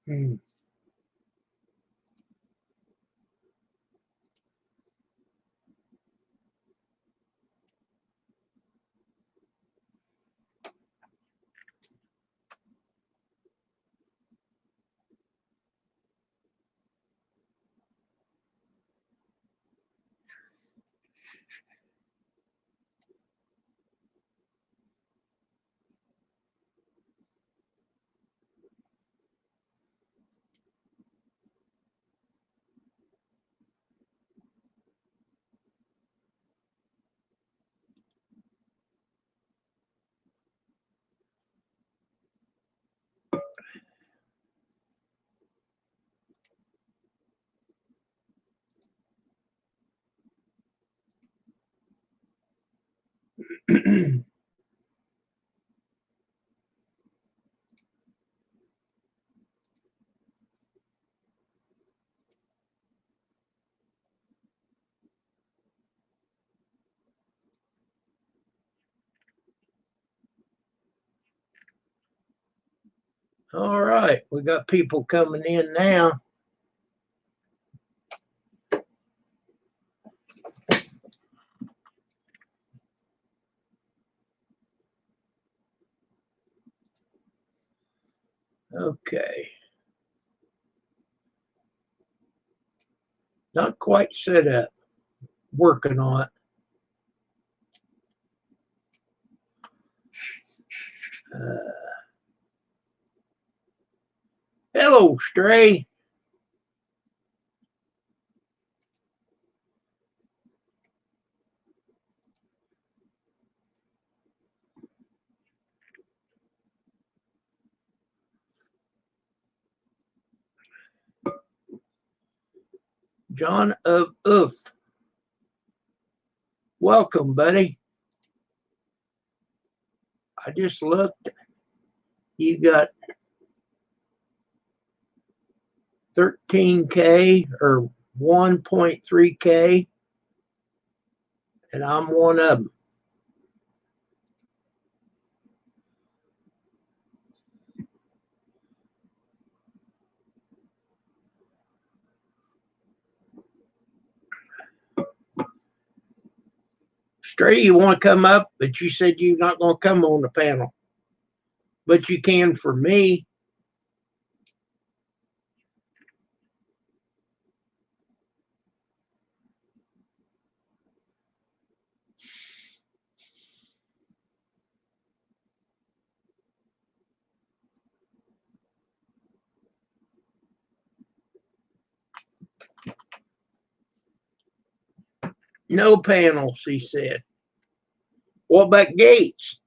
Hmm. All right, we got people coming in now. Okay. Not quite set up. Working on it. Hello, Stray. John of Oof. Welcome, buddy. I just looked. You got 13K or 1.3K, and I'm one of them. Stray, you want to come up, but you said you're not going to come on the panel. But you can for me. No panels, he said. What about Gates?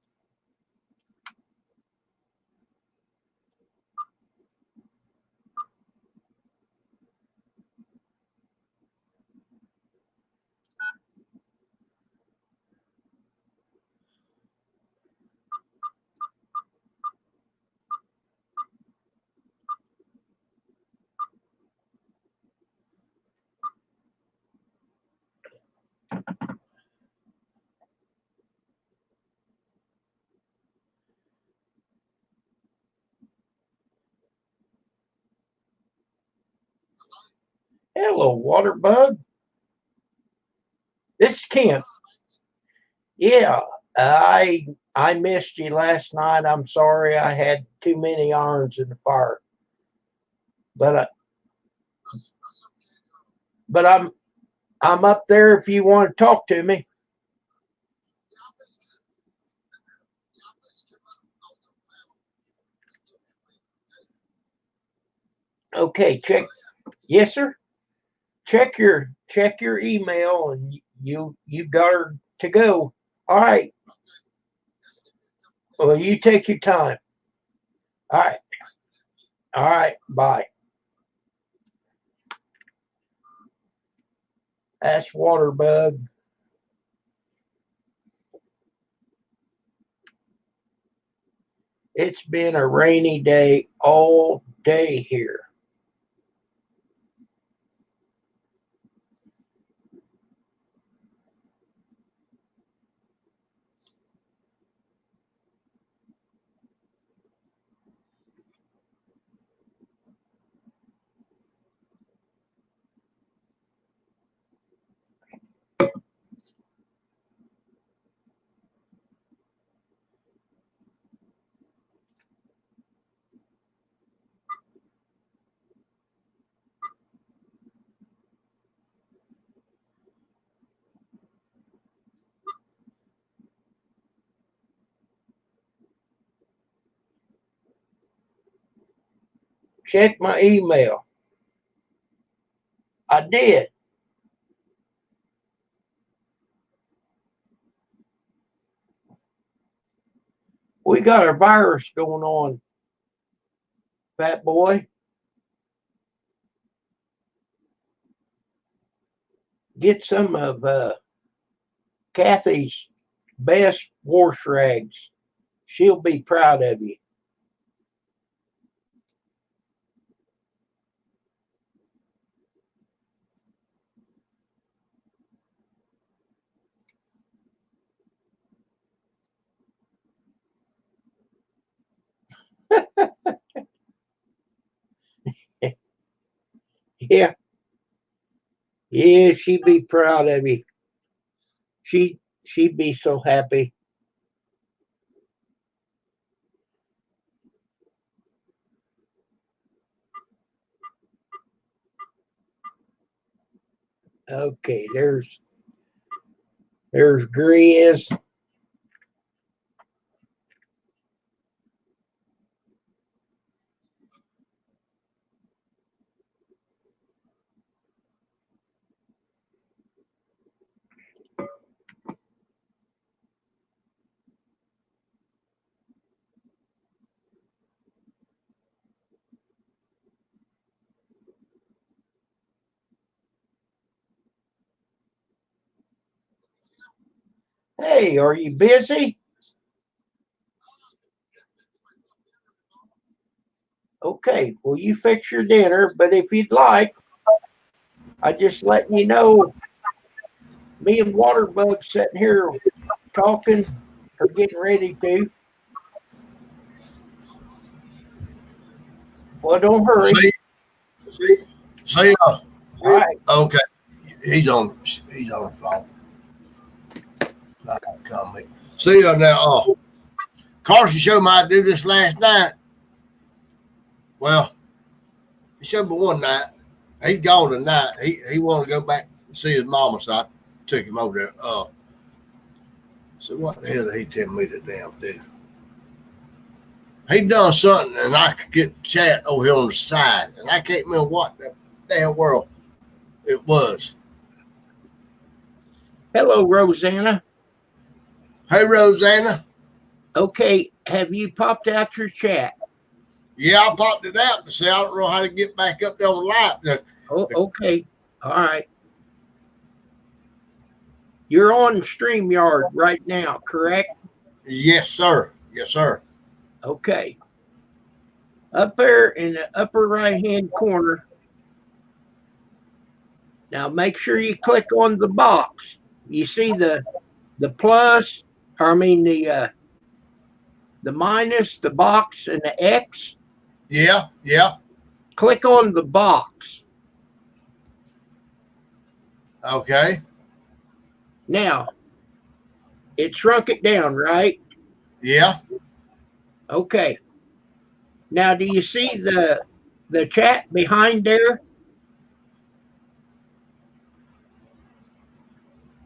Hello, Waterbug. This is Kent. Yeah, I missed you last night. I'm sorry. I had too many irons in the fire. But but I'm up there if you want to talk to me. Okay, check. Yes, sir. Check your email, and you got her to go. All right. Well, you take your time. All right. All right. Bye. That's Waterbug. It's been a rainy day all day here. Check my email. I did. We got a virus going on, fat boy. Get some of Kathy's best wash rags. She'll be proud of you. Yeah, yeah, she'd be proud of you. She'd be so happy. Okay, there's Grizz. Hey, are you busy? Okay, well, you fix your dinner, but if you'd like, I just letting you know, me and Waterbug sitting here talking or getting ready to. Well, don't hurry. See, All right. okay. He's on the phone. Come me. See now. Carson showed me how to do this last night. Well, he showed me one night. He's gone tonight. He wanted to go back and see his mama, so I took him over there. So what the hell did he tell me to damn do? He done something, and I could get chat over here on the side, and I can't remember what the damn world it was. Hello, Rosanna. Hey, Rosanna. Okay, have you popped out your chat? Yeah, I popped it out to say I don't know how to get back up there on the live. Oh, okay. All right. You're on StreamYard right now, correct? Yes, sir. Yes, sir. Okay. Up there in the upper right-hand corner. Now make sure you click on the box. You see the plus, or I mean the minus, the box, and the X. Yeah, yeah. Click on the box. Okay. Now, it shrunk it down, right? Yeah. Okay. Now, do you see the chat behind there?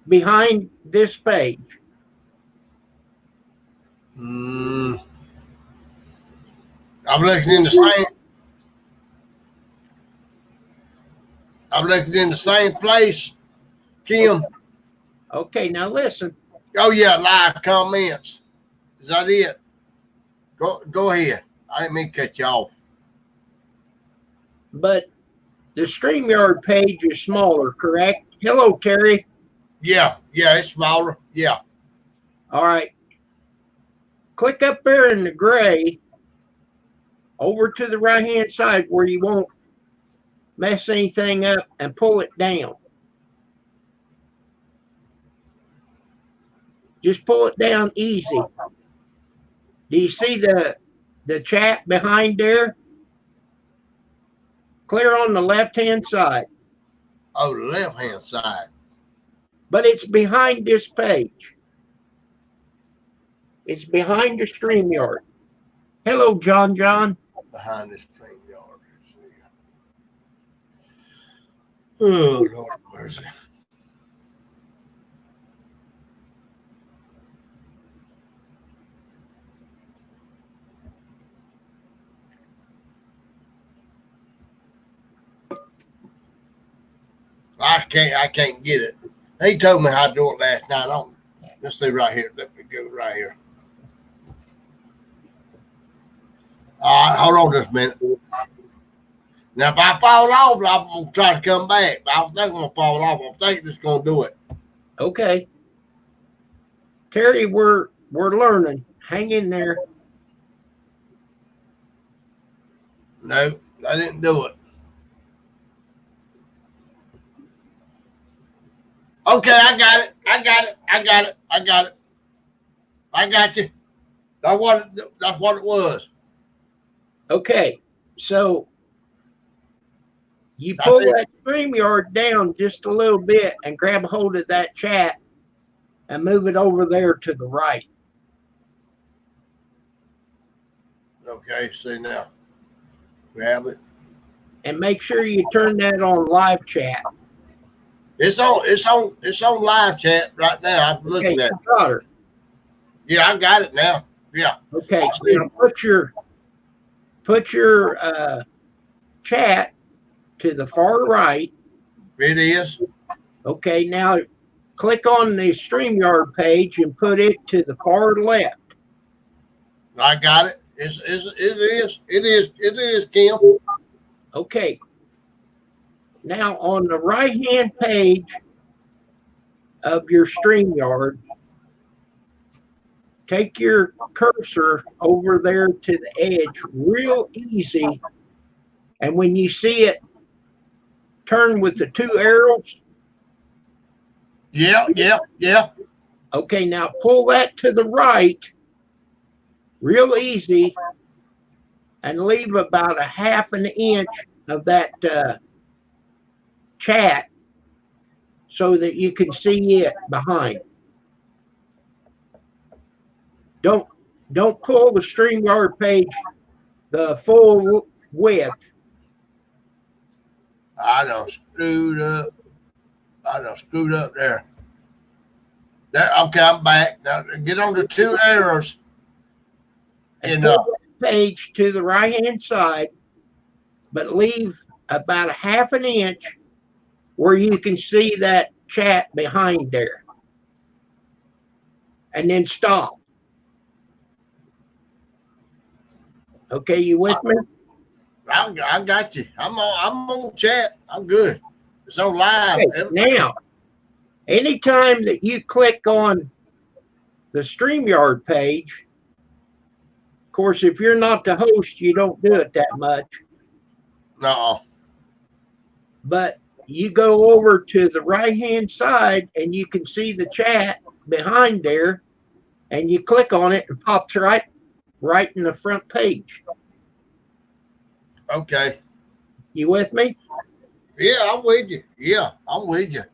Behind this page. I'm looking in the same. I'm looking in the same place, Kim. Okay, now listen. Oh yeah, live comments. Is that it? Go ahead. I didn't mean to cut you off. But the StreamYard page is smaller, correct? Hello, Terry. Yeah, it's smaller. Yeah. All right. Click up there in the gray over to the right-hand side where you won't mess anything up and pull it down. Just pull it down easy. Do you see the chat behind there? Clear on the left-hand side. Oh, the left-hand side. But it's behind this page. It's behind the StreamYard. Hello, John. Behind this StreamYard. Oh, Lord mercy. I can't get it. He told me how to do it last night. Let's see right here. Let me go right here. All right, hold on just a minute. Now, if I fall off, I'm going to try to come back. I don't think I'm going to fall off. I think it's going to do it. Okay. Terry, we're learning. Hang in there. No, I didn't do it. Okay, I got it. I got you. That's what it was. Okay. So you pull that StreamYard down just a little bit and grab a hold of that chat and move it over there to the right. Okay, see now. Grab it. And make sure you turn that on live chat. It's on live chat right now. I'm looking at it. Got her. Yeah, I got it now. Yeah. Okay. Now put your chat to the far right. It is. Okay. Now click on the StreamYard page and put it to the far left. I got it. It is, Kim. Okay. Now on the right-hand page of your StreamYard, take your cursor over there to the edge real easy. And when you see it turn with the two arrows. Yeah. Okay, now pull that to the right real easy and leave about a half an inch of that chat so that you can see it behind. Don't pull the StreamYard page the full width. I done screwed up there. Okay, I'm back. Now get on the two arrows. And pull that page to the right-hand side, but leave about a half an inch where you can see that chat behind there. And then stop. Okay, you with me? I got you. I'm on chat. I'm good. It's on live. Okay, now, anytime that you click on the StreamYard page, of course, if you're not the host, you don't do it that much. No. But you go over to the right-hand side and you can see the chat behind there, and you click on it and it pops right in the front page. Okay. You with me? Yeah, I'm with you. Yeah, I'm with you.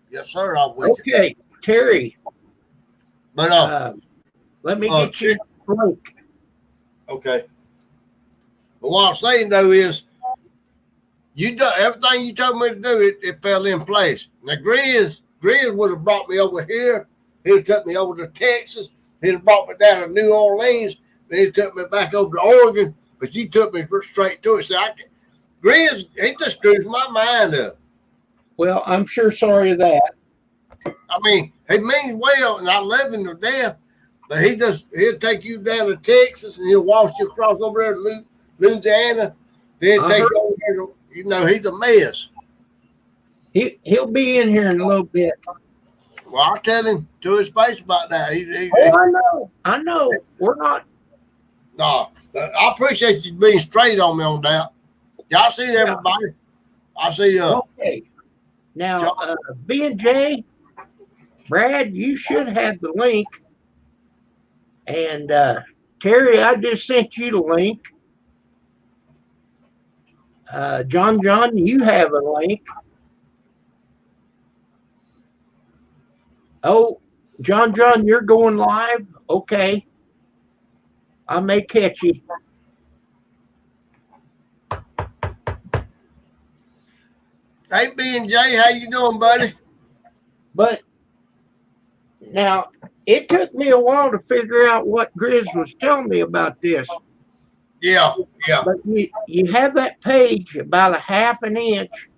Yes, sir, I'm with you. Okay, Terry. But let me get you a link. Okay. But what I'm saying though is, you do everything you told me to do. It fell in place. Now Grizz would have brought me over here. He'd have took me over to Texas. He'd have brought me down to New Orleans. Then he took me back over to Oregon. But you took me straight to it. So Grizz, he just screws my mind up. Well, I'm sure sorry of that. I mean, he means well, and I love him to death. But he'll take you down to Texas, and he'll wash you across over there to Louisiana. Then take you over there to, he's a mess. He'll be in here in a little bit. Well, I'll tell him to his face about that. I know. We're not. No, I appreciate you being straight on me on that. Y'all see everybody? I see. Okay. Now, B&J, Brad, you should have the link. And Terry, I just sent you the link. John, you have a link. Oh, John, you're going live? Okay. I may catch you. Hey, B&J, how you doing, buddy? But now, it took me a while to figure out what Grizz was telling me about this. Yeah. But you have that page about a half an inch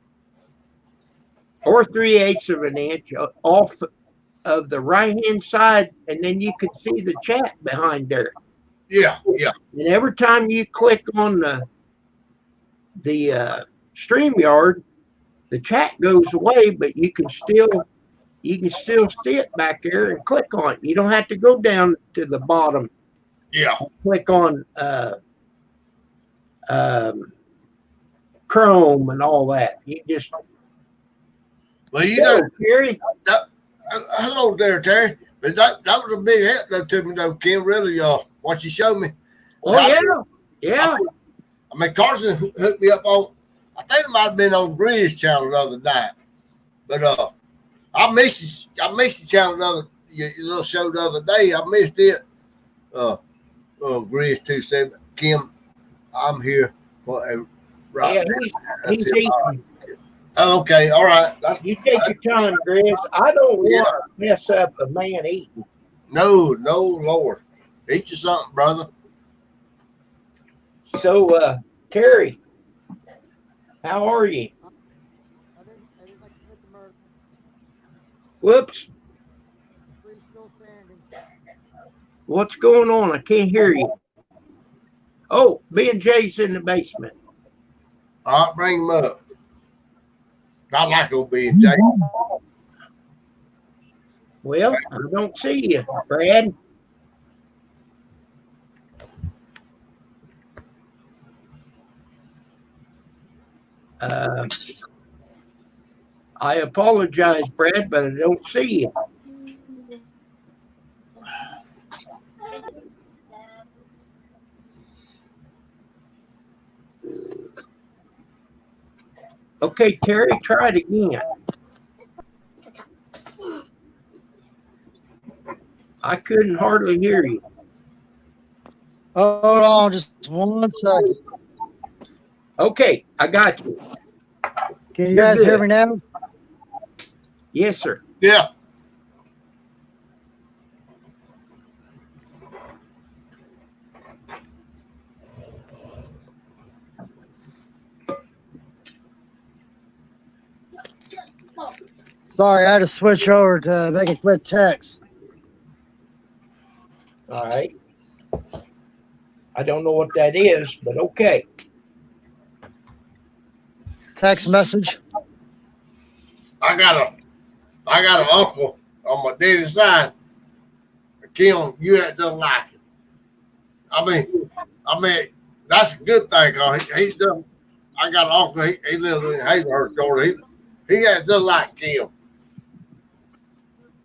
or 3/8 of an inch off of the right-hand side, and then you can see the chat behind there. Yeah. And every time you click on the StreamYard, the chat goes away, but you can still see it back there and click on it. You don't have to go down to the bottom. Yeah. Click on Chrome and all that. You just Well, you know, Gary. Hello there, Terry. But that was a big help though to me though, Kim. Really, what you showed me. Oh yeah. I mean, Carson hooked me up on. I think it might have been on Grizz channel the other night. But I missed your channel your little show the other day. I missed it. Grizz too said, Kim, I'm here for a right. Yeah, he's eating. Oh, okay, all right. You take your time, Grizz. I don't want to mess up a man eating. No, Lord. Eat you something, brother. So, Terry, how are you? I didn't like to hit the murder. Whoops. Three still standing. What's going on? I can't hear you. Oh, B&J's in the basement. All right, bring him up. I like old B&J. Well, I don't see you, Brad. I apologize, Brad, but I don't see you. Okay, Terry, try it again. I couldn't hardly hear you. Hold on just 1 second. Okay, I got you. Can you guys hear me now? Yes, sir. Yeah. Sorry, I had to switch over to make it split text. All right. I don't know what that is, but okay. Text message. I got an uncle on my daddy's side. Kim, you doesn't like it. I mean, that's a good thing, cause he's done. I got an uncle. He lives in Hazelhurst, Georgia. He doesn't like Kim,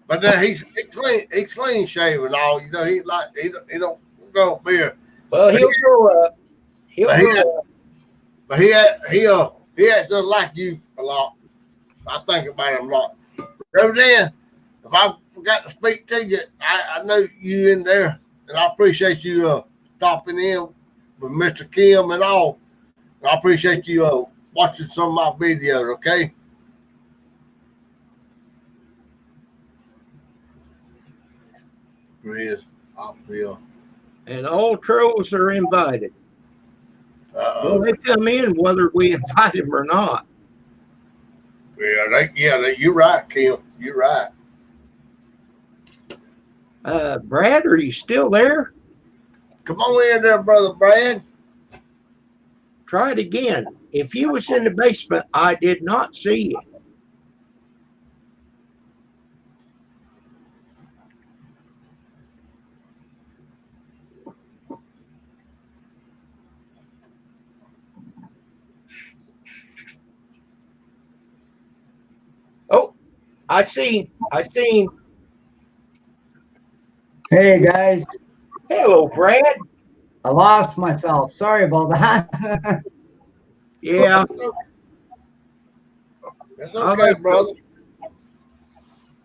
but then he's clean shaven. All you know, he don't go beer. Well, he'll grow up. But he doesn't like you a lot. I think about him a lot. So then, if I forgot to speak to you, I know you in there, and I appreciate you stopping in with Mr. Kim and all. I appreciate you watching some of my videos, okay? Grizz, I feel. And all trolls are invited. Well, they come in whether we invite them or not. Yeah, you're right, Kim. You're right. Brad, are you still there? Come on in there, brother Brad. Try it again. If you was in the basement, I did not see you. Oh, I seen. Hey guys, Hello, Brad. I lost myself. Sorry about that. Yeah. That's okay, brother.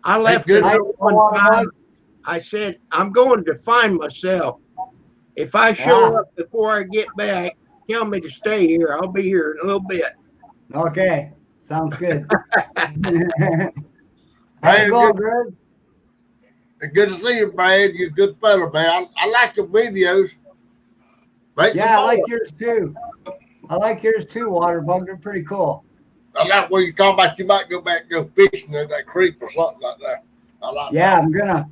I left good. it one time. I said, I'm going to find myself. If I show up before I get back, tell me to stay here. I'll be here in a little bit. Okay, sounds good. How's it going, Grizz? Good to see you, Brad. You're a good fella, man. I like your videos. Yeah, I like yours too. Waterbug. They're pretty cool. I like what you're talking about. You might go back and go fishing in that creek or something like that. I like Yeah, that. I'm gonna.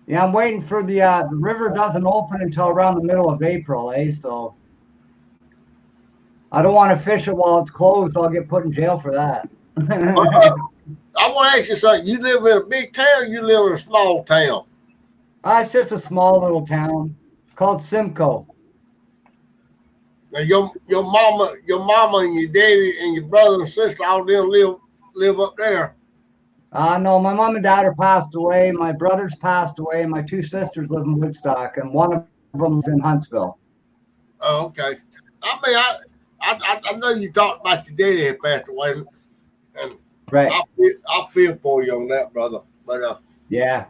Yeah, I'm waiting for the river doesn't open until around the middle of April, So I don't want to fish it while it's closed. I'll get put in jail for that. I want to ask you something. You live in a big town, you live in a small town. It's just a small little town. It's called Simcoe. Now your mama and your daddy and your brother and sister all them live up there. No, my mom and dad are passed away. My brother's passed away. My two sisters live in Woodstock, and one of them's in Huntsville. Oh, okay. I mean, I know you talked about your daddy had passed away, and Right. I feel for you on that, brother. But Yeah.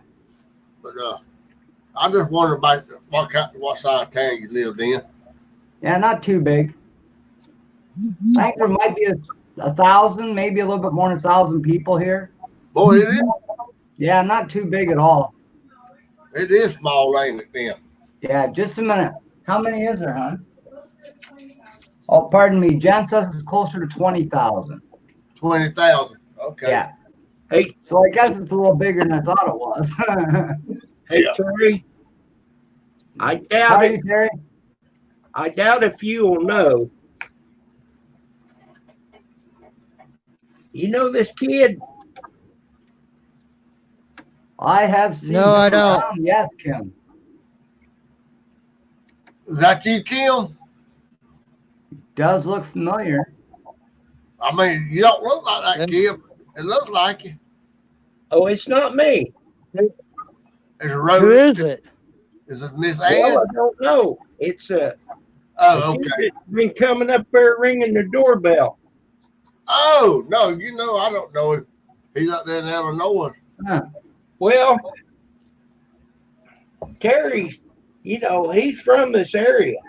I just wonder about what side of town you lived in. Yeah, not too big. I think there might be 1,000, maybe a little bit more than 1,000 people here. Boy, it is. Yeah, not too big at all. It is small, ain't it, then? Yeah, just a minute. How many is there, hon? Oh, pardon me. Jen says it's closer to 20,000. 20,000. Okay. Yeah. Hey, So I guess it's a little bigger than I thought it was. hey, Yeah. Terry. I How doubt are it. you, Terry? I doubt if you will know. You know this kid? I have seen No, I him don't. around. Yes, Kim. Is that you, Kim? Does look familiar. I mean, you don't look like that kid. It looks like you. Oh, it's not me. Is it Who Rose? is it? Is it Miss Well, Ann? I don't know. It's a Oh, kid okay. that's been coming up there ringing the doorbell. Oh, no, I don't know him. He's out there in Illinois. Huh. Well, Terry, he's from this area.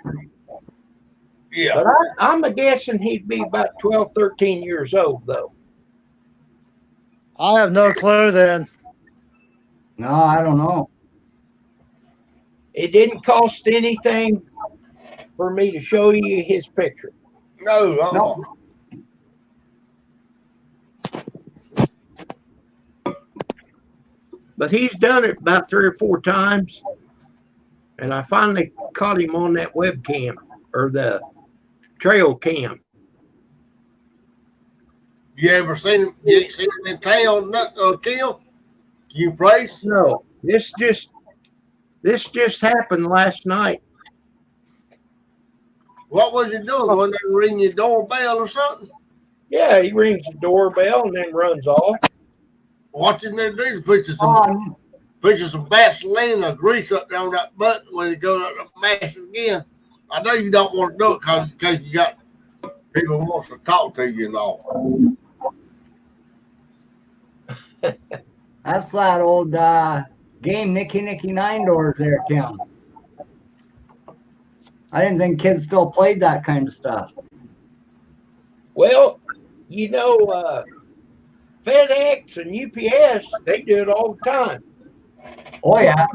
Yeah. But I'm a guessing he'd be about 12, 13 years old, though. I have no clue then. No, I don't know. It didn't cost anything for me to show you his picture. No, No. But he's done it about 3 or 4 times. And I finally caught him on that webcam or the trail cam. You ever seen him? You ain't seen him in town, Kim? You place? No, this just happened last night. What was he doing? When they ring your doorbell or something? Yeah, he rings the doorbell and then runs off. What did they do? Put you some Vaseline or grease up there on that button when you go up and mash it again. I know you don't want to do it because you got people who wants to talk to you and all. That's that old game Nicky 9 Doors there, Kim. I didn't think kids still played that kind of stuff. Well, FedEx and UPS, they do it all the time. Oh, yeah.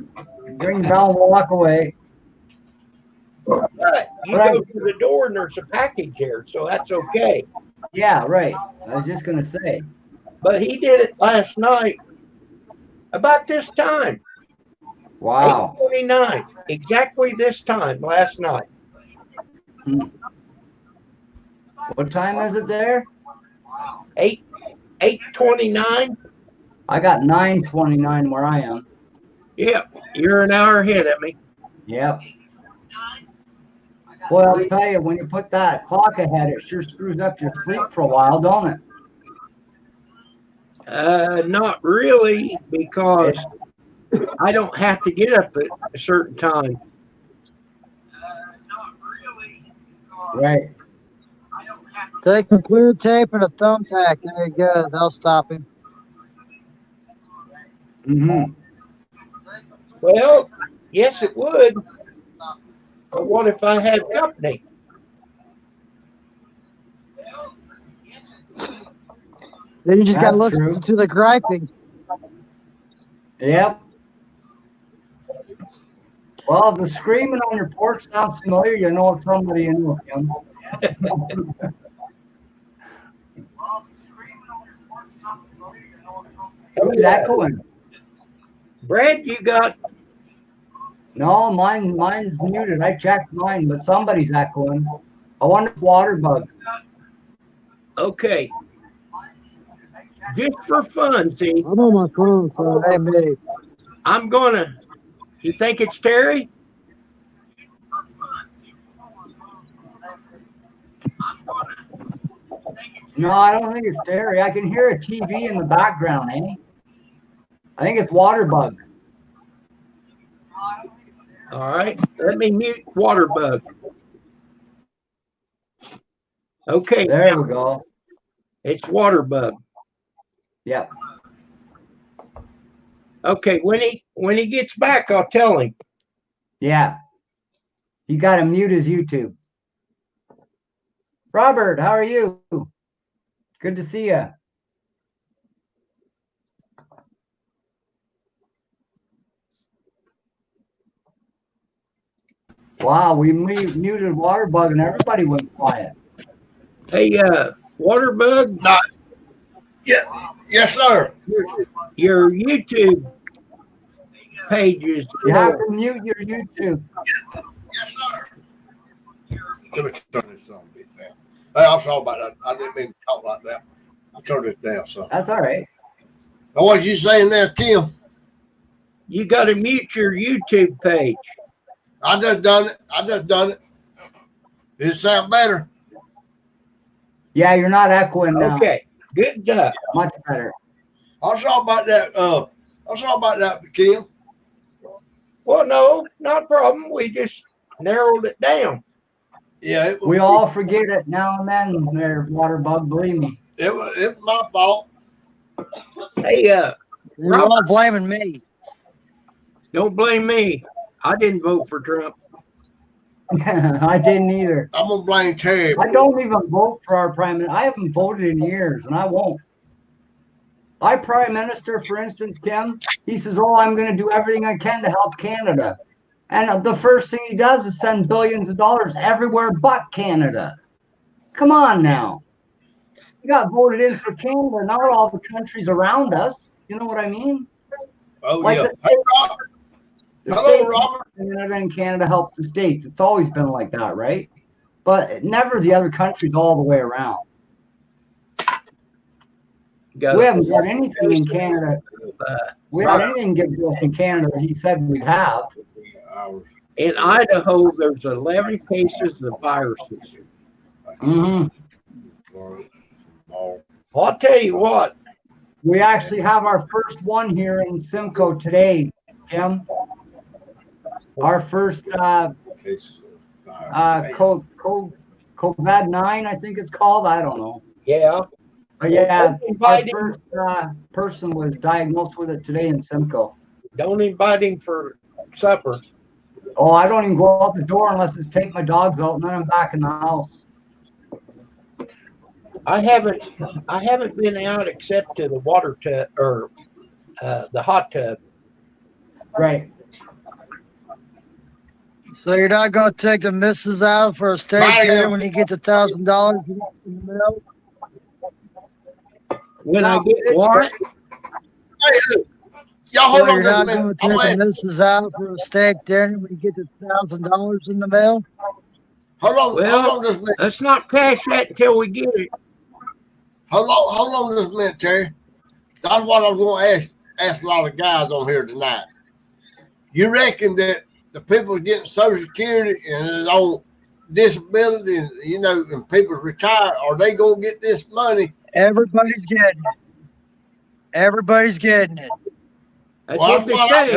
Ring the bell and walk away. But you Right. go to the door and there's a package there, so that's okay. Yeah, right. I was just going to say. But he did it last night about this time. Wow. 8:29, exactly this time last night. What time is it there? 8:29. I got 9:29 where I am. Yep, you're an hour ahead of me. Yep. Boy, I'll tell you, when you put that clock ahead, it sure screws up your sleep for a while, don't it? Not really, because I don't have to get up at a certain time. Right. Take some clear tape and a thumbtack. There you go. They'll stop him. Mm-hmm. Well, yes, it would. But what if I have company? Then you just got to That's listen true. to the griping. Yep. Well, if the screaming on your porch sounds familiar, you know it's somebody in with him. Who's echoing? Brad, you got, No, mine's muted. I checked mine, but somebody's echoing. I wonder if water bug. okay. Just for fun, see, I'm on my phone, so it ain't me. I'm gonna, you think it's Terry? No, I don't think it's Terry. I can hear a TV in the background, eh? I think it's water bug. All right, let me mute Waterbug. Okay, There we go. it's Waterbug. Yep. Okay, when he gets back, I'll tell him. Yeah. You got to mute his YouTube. Robert, how are you? Good to see you. Wow, we muted Waterbug and everybody went quiet. Hey, Waterbug, Yeah, yes, sir. your YouTube page is. You have to mute your YouTube. Yes, sir. Let me turn this on a bit down. Hey, I'm sorry about that. I didn't mean to talk like that. I'll turn this down, so. That's all right. Now, what you saying there, Kim? You got to mute your YouTube page. I just done it. Did it sound better? Yeah, you're not echoing now. Okay, good job. Much better. I'm sorry about that. I'm sorry about that, Kim. Well, no, not a problem. We just narrowed it down. Yeah, it was, We all forget it now and then, there, Waterbug, believe me. it was my fault. Hey, You're all blaming me. don't blame me. I didn't vote for Trump. I didn't either. I'm gonna blame Terry. I don't even vote for our prime minister. I haven't voted in years, and I won't. Our prime minister, for instance, Kim, he says, "Oh, I'm going to do everything I can to help Canada," and the first thing he does is send billions of dollars everywhere but Canada. Come on now, you got voted in for Canada, not all the countries around us. You know what I mean? Oh Like yeah. the Hey, Robert. The Hello, States, Robert. Canada and Canada helps the States. It's always been like that, right? But never the other countries all the way around. We haven't got anything in Canada. We haven't anything given to us in Canada that he said we'd have. In Idaho, there's 11 cases of viruses. Mm-hmm. I'll tell you what. We actually have our first one here in Simcoe today, Kim. Our first COVID-9, I think it's called. I don't know. Yeah. But yeah, our first person was diagnosed with it today in Simcoe. Don't invite him for supper. Oh, I don't even go out the door unless it's take my dogs out, and then I'm back in the house. I haven't been out except to the water tub or the hot tub. Right. So you're not going to take the missus out for a steak dinner when you get the $1,000 in the mail? When I get what? Hey, y'all So hold you're on not just a going minute. to take the missus out for a steak dinner when you get the $1,000 in the mail? Hold Well, on just a minute. let's not cash that until we get it. Hold on just a minute, Terry. That's what I was going to ask a lot of guys on here tonight. You reckon that the people getting Social Security and is on disability, and, you know, and people retire, are they going to get this money? Everybody's getting it. Everybody's getting it. That's Well, what they that's say.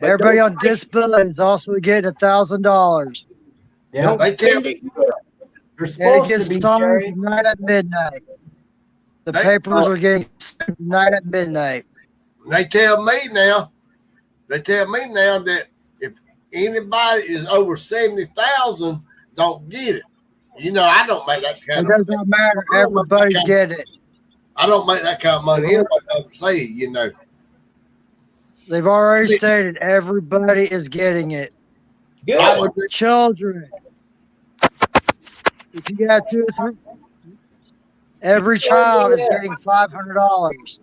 Everybody on disability is also getting $1,000. Yeah. Don't They tell spend it. They're And it supposed gets to be, started Terry. tonight at midnight. The They- papers are getting sent tonight at midnight. They tell me now that if anybody is over 70,000, don't get it. You know, I don't make that It kind of doesn't matter. Everybody's getting it. I don't make that kind of money anyway. I'm saying, you know. They've already stated everybody is getting it. I Good. would, Children. If you got 2 or 3, Every child is getting $500.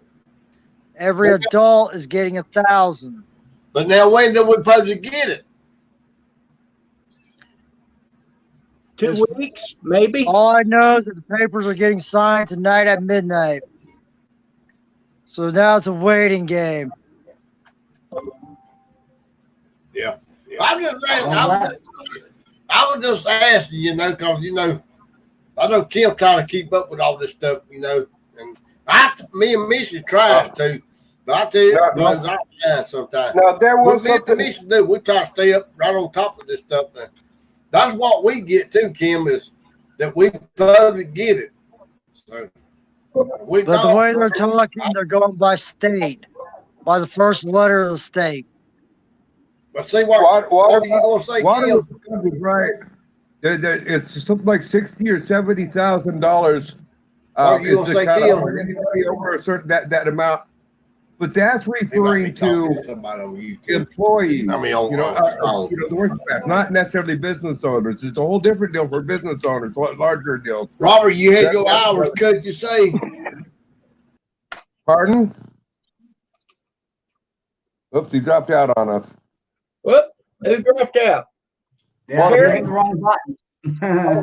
Every adult is getting $1,000. But now when do we supposed to get it? 2 weeks, maybe. All I know is that the papers are getting signed tonight at midnight. So now it's a waiting game. Yeah. I was just asking, because I know Kim trying to keep up with all this stuff, and me and Missy tries to, but I tell you, it runs our time sometimes. Now there was Me and Missy do. We try to stay up right on top of this stuff. And that's what we get too, Kim, is that we probably get it. So, But the way they're talking, they're going by state, by the first letter of the state. But see what are you gonna say, Kim? Right. It's something like $60,000 or $70,000. What are you gonna say, Kim? Over a certain that amount, but that's referring to employees. I mean, the working class, not necessarily business owners. It's a whole different deal for business owners, larger deal. Robert, you had your hours, could you say? Pardon? Oops, he dropped out on us. Whoop, who dropped out? Yeah, you hit the wrong button.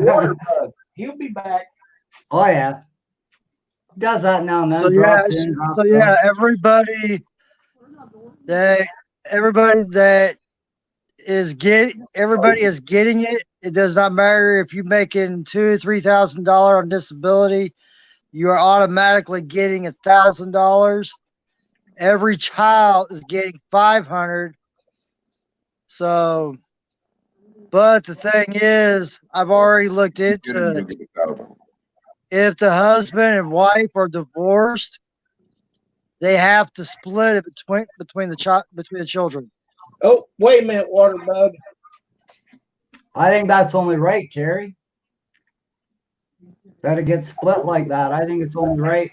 Water bug. He'll be back. Oh yeah. Does that now and then. So yeah, everybody that is getting it. It does not matter if you're making $2,000 or $3,000 on disability. You are automatically getting $1,000. Every child is getting $500. So, but the thing is, I've already looked into it. If the husband and wife are divorced, they have to split it between the children. Oh, wait a minute, water bug. I think that's only right, Terry. That it gets split like that. I think it's only right.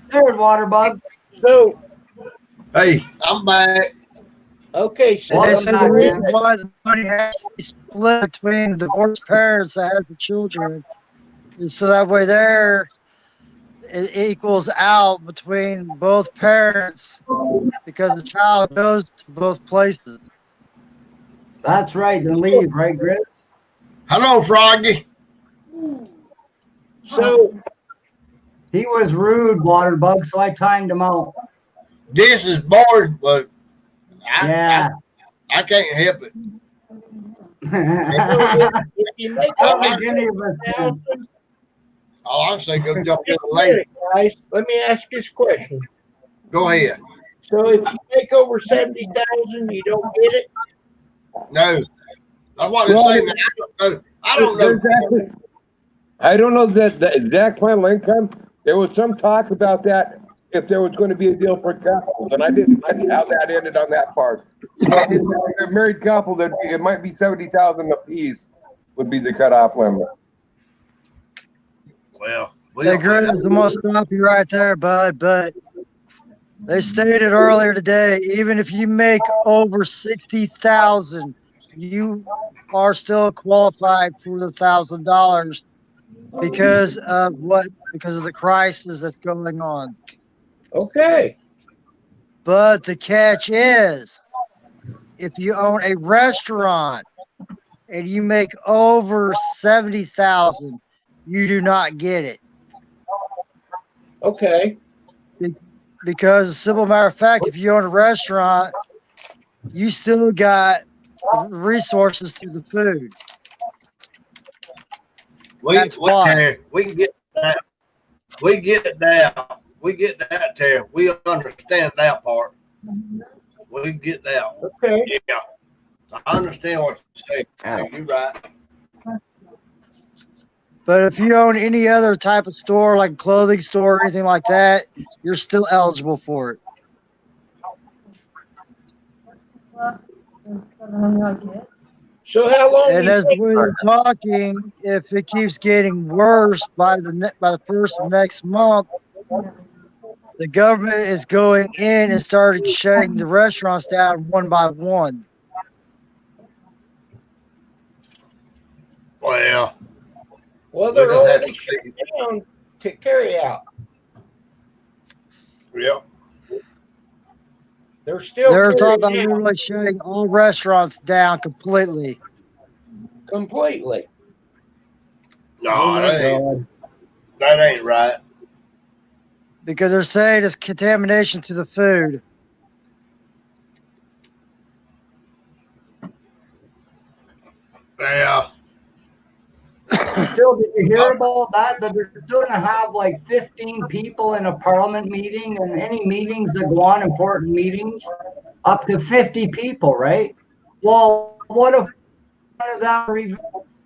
There's water bug. So, hey, I'm back. Okay, so the reason why the money has to be split between the divorced parents that has the children is so that way it equals out between both parents because the child goes to both places. That's right. Then leave, right, Chris? Hello, Froggy. So he was rude, water bug, so I timed him out. This is bored, but I can't help it. if you make I say go jump in the lake. Guys, let me ask this question. Go ahead. So if you make over 70,000, you don't get it? No. That's what they're saying. I don't know. I don't know the exact final income. There was some talk about that if there was going to be a deal for couples, and I didn't like how that ended on that part. If a married couple, it might be 70,000 apiece would be the cutoff limit. Well, I'm gonna stop you right there, bud. But they stated earlier today, even if you make over 60,000, you are still qualified for the $1,000 because of the crisis that's going on. Okay. But the catch is, if you own a restaurant and you make over 70,000, you do not get it. Okay. Because, as a simple matter of fact, if you own a restaurant, you still got resources to the food. We can get that. We get that. We get that, Terry. We understand that part. We get that. Okay. Yeah. I understand what you're saying. You're right. But if you own any other type of store, like a clothing store or anything like that, you're still eligible for it. So how long? And as we're talking, if it keeps getting worse by the first of next month, the government is going in and starting shutting the restaurants down one by one. Well, they're already shut down to carry out. Yep. They're still They're talking about carrying out literally shutting all restaurants down completely. completely. No, Oh my that ain't right. Because they're saying it's contamination to the food. Yeah. Still, did you hear about that? That they're still going to have like 15 people in a parliament meeting, and any meetings that go on, important meetings, up to 50 people, right? Well, what if one of them, or even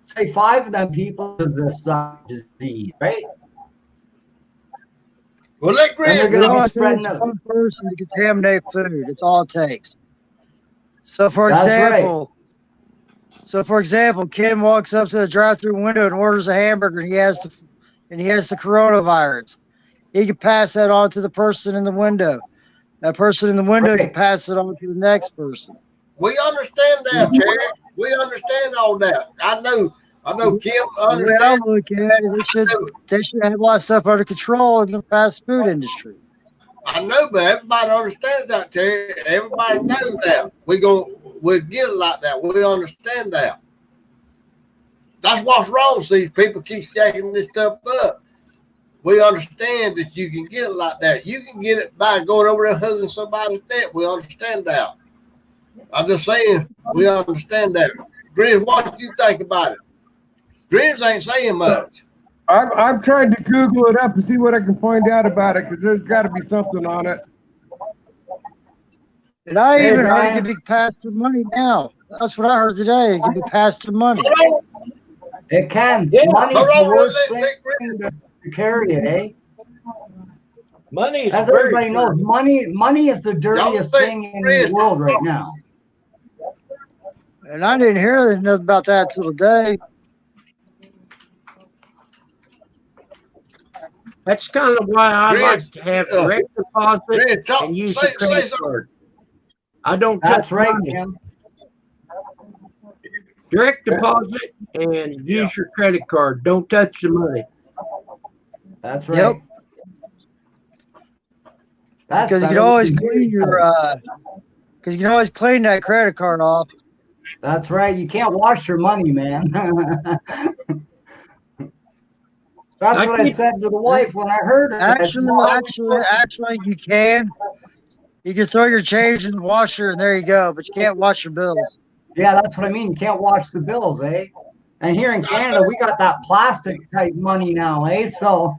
say 5 of them people have this disease, right? Well, let And they're Grizz It going to know. only be spreading takes it. one person to contaminate food. It's all it takes. So for That's right. example, Kim walks up to the drive-through window and orders a hamburger, and he has the coronavirus. He can pass that on to the person in the window. That person in the window can Right. pass it on to the next person. We understand that, Terry. We understand all that. I know Kim The way I understands. look at it, they should have a lot of stuff under control in the fast food industry. I know, but everybody understands that, Terry. Everybody knows that. We'll get it like that. We understand that. That's what's wrong. See, people keep stacking this stuff up. We understand that you can get it like that. You can get it by going over there and hugging somebody's neck. We understand that. I'm just saying, we understand that. Grizz, what do you think about it? Grizz ain't saying much. I'm trying to Google it up to see what I can find out about it, because there's got to be something on it. And I Hey, even heard it Brian. can be passed to money now. That's what I heard today. It can be passed to money. It can. Yeah. Money's Hold the on, worst let thing to carry it, eh? Money is As very everybody knows, money is the dirtiest think thing in Grizz- the world right now. And I didn't hear nothing about that till today. That's kind of why I like Grizz, to have direct deposit Grizz, and use say the credit something. card. I don't That's touch right, money. Kim. Direct deposit and use your credit card. Don't touch the money. That's right. Yep. That's Because you can better always than clean that credit card off. That's right. You can't wash your money, man. That's what I said to the wife when I heard it. I said, Actually, you can. You can throw your change in the washer, and there you go. But you can't wash your bills. yeah, that's what I mean. You can't wash the bills, eh? And here in Canada, we got that plastic type money now, eh? So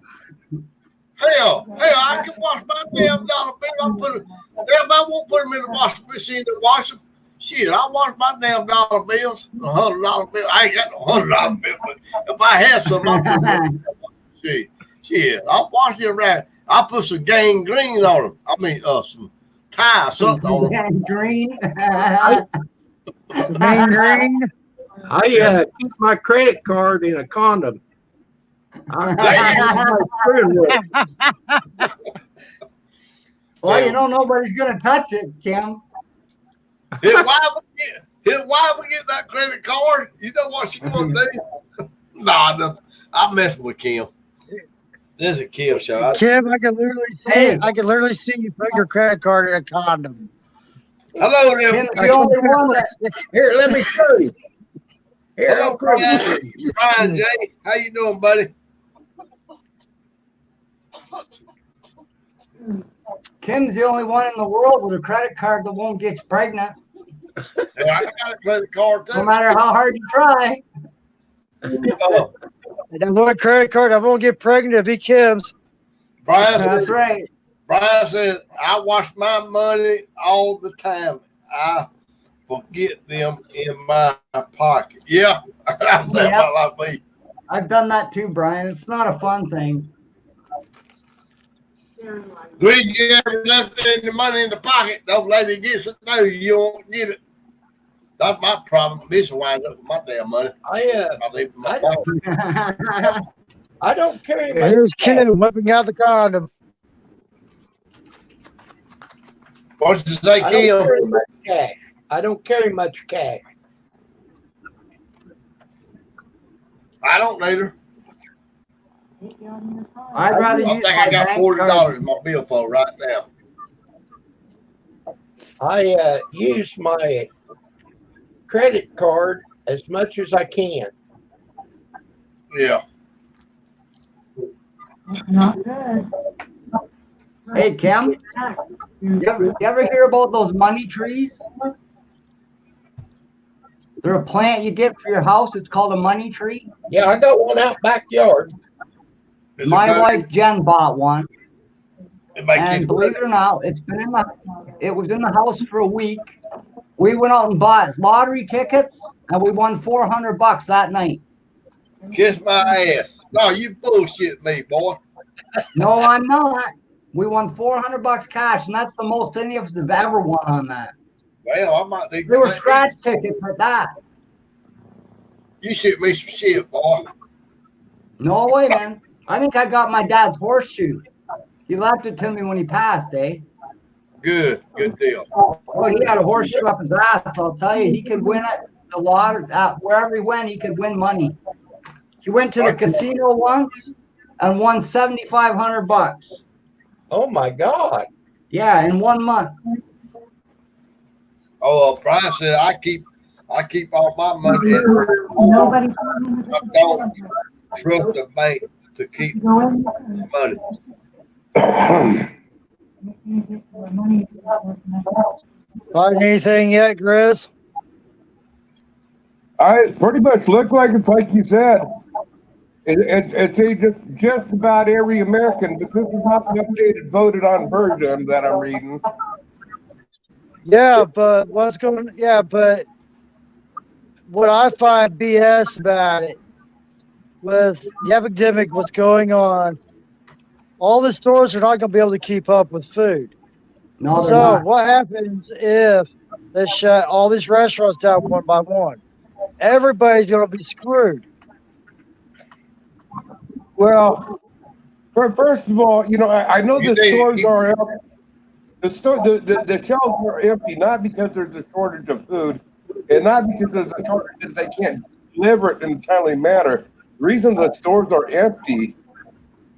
Hell, I can wash my damn dollar bill. If I won't put them in the washing machine to wash them, shit, I wash my damn dollar bills. $100 bill. I ain't got no $100 bill, but if I had some, I'll put them. Shit, I'll wash them right. I'll put some gangrene on them. I mean, some tie, something on them. green. Some gangrene. I keep my credit card in a condom. Well, you know nobody's gonna touch it, Kim. His wife will get that credit card. You know what she gonna do? Nah, I'm messing with Kim. This is a Kim show. Kim, I can literally see you put your credit card in a condom. Hello, there. Kim's the only one that. Here, let me show you. Here, Hello, I'll prove it to you. Brian J. How you doing, buddy? Kim's the only one in the world with a credit card that won't get you pregnant, Yeah, I got a credit card too. no matter how hard you try. Oh, And I want a credit card. I won't get pregnant. It'll be Kim's. Brian That's said, right. Brian said, I wash my money all the time. I forget them in my pocket. Yeah, that's Yeah. about like me. I've done that too, Brian. It's not a fun thing. Greedy, you ever left the money in the pocket? The old lady gets it. No, you won't get it. That's my problem. This winds up with my damn money. I leave it in my pocket. I don't carry my Here's Kim whipping out the condom. What'd you say, I don't Kim? carry much cash. I don't carry much cash. I don't need her. I'd rather I use think my I got bank $40 card. in my billfold right now. I use my credit card as much as I can. Yeah. Not good. Hey, Kim, you ever hear about those money trees? They're a plant you get for your house. It's called a money tree. Yeah, I got one out backyard. Is it My good? wife Jen bought one, It make and you believe it or not, it was in the house for a week. We went out and bought lottery tickets, and we won $400 that night. kiss my ass. No, you bullshit me, boy. No, I'm not. We won $400 cash, and that's the most any of us have ever won on that. Well, I might need They were to take scratch tickets for that. you shoot me some shit, boy. No way, man. I think I got my dad's horseshoe. He left it to me when he passed, eh? Good deal. Well, he had a horseshoe up his ass. I'll tell you, he could win it. The lottery, wherever he went, he could win money. He went to the casino once and won $7,500. Oh my God. Yeah, in 1 month. Oh, Brian said I keep all my money. Nobody. I don't trust the bank to keep Go in. money. Find anything yet, Grizz? I pretty much look like it's like you said. It's just about every American, but this is not the updated voted on version that I'm reading. Yeah, but but what I find BS about it was the epidemic was going on. All the stores are not going to be able to keep up with food. No, they're So not. what happens if they shut all these restaurants down one by one? Everybody's going to be screwed. Well, first of all, I know the stores are empty. The shelves are empty, not because there's a shortage of food, and not because there's a shortage that they can't deliver it in a timely manner. The reason the stores are empty,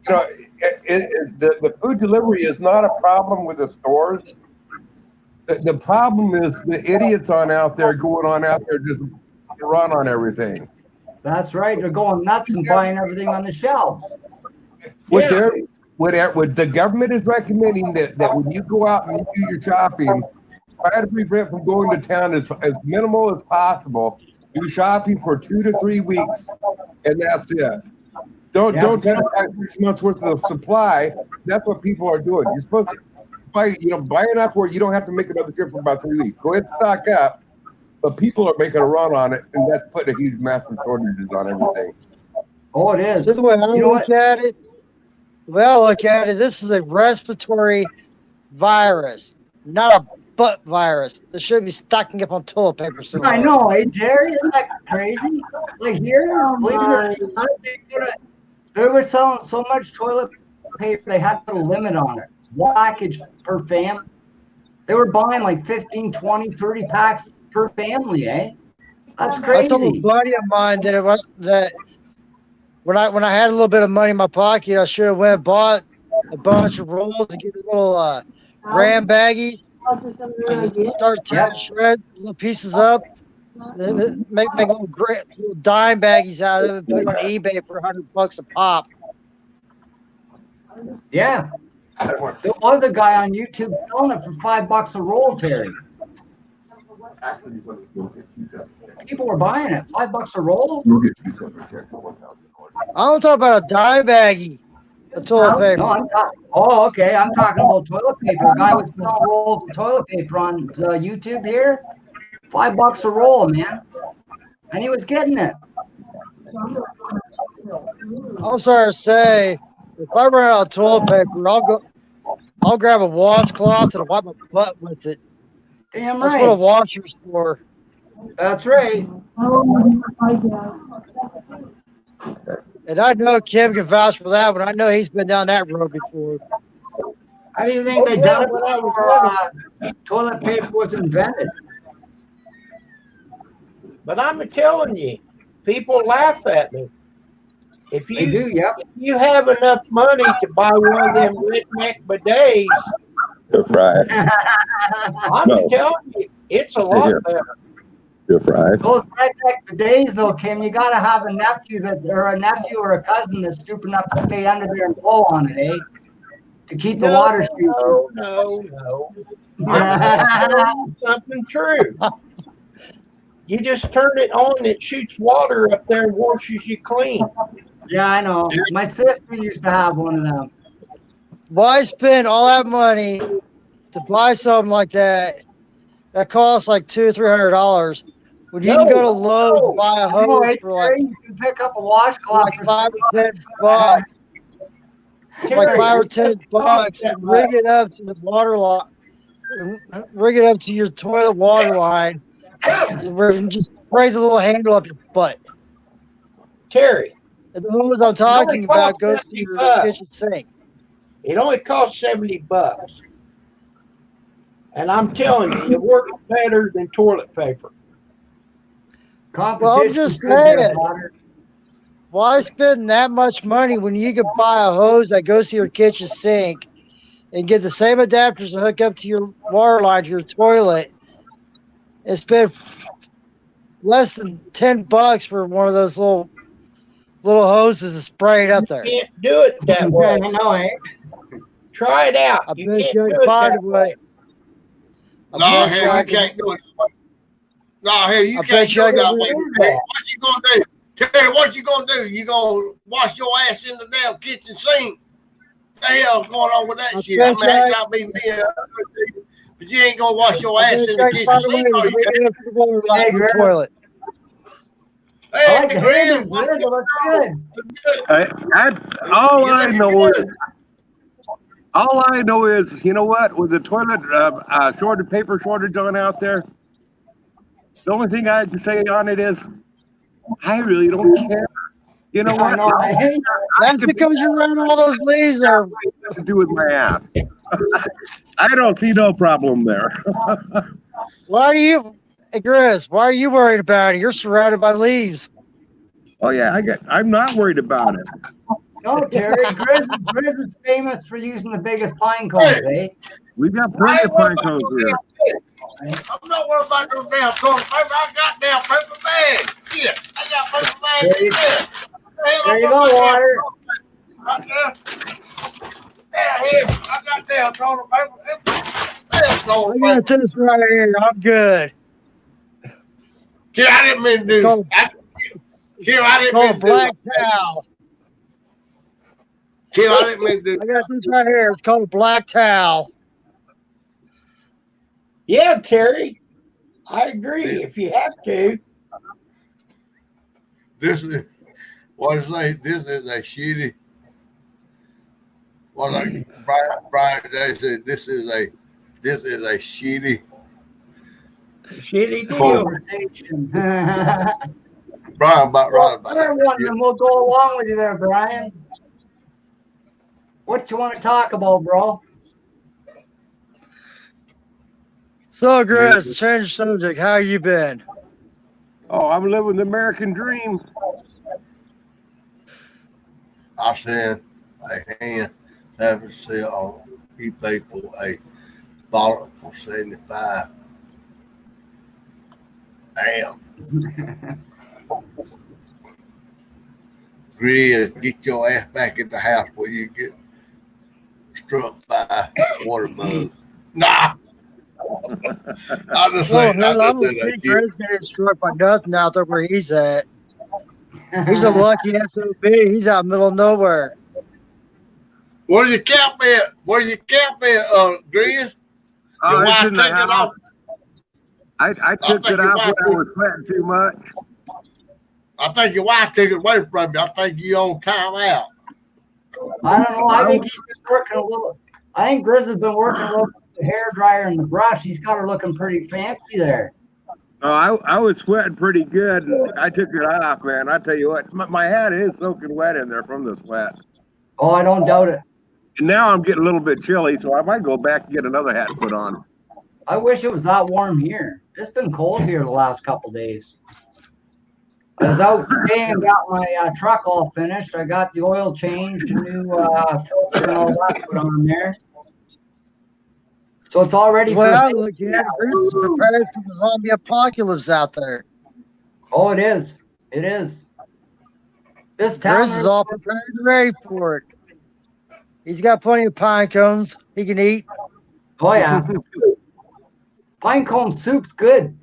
the food delivery is not a problem with the stores. The problem is the idiots out there just run on everything. That's right. They're going nuts and buying everything on the shelves. What the government is recommending that when you go out and you do your shopping, try to prevent from going to town as minimal as possible. Do shopping for 2 to 3 weeks, and that's it. Don't try to buy 6 months worth of supply. That's what people are doing. You're supposed to buy enough where you don't have to make another trip for about 3 weeks. Go ahead and stock up, but people are making a run on it, and that's putting a huge massive shortages on everything. Oh, it is. This is the way I look at it. Well, look at it. This is a respiratory virus, not a butt virus. This should be stocking up on toilet paper somewhere. I know, hey, Jerry, isn't that crazy? Like here, believe it or not, they were selling so much toilet paper, they had to put a limit on it. 1 package per family. They were buying like 15, 20, 30 packs per family, eh? That's crazy. I told a buddy of mine that when I had a little bit of money in my pocket, I should have went and bought a bunch of rolls and get little gram baggies. Start tearing shred little pieces up. Then make little dime baggies out of it. Put it on eBay for $100 a pop. Yeah. There was a guy on YouTube selling it for $5 a roll, Terry. People were buying it. $5 a roll? I don't talk about a dime baggie of toilet paper. No, okay. I'm talking about toilet paper. A guy was selling rolls of toilet paper on YouTube here. $5 a roll, man. And he was getting it. I'm sorry to say, if I run out of toilet paper, I'll grab a washcloth and wipe my butt with it. Damn That's right. what a washer's for. That's right. And I know Kim can vouch for that one. I know he's been down that road before. How do you think they done it before toilet paper was invented? But I'm telling you, people laugh at me. If They do, yep. you have enough money to buy one of them redneck bidets, You're fried. I'm No. telling you, it's a lot Yeah. better. You're fried. Those redneck bidets, though, Kim, you gotta have a nephew or a cousin that's stupid enough to stay under there and blow on it, eh? To keep the No, water shooting. no. I'm telling you something true. You just turn it on, it shoots water up there and washes you clean. Yeah, I know. My sister used to have one of them. Why spend all that money to buy something like that? That costs like $200 or $300 when you can go to Lowe's and buy a hose Hey, for like you can pick up a washcloth like for $5 or $10, like $5 or $10, and rig it up to the water line, rig it up to your toilet water line, and just spray the little handle up your butt. Terry, And the hose I'm talking about goes to your kitchen sink. it only costs $70. And I'm telling you, it works better than toilet paper. Well, I'm just saying, why spend that much money when you could buy a hose that goes to your kitchen sink and get the same adapters to hook up to your water line to your toilet and spend less than $10 for one of those little hoses to spray it up there? You can't do it that way. I know, eh? Try it out. I You bet can't you do can it find that a way. No, hell, you can't do it. No, hell, you can't do it that way. What you gonna do? Terry, what you gonna do? You gonna wash your ass in the damn kitchen sink? What the hell going on with that shit? I mean, I ain't trying to be me, but you ain't gonna wash your ass in the kitchen sink. Toilet. Hey, like the Grizz, Grizz, looks good. All I know is, you know what? With the toilet paper shortage on out there, the only thing I can say on it is, I really don't care. You know what? That's because you're running all those leaves there. To do with my ass. I don't see no problem there. Why are you, hey, Grizz, why are you worried about it? You're surrounded by leaves. Oh yeah, I'm not worried about it. No, Terry, Grizz is famous for using the biggest pine cones, eh? We got plenty of pine cones here. I'm not worried about those damn toilet paper. I got damn paper bags. Yeah, I got paper bags. There you go, Water. Right there. There, here. I got damn toilet paper. There's toilet I got paper. this right here. I'm good. Kid, I didn't mean to do this. Kid, I didn't mean to do black towel. Kid, I didn't mean to do I got this right here. It's called a black towel. Yeah, Terry, I agree. If you have to. This is what is like. This is a shitty. What like Brian they said. This is a shitty conversation. Brian about right about that. We'll go along with you there, Brian. What you want to talk about, bro? So, Grizz, change subject. How you been? Oh, I'm living the American dream. I sent a hand having sale on eBay for a bottle for $75. Damn. Grizz, get your ass back in the house before you get struck by a water bug. Nah. I'm just saying. I'm gonna see Grizz getting struck by nothing out there where he's at. He's a lucky SOB. He's out in the middle of nowhere. Where's your cap at? Grizz? Your wife took it off. I took it off when I was sweating too much. I think your wife took it away from you. I think you on time out. I don't know. I think he's been working a little. I think Grizz has been working a little with the hair dryer and the brush. He's got her looking pretty fancy there. Oh, I was sweating pretty good, and I took it off, man. I tell you what, my hat is soaking wet in there from the sweat. Oh, I don't doubt it. And now I'm getting a little bit chilly, so I might go back and get another hat put on. I wish it was that warm here. It's been cold here the last couple days. I was out today and got my truck all finished. I got the oil changed, new filter and all that put on there. So it's all ready for Well, sale. look, yeah, Bruce is prepared for the zombie apocalypse out there. Oh, it is. It is. This town. Chris is all prepared and ready for it. He's got plenty of pine cones he can eat. Oh yeah. Pine cone soup's good.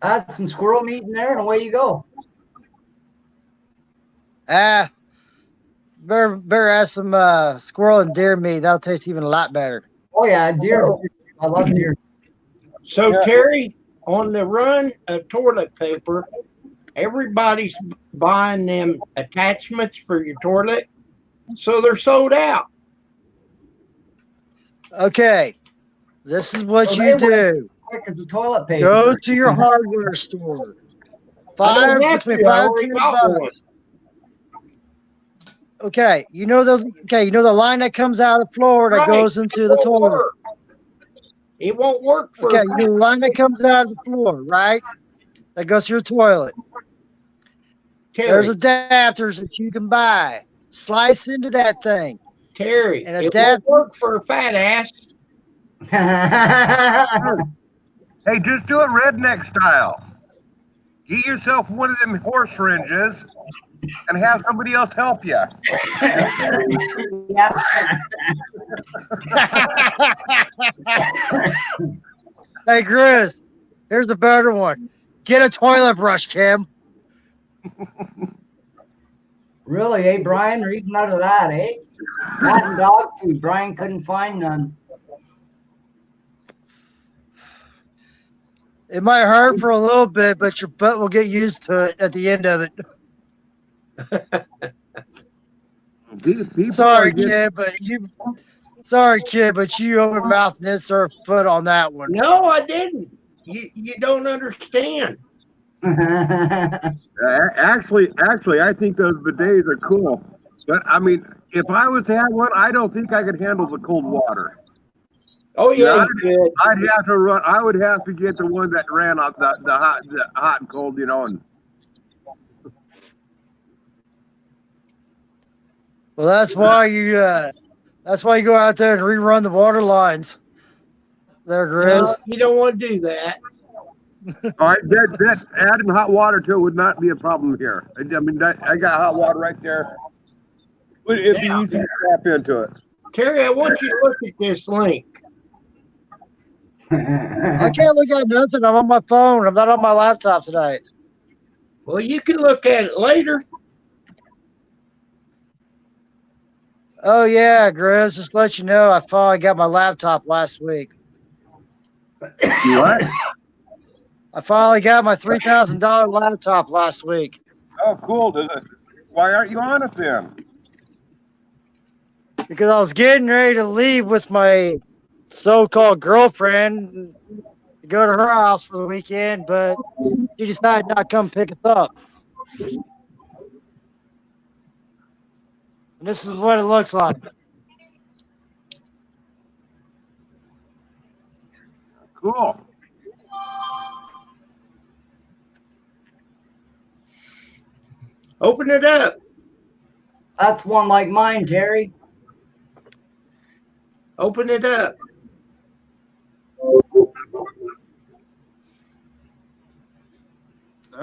Add some squirrel meat in there and away you go. Better add some squirrel and deer meat. That'll taste even a lot better. Oh yeah, deer. I love deer. So Yeah. Terry, on the run of toilet paper, everybody's buying them attachments for your toilet, so they're sold out. Okay, this is what So you they went do. quick as a toilet paper. Go to your hardware store. I don't have Between to, I 5 and already 10 bought bucks. one. Okay, you know the line that comes out of the floor that Right. goes into It the won't toilet. work. It won't work for Okay, you know the line that comes out of the floor, right? That goes to your toilet. Terry. There's adapters that you can buy. Slice into that thing. Terry, and it adapt- won't work for a fat ass. Hey, just do it redneck style. Get yourself one of them horse fringes and have somebody else help you. Yeah. Hey, Grizz, here's a better one. Get a toilet brush, Kim. Really, eh, Brian? They're eating out of that, eh? Cat and dog food. Brian couldn't find none. It might hurt for a little bit, but your butt will get used to it at the end of it. People Sorry, are just- kid, but you open mouth and it's her foot on that one. No, I didn't. You don't understand. Actually, I think those bidets are cool. But I mean, if I was to have one, I don't think I could handle the cold water. Oh yeah, Yeah, you I'd have to run. I would have to get the one that ran on the hot and cold, you know. And Well, that's why you go out there and rerun the water lines. There, could. Grizz. No, you don't want to do that. that adding hot water to it would not be a problem here. I mean, I got hot water right there. It'd be easy to tap into it. Terry, I want you to look at this link. I can't look at nothing. I'm on my phone. I'm not on my laptop tonight. Well, you can look at it later. Oh yeah, Grizz. Just to let you know, I finally got my laptop last week. What? I finally got my $3,000 laptop last week. Oh, cool. Why aren't you on it then? Because I was getting ready to leave with my so-called girlfriend to go to her house for the weekend, but she decided not to come pick us up. And this is what it looks like. Cool. Open it up. That's one like mine, Terry. Open it up.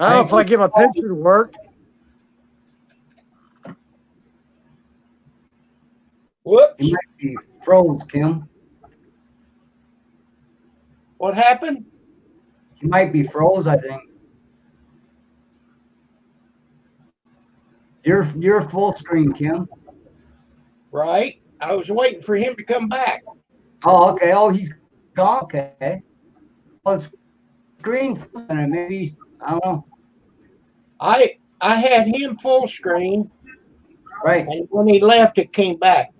I don't know if I get my picture to work. Whoops. You might be froze, Kim. What happened? You might be froze, I think. You're full screen, Kim. Right. I was waiting for him to come back. Oh, okay. Oh, he's gone. Okay. Well, it's screen frozen. Maybe, I don't know. I had him full screen, Right. and when he left, it came back.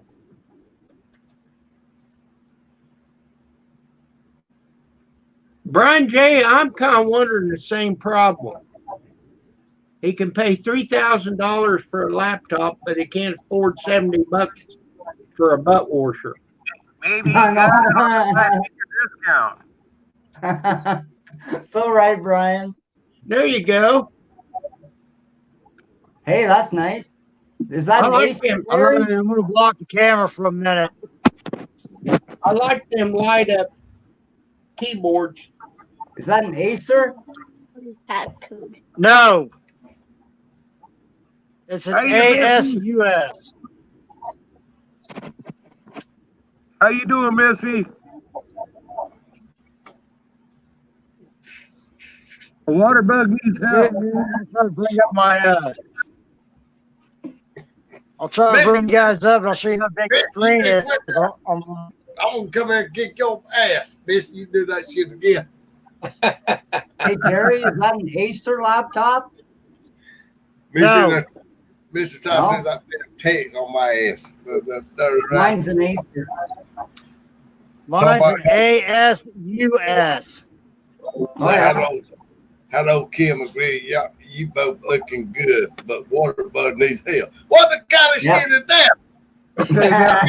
Brian J., I'm kind of wondering the same problem. He can pay $3,000 for a laptop, but he can't afford $70 for a butt washer. Maybe you I know. got your discount. So right, Brian. There you go. Hey, that's nice. Is that I an like ace? them. I'm gonna block the camera for a minute. I like them light up keyboards. Is that an Acer? No. It's an How you doing, ASUS. How you doing, Missy? A water bug needs help. Good, man. I'm trying to bring up my I'll try to bring you guys up and I'll show you how big the screen is. I'm gonna come here and kick your ass, bitch. You do that shit again. Hey, Terry, is that an Acer laptop? No. Mr. Thompson, No. I've been text on my ass. Mine's an Acer. Mine's an ASUS. Oh, yeah. Hello, Kim McGree. Yeah, you both looking good, but Waterbug needs help. What the kind of Yep. shit is that? Okay, now,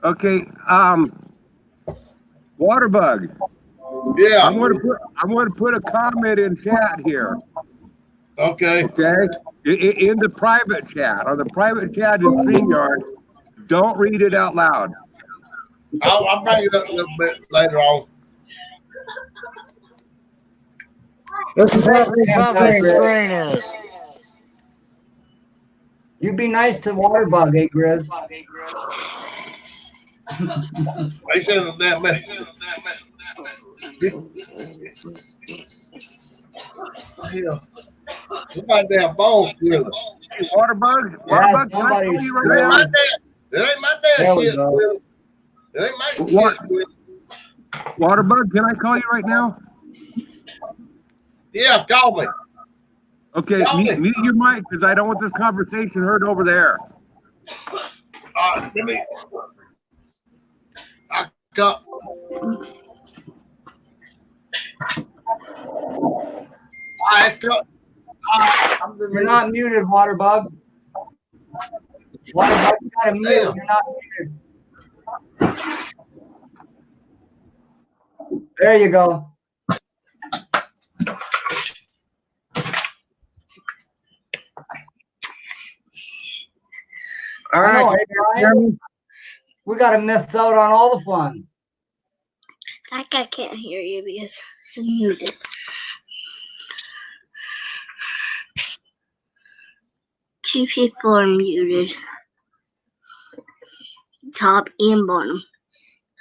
okay. Waterbug. Yeah. I'm going to put a comment in chat here. Okay. Okay, in the private chat, on the private chat in StreamYard, don't read it out loud. I'll bring it up a little bit later on. This is how big the screen is. You be nice to Waterbug, eh, Grizz? They said that mess. Somebody damn balls with us. Hey, Waterbug, Yeah, Waterbug, can I call you right That ain't now? my dad. That ain't my There dad we shit, go. Squirrel. That ain't my What? shit, Squirrel. Waterbug, can I call you right now? Yeah, call me. Okay, mute your mic because I don't want this conversation heard over there. Let me. I got. You're not muted, Waterbug. Waterbug, you gotta mute. You're not muted. There you go. All I know, right. hey, Brian, we gotta miss out on all the fun. That guy can't hear you because you're muted. Two people are muted. Top and bottom.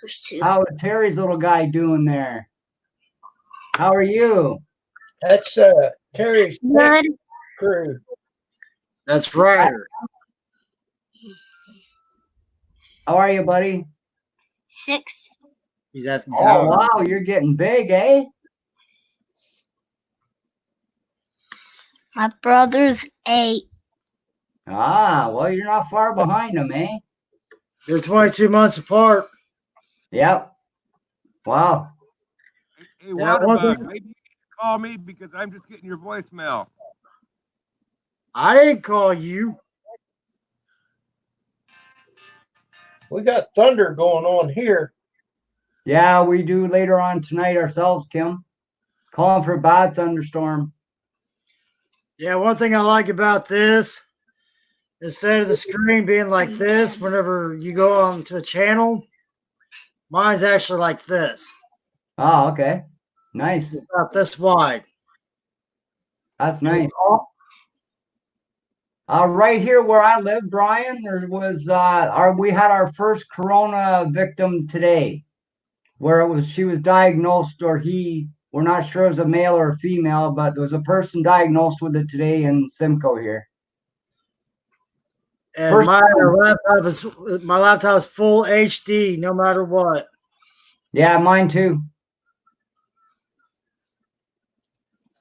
There's two. How is Terry's little guy doing there? How are you? That's Terry's Good. crew. That's right. How are you, buddy? 6. He's asking Oh, wow, you're getting big, eh? My brother's 8. Ah, well, you're not far behind him, eh? You're 22 months apart. Yep. Wow. Hey, Yeah, Waterbug, maybe you can call me because I'm just getting your voicemail. I didn't call you. We got thunder going on here. Yeah, we do later on tonight ourselves, Kim. Calling for a bad thunderstorm. Yeah, one thing I like about this, instead of the screen being like this, whenever you go on to a channel, mine's actually like this. Oh, okay. Nice. It's about this wide. That's nice. Right here where I live, Brian, there was we had our first corona victim today, where she was diagnosed, or we're not sure it was a male or a female, but there was a person diagnosed with it today in Simcoe here. And my laptop is full HD no matter what. Yeah, mine too.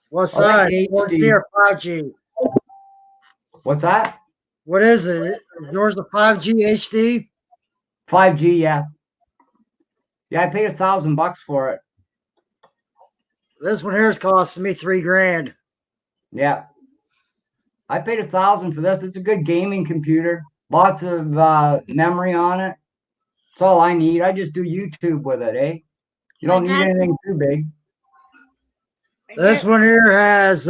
What I like size? HD. 4G or 5G? What's that? What is it? Yours a 5G HD? 5G, yeah. Yeah, I paid $1,000 for it. This one here is costing me $3,000. Yeah. I paid $1,000 for this. It's a good gaming computer. Lots of memory on it. That's all I need. I just do YouTube with it, eh? You don't need anything too big. This one here has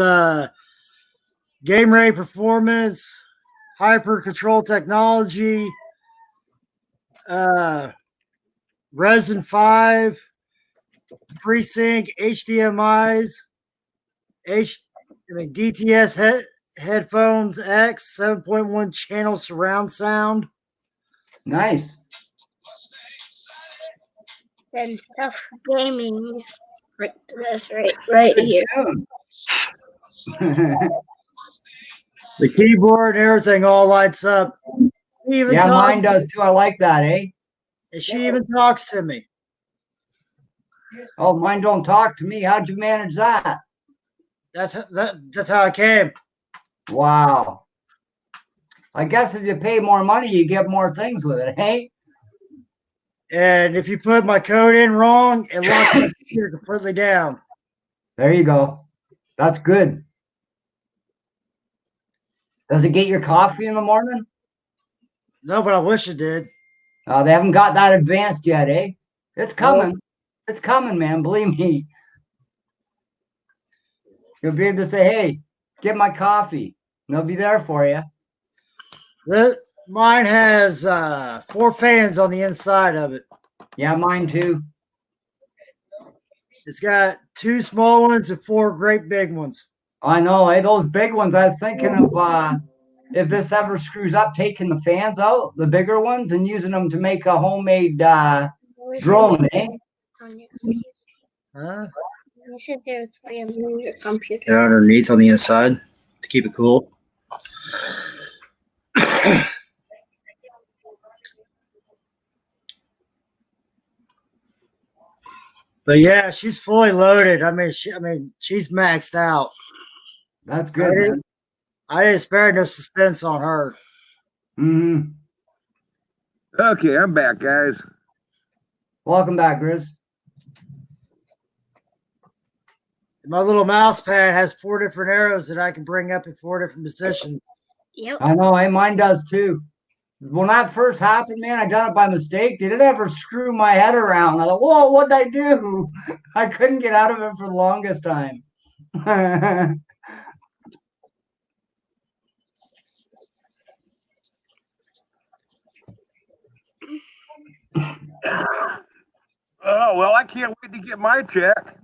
game rate performance, hyper control technology, Resin 5, FreeSync, HDMI's, DTS headphones X, 7.1 channel surround sound. Nice. And tough gaming. That's right here. The keyboard and everything all lights up. Even Yeah, talks, mine does too. I like that, eh? and she even talks to me. Oh, mine don't talk to me. How'd you manage that? That's how I came. Wow. I guess if you pay more money, you get more things with it, hey? And if you put my code in wrong, it locks my computer completely down. There you go. That's good. Does it get your coffee in the morning? No, but I wish it did. They haven't got that advanced yet, eh? It's coming. It's coming, man. Believe me. You'll be able to say, hey, get my coffee. And they'll be there for you. Mine has 4 fans on the inside of it. Yeah, mine too. It's got 2 small ones and 4 great big ones. I know, eh? Those big ones. I was thinking of if this ever screws up, taking the fans out, the bigger ones, and using them to make a homemade drone, eh? Huh? You said there's fans on your computer. They're underneath on the inside to keep it cool. But yeah, she's fully loaded. I mean, she's maxed out. That's good, man. I didn't spare no suspense on her. Mm-hmm. Okay, I'm back, guys. Welcome back, Grizz. My little mouse pad has 4 different arrows that I can bring up in 4 different positions. Yep. I know, eh? Mine does too. When that first happened, man, I done it by mistake. Did it ever screw my head around? I thought, whoa, what'd I do? I couldn't get out of it for the longest time. Oh, well, I can't wait to get my check.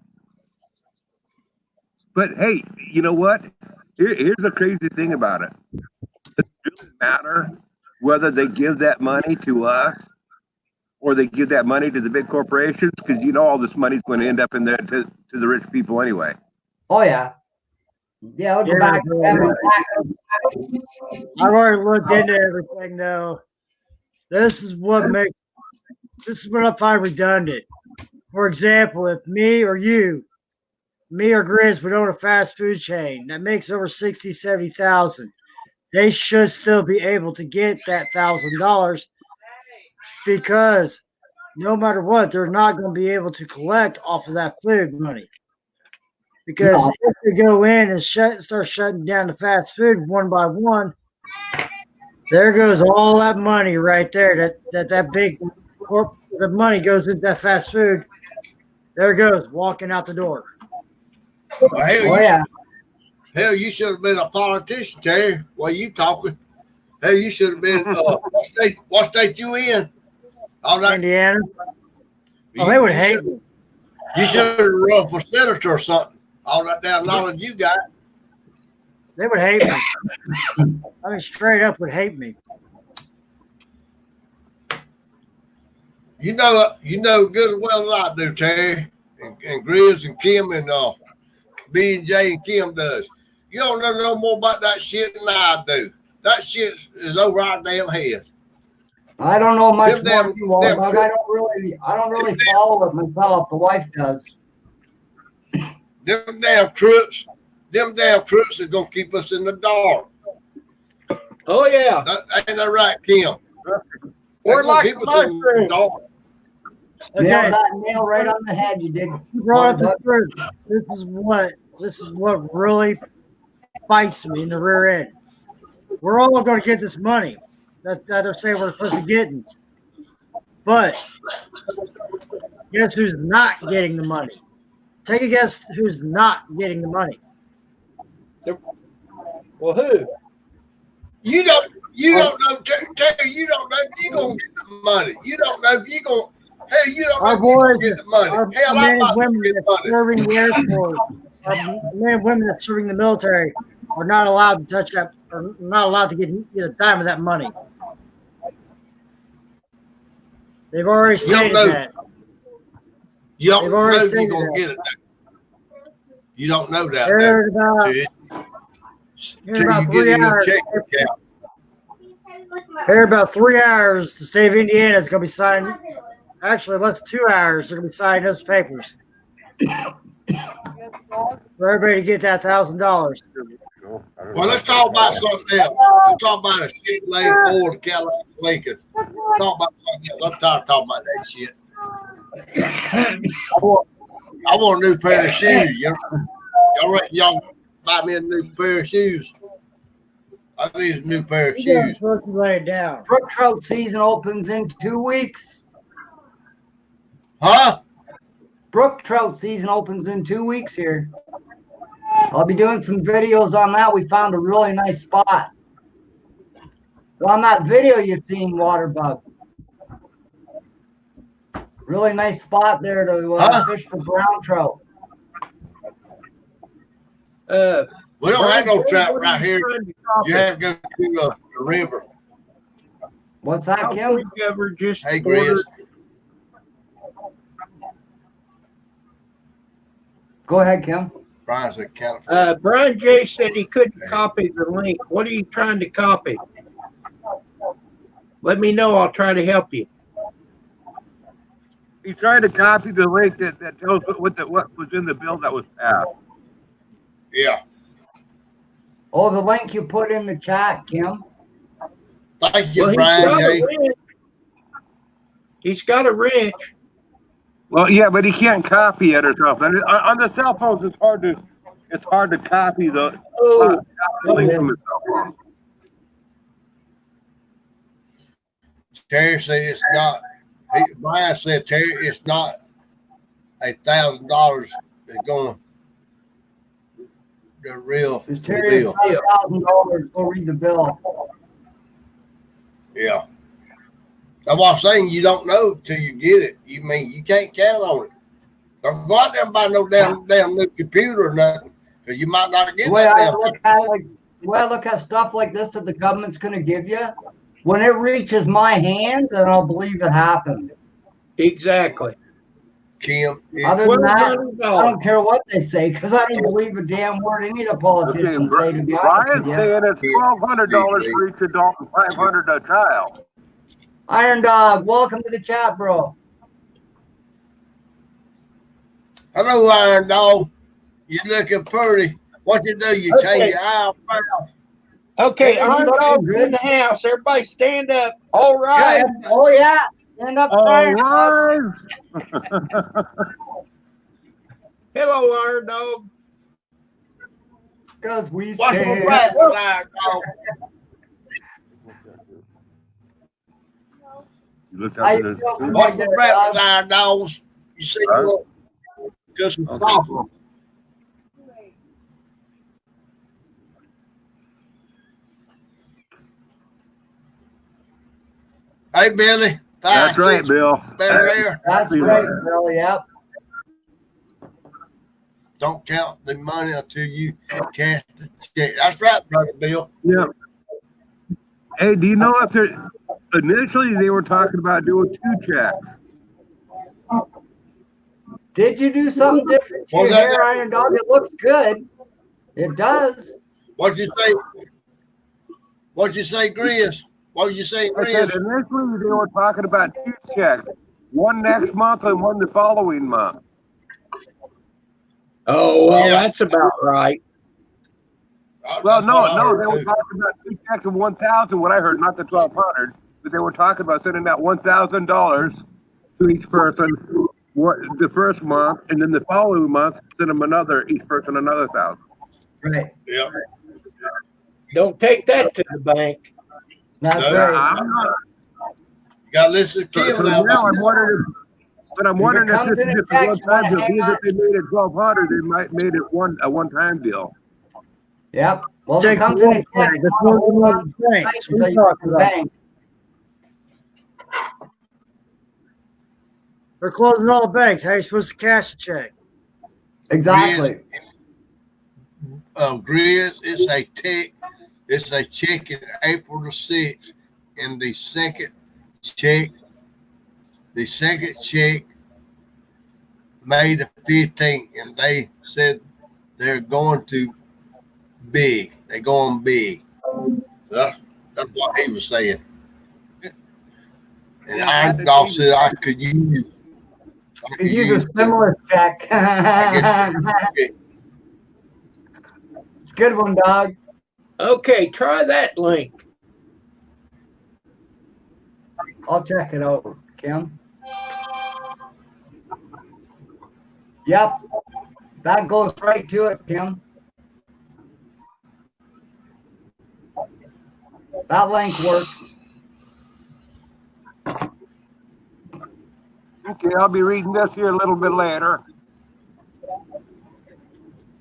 But hey, you know what? Here's the crazy thing about it. It doesn't matter whether they give that money to us or they give that money to the big corporations, because you know all this money's going to end up in there to the rich people anyway. Oh, yeah. Yeah, I'll go back to them. I've already looked into everything, though. This is what I find redundant. For example, if me or Grizz would own a fast food chain that makes over 60, 70,000, they should still be able to get that $1,000 because no matter what, they're not going to be able to collect off of that food money. Because if they go in and start shutting down the fast food one by one, there goes all that money right there. That big the money goes into that fast food. There it goes, walking out the door. Well, hell, you should have been a politician, Terry. While you talking, hell, you should have been. What state you in? All that, Indiana. Oh, they would hate me. You should have run for senator or something. All that damn knowledge you got. They would hate me. I mean, straight up would hate me. You know good and well as I do, Terry, and Grizz and Kim and B and J and Kim does. You don't know no more about that shit than I do. That shit is over our damn head. I don't know much more than you all, Doug. I don't really follow it myself. The wife does. Them damn crooks is gonna keep us in the dark. Oh yeah. Ain't that right, Kim? We're like a mushroom. Nailed that nail right on the head. You did. You brought up the truth. This is what really bites me in the rear end. We're all going to get this money that they're saying we're supposed to be getting, but guess who's not getting the money? Take a guess who's not getting the money. Well, who? You don't know, Terry. You don't know if you're gonna get the money. You don't know if you're gonna. Hell, you don't know Our if you're gonna boys, get the money. our Hell, men I and might women get that money. serving the Air Force, our men and women that serving the military are not allowed to touch that, are not allowed to get a dime of that money. They've already stated know. that. You don't They've know already if you're stated gonna that. get it. You don't know that. They're about, Till you get in your check account. here about 3 hours, the state of Indiana is going to be signing. Actually, less than 2 hours, they're going to be signing those papers for everybody to get that $1,000. Well, let's talk about something else. Let's talk about a shit laying Ford Cadillac Lincoln. Let's talk about something else. I'm tired of talking about that shit. I want a new pair of shoes. Y'all reckon y'all buy me a new pair of shoes? I need a new pair of You guys shoes. supposed to lay it down. Brook trout season opens in 2 weeks. Huh? Brook trout season opens in 2 weeks here. I'll be doing some videos on that. We found a really nice spot. On that video you seen, Waterbug. Really nice spot there to fish for brown trout. We don't have no trout What are right you here. trying to copy? You have to go to the river. What's that, How Kim? we ever just Hey, Grizz. ordered- Go ahead, Kim. Brian's in California. Brian J said he couldn't copy the link. What are you trying to copy? Let me know. I'll try to help you. He's trying to copy the link that tells what was in the bill that was passed. Yeah. Oh, the link you put in the chat, Kim. Thank you, Well, Brian J. He's got a wrench. Well, yeah, but he can't copy it or something. On the cell phones, it's hard to copy the link from the cell phone. Terry said it's not. Brian said, Terry, it's not $1,000 that's going the real Says Terry, bill. $5,000. Go read the bill. Yeah. That's what I'm saying. You don't know till you get it. You mean you can't count on it. Don't go out there and buy no damn new computer or nothing, because you might not get The way that I damn look at it, the way I look at stuff like this that the government's going to give you, when it reaches my hand, then I'll believe it happened. Exactly. Kim. Other than that, I $1,200. don't care what they say because I don't believe a damn word any of the politicians say, to be honest Brian's with you. saying it's $1,200 for each adult and $500 a child. Iron Dog, welcome to the chat, bro. Hello, Iron Dog. You looking pretty. What you do? You change your eyebrows. Okay, Hey, Iron looking Dog's good. in the house. Everybody stand up. All right. Yeah. Oh, yeah. Stand up. All Iron right. Hello, Iron Dog. Because we What's for stand. breakfast, Iron Dog? You look How up you at feel this. tonight, What's for there, breakfast, dog? Iron Dogs? You see Huh? what? Just some coffee. Hey, Billy. That's right, Bill. Better there. That's right, Bill. Yep. Don't count the money until you cash the check. That's right, brother Bill. Yeah. Hey, do you know if they're initially they were talking about doing 2 checks? Did you do something different to What your was that? hair, Iron Dog? It looks good. It does. What'd you say? What'd you say, Grizz? What did you say, I said Grizz? initially they were talking about 2 checks, one next month and one the following month. Oh, well, Yeah. that's about right. Well, That's what I no, heard, they were too. talking about 2 checks of 1,000. What I heard, not the 1,200, but they were talking about sending out $1,000 to each person the first month, and then the following month send them each person another 1,000. Right. Yeah. Don't take that to the bank. That's No. right. I'm not. You got to listen to So Kim now now. I'm wondering. But I'm wondering if comes this in is a just a text, one-time you deal. wanna hang Being on. that they made it 1,200, they might made it a one-time deal. Yep. Well, if it Take comes the in a check, water, the closing of the banks. What are you talking about? bank. They're closing all the banks. How are you supposed to cash a check? Exactly. Grizz, it's a check in April the 6th, and the second check May the 15th, and they said they're going to big. They're going big. That's what he was saying. And I said I could use a stimulus check. It's a good one, dog. Okay, try that link. I'll check it out, Kim. Yep. That goes right to it, Kim. That link works. Okay, I'll be reading this here a little bit later.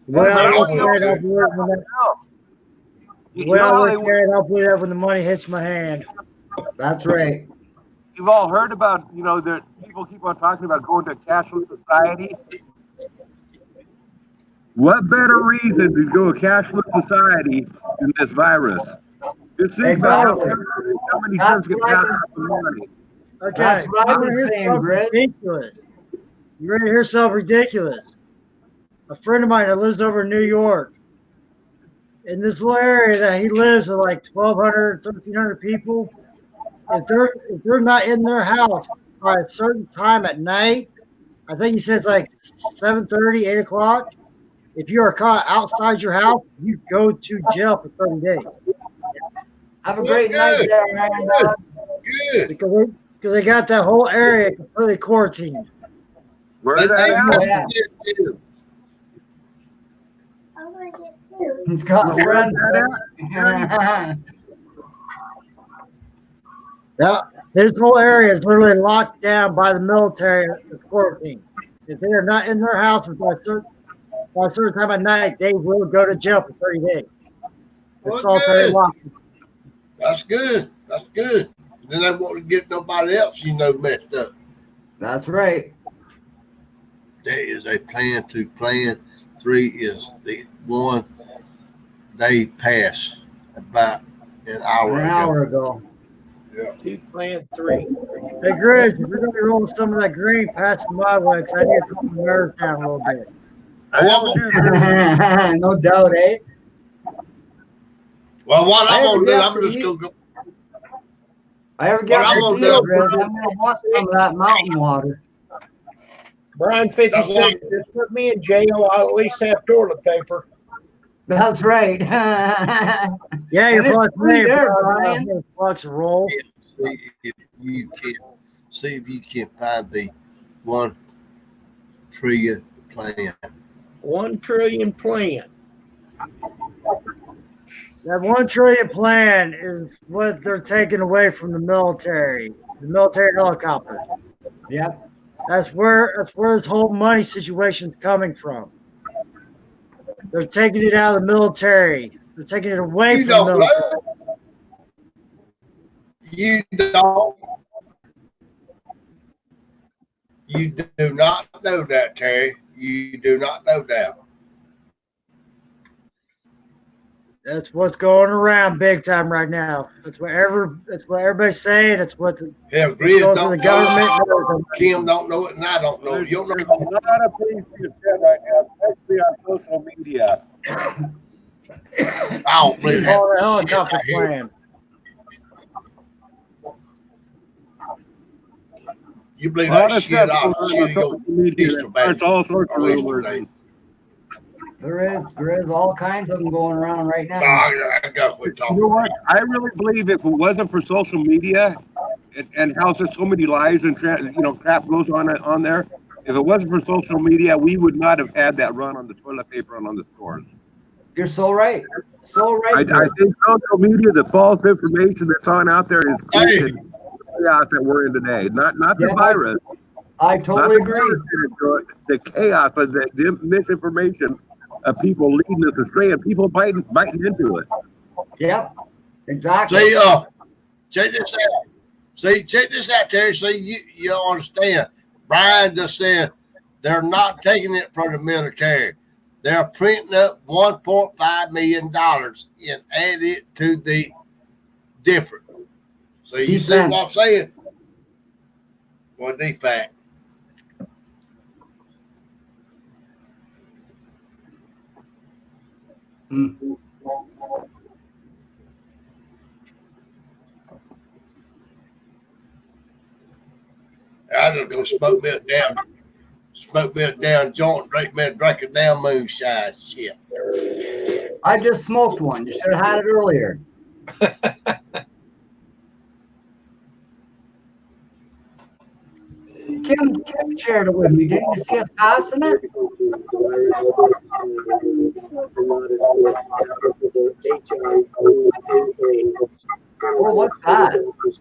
Well, okay. I'll help you with that when the money hits my hand. That's right. You've all heard about, that people keep on talking about going to a cashless society. What better reason to go to a cashless society than this virus? Just think about how many things get passed out for money. Okay, That's what I was saying, Grizz. ridiculous. You ready to hear something ridiculous? A friend of mine that lives over in New York, in this little area that he lives with like 1,200, 1,300 people, if they're not in their house by a certain time at night, I think he said it's like 7:30, 8 o'clock. If you are caught outside your house, you go to jail for 30 days. Have a great night there, man. good. Because they got that whole area completely quarantined. Where's that at? He's got friends. Yeah, this whole area is literally locked down by the military as quarantine. If they are not in their houses by a certain time of night, they will go to jail for 30 days. It's all very locked. That's good. That's good. Then they won't get nobody else, messed up. That's right. That is a plan 2. Plan 3 is the one they passed about an hour ago. Yeah. 2, plan 3. Hey, Grizz, if you're going to be rolling some of that green, pass it my way, because I need to calm the nerves down a little bit. No doubt, eh? Well, what I'm going to do, I'm just going to go. I ever get to see you, Grizz, I'm going to want some of that mountain water. Brian 56, just put me in jail. I at least have toilet paper. That's right. Yeah, you're probably paying for bucks a roll. See if you can find the 1 trillion plan. 1 trillion plan. That 1 trillion plan is what they're taking away from the military helicopter. Yep. That's where this whole money situation is coming from. They're taking it out of the military. They're taking it away from the military. You do not know that, Terry. You do not know that. That's what's going around big time right now. That's what everybody's saying. That's what the Grizz don't the government know. Kim don't know it, and I don't know. There's a lot of things being said right now, especially on social media. I don't believe that. The helicopter plan. You believe that shit? I'll shoot your pistol back. There's all sorts of rumors. There is all kinds of them going around right now. I got what talking. You know what? I really believe if it wasn't for social media and how there's so many lies and crap goes on there, if it wasn't for social media, we would not have had that run on the toilet paper and on the stores. You're so right. So right. I think social media, the false information that's on out there is created the chaos that we're in today. Not the virus. I totally agree. The chaos, but the misinformation of people leading us astray and people biting into it. Yep, exactly. See, check this out. See, check this out, Terry. See, you don't understand. Brian just said they're not taking it from the military. They're printing up $1.5 million and add it to the different. So you see what I'm saying? Well, defect. I just go smoke me a damn joint, drink a damn moonshine. Shit. I just smoked one. You should have had it earlier. Kim shared it with me. Didn't you see us passing it? Oh, what's that?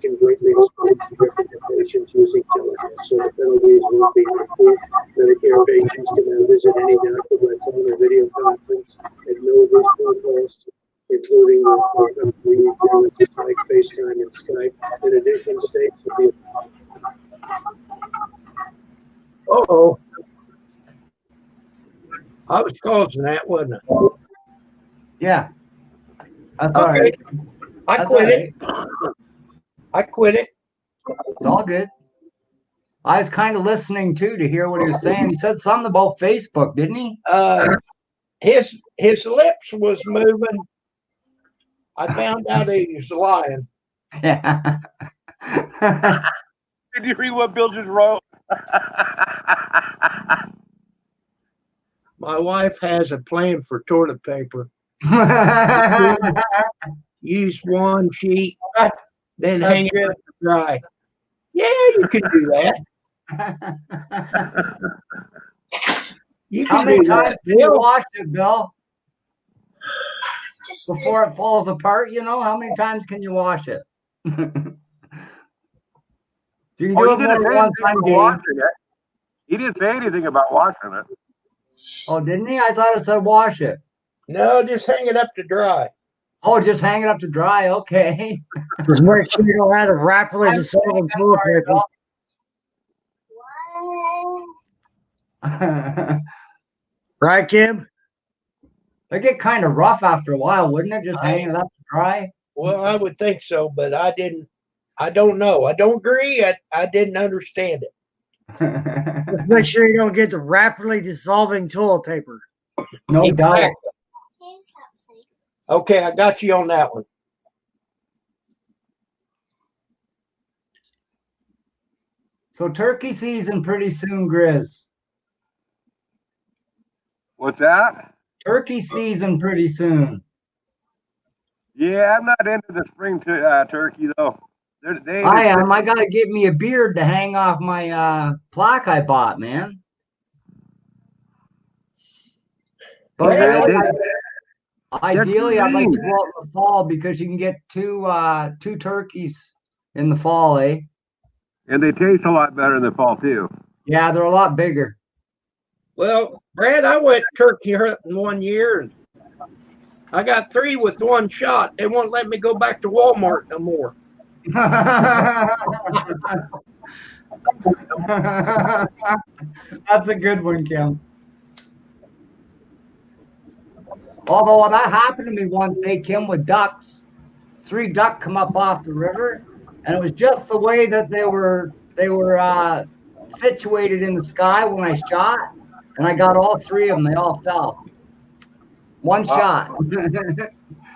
Can greatly expand different patients using telehealth, so the penalties will be improved. Medicare patients can now visit any doctor by phone or video conference at no additional cost, including with like FaceTime and Skype. In addition, states will be. Uh-oh. I was causing that, wasn't I? Yeah. That's all right. I quit it. I quit it. It's all good. I was kind of listening too to hear what he was saying. He said something about Facebook, didn't he? His lips was moving. I found out he was lying. Yeah. Did you read what Bill just wrote? My wife has a plan for toilet paper. Use one sheet, then hang it up to dry. Yeah, you can do that. You How can many do times that. do you wash it, Bill? Before it falls apart, how many times can you wash it? You can do it more than once on game. He didn't say anything about washing it. Oh, didn't he? I thought it said wash it. No, just hang it up to dry. Oh, just hang it up to dry. Okay. Just make sure you don't have it rapidly dissolving toilet paper. Right, Kim? They get kind of rough after a while, wouldn't it? Just hanging it up to dry. Well, I would think so, but I don't know. I don't agree. I didn't understand it. Just make sure you don't get the rapidly dissolving toilet paper. No doubt. Okay, I got you on that one. So turkey season pretty soon, Grizz. What's that? Turkey season pretty soon. Yeah, I'm not into the spring turkey though. I am. I gotta get me a beard to hang off my plaque I bought, man. But ideally, I'd like to go out in the fall because you can get two turkeys in the fall, eh? And they taste a lot better in the fall too. Yeah, they're a lot bigger. Well, Brad, I went turkey hunting one year and I got 3 with one shot. They won't let me go back to Walmart no more. That's a good one, Kim. Although that happened to me once, Kim, with ducks. 3 duck come up off the river, and it was just the way that they were situated in the sky when I shot, and I got all 3 of them. They all fell. One shot.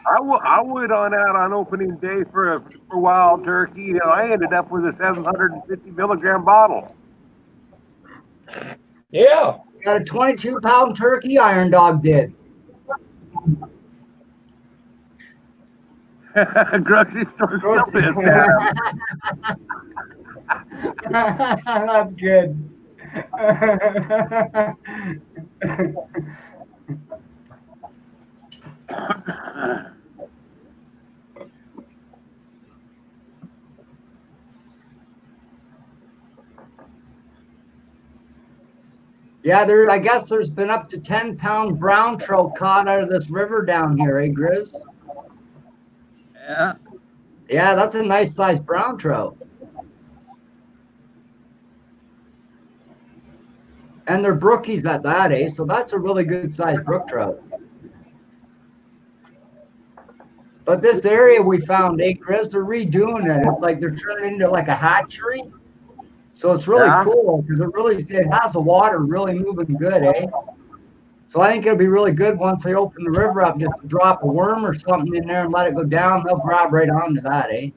I went on out on opening day for wild turkey. I ended up with a 750 milligram bottle. Yeah. Got a 22-pound turkey, Iron Dog did. Grocery store. That's good. Yeah, I guess there's been up to 10-pound brown trout caught out of this river down here, eh, Grizz? Yeah. Yeah, that's a nice sized brown trout. And they're brookies at that, eh? So that's a really good sized brook trout. But this area we found, eh, Grizz, they're redoing it. It's like they're turning it into like a hatchery. So it's really cool because it has the water really moving good, eh? So I think it'll be really good once they open the river up, just to drop a worm or something in there and let it go down. They'll grab right onto that, eh?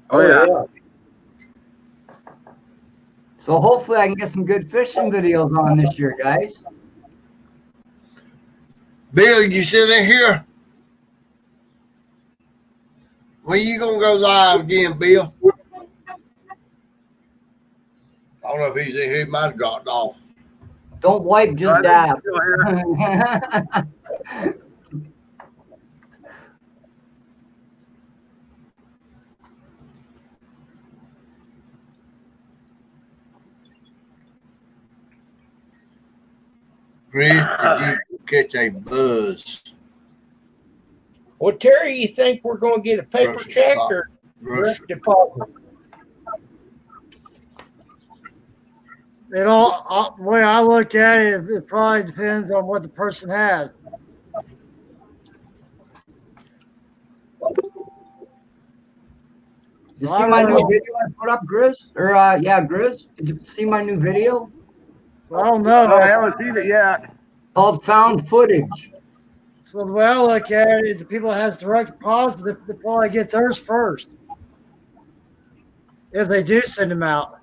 Oh, yeah. So hopefully I can get some good fishing videos on this year, guys. Bill, you still in here? When you gonna go live again, Bill? I don't know if he's in here. He might have dropped off. Don't wipe, just dab. Chris, did you catch a buzz? Well, Terry, you think we're going to get a paper Grocery check spot. or Grocery. direct deposit? It all, the way I look at it, it probably depends on what the person has. Did you see my new video I put up, Grizz? Or yeah, Grizz. Did you see my new video? I don't know. I haven't seen it yet. Called Found Footage. So the way I look at it, the people that has direct deposit, they probably get theirs first. If they do send them out.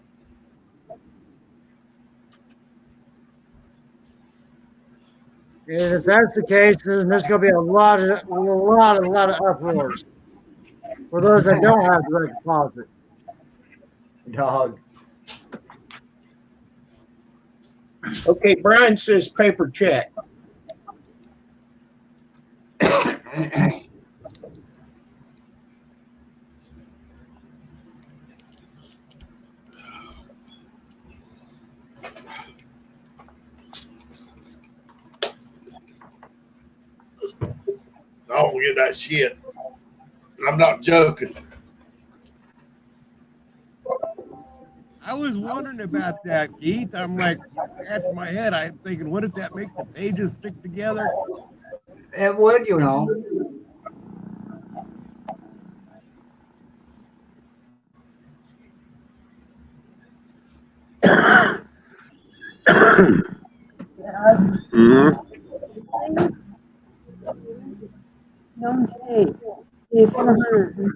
And if that's the case, then there's going to be a lot of uproars for those that don't have direct deposit. Dog. Okay, Brian says paper check. I don't get that shit. I'm not joking. I was wondering about that, Keith. I'm like, scratching my head. I'm thinking, what if that make the pages stick together? It would, you know. Mm-hmm.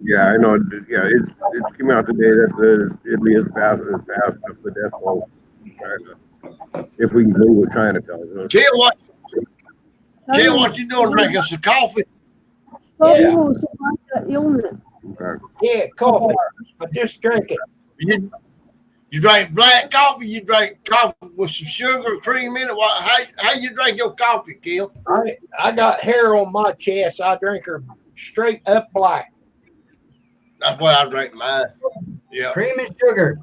Yeah, I know. Yeah, it came out today that it'd be as fast as the death flow. If we can believe what China tells us. Kill what you doing? Make us a coffee. Yeah. Illness. Okay. Yeah, coffee. I just drank it. You drink black coffee. You drink coffee with some sugar, cream in it. How you drink your coffee, Kill? I got hair on my chest. I drink her straight up black. That's why I drink mine. Yeah. Cream and sugar.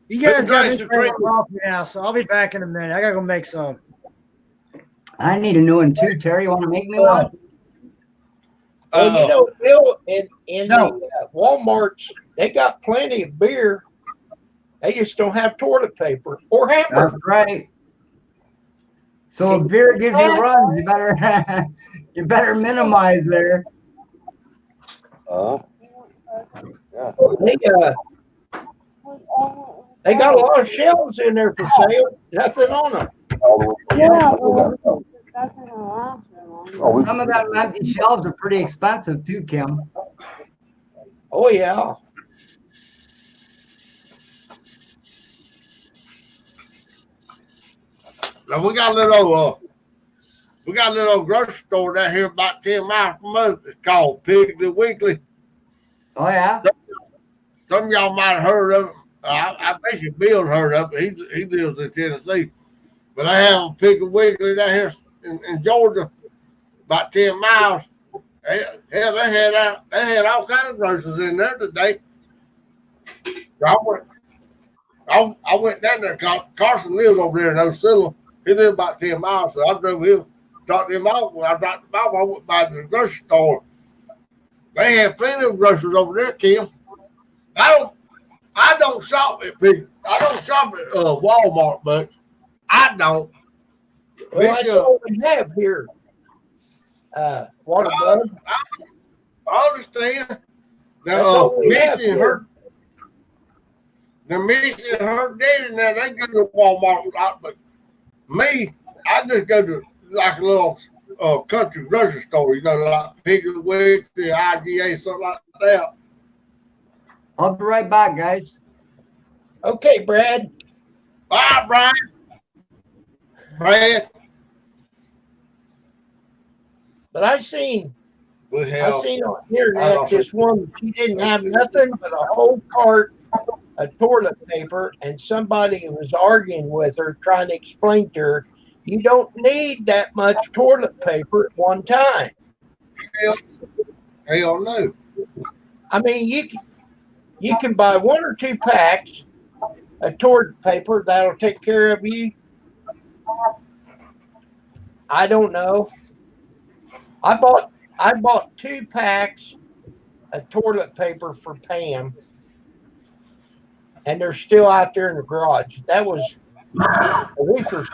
You guys got Nice me to drink. coffee now, so I'll be back in a minute. I got to go make some. I need a new one too, Terry. You want to make me one? Well, you know, Bill, in No. the Walmarts, they got plenty of beer. They just don't have toilet paper or hamburger. That's right. So if beer gives you runs, you better minimize there. They got a lot of shelves in there for sale. Nothing on them. Some of them empty shelves are pretty expensive too, Kim. Oh yeah. Now we got a little grocery store down here about 10 miles from us. It's called Piggly Wiggly. Oh yeah. Some of y'all might have heard of it. I bet you Bill's heard of it. He lives in Tennessee. But I have a Piggly Wiggly down here in Georgia, about 10 miles. Hell, they had all kinds of groceries in there today. I I went down there. Carson lives over there in Osceola. He lives about 10 miles, so I drove him, dropped him off. When I dropped him off, I went by to the grocery store. They have plenty of groceries over there, Kim. I don't shop at people. I don't shop at Walmart much. I don't. Well, that's all we have here. Water bug. I understand. That's Now, all we have Missy and here. Missy and her daddy, now they go to Walmart a lot, but me, I just go to like a little country grocery store, you know, like Piggly Wiggly, the IGA, something like that. I'll be right back, guys. Okay, Brad. Bye, Brian. Brad. But I've seen We on have. the internet this one. She didn't have nothing but a whole cart of toilet paper, and somebody was arguing with her, trying to explain to her, you don't need that much toilet paper at one time. Hell no. I mean, you can buy 1 or 2 packs of toilet paper that'll take care of you. I don't know. I bought 2 packs of toilet paper for Pam, and they're still out there in the garage. That was a week or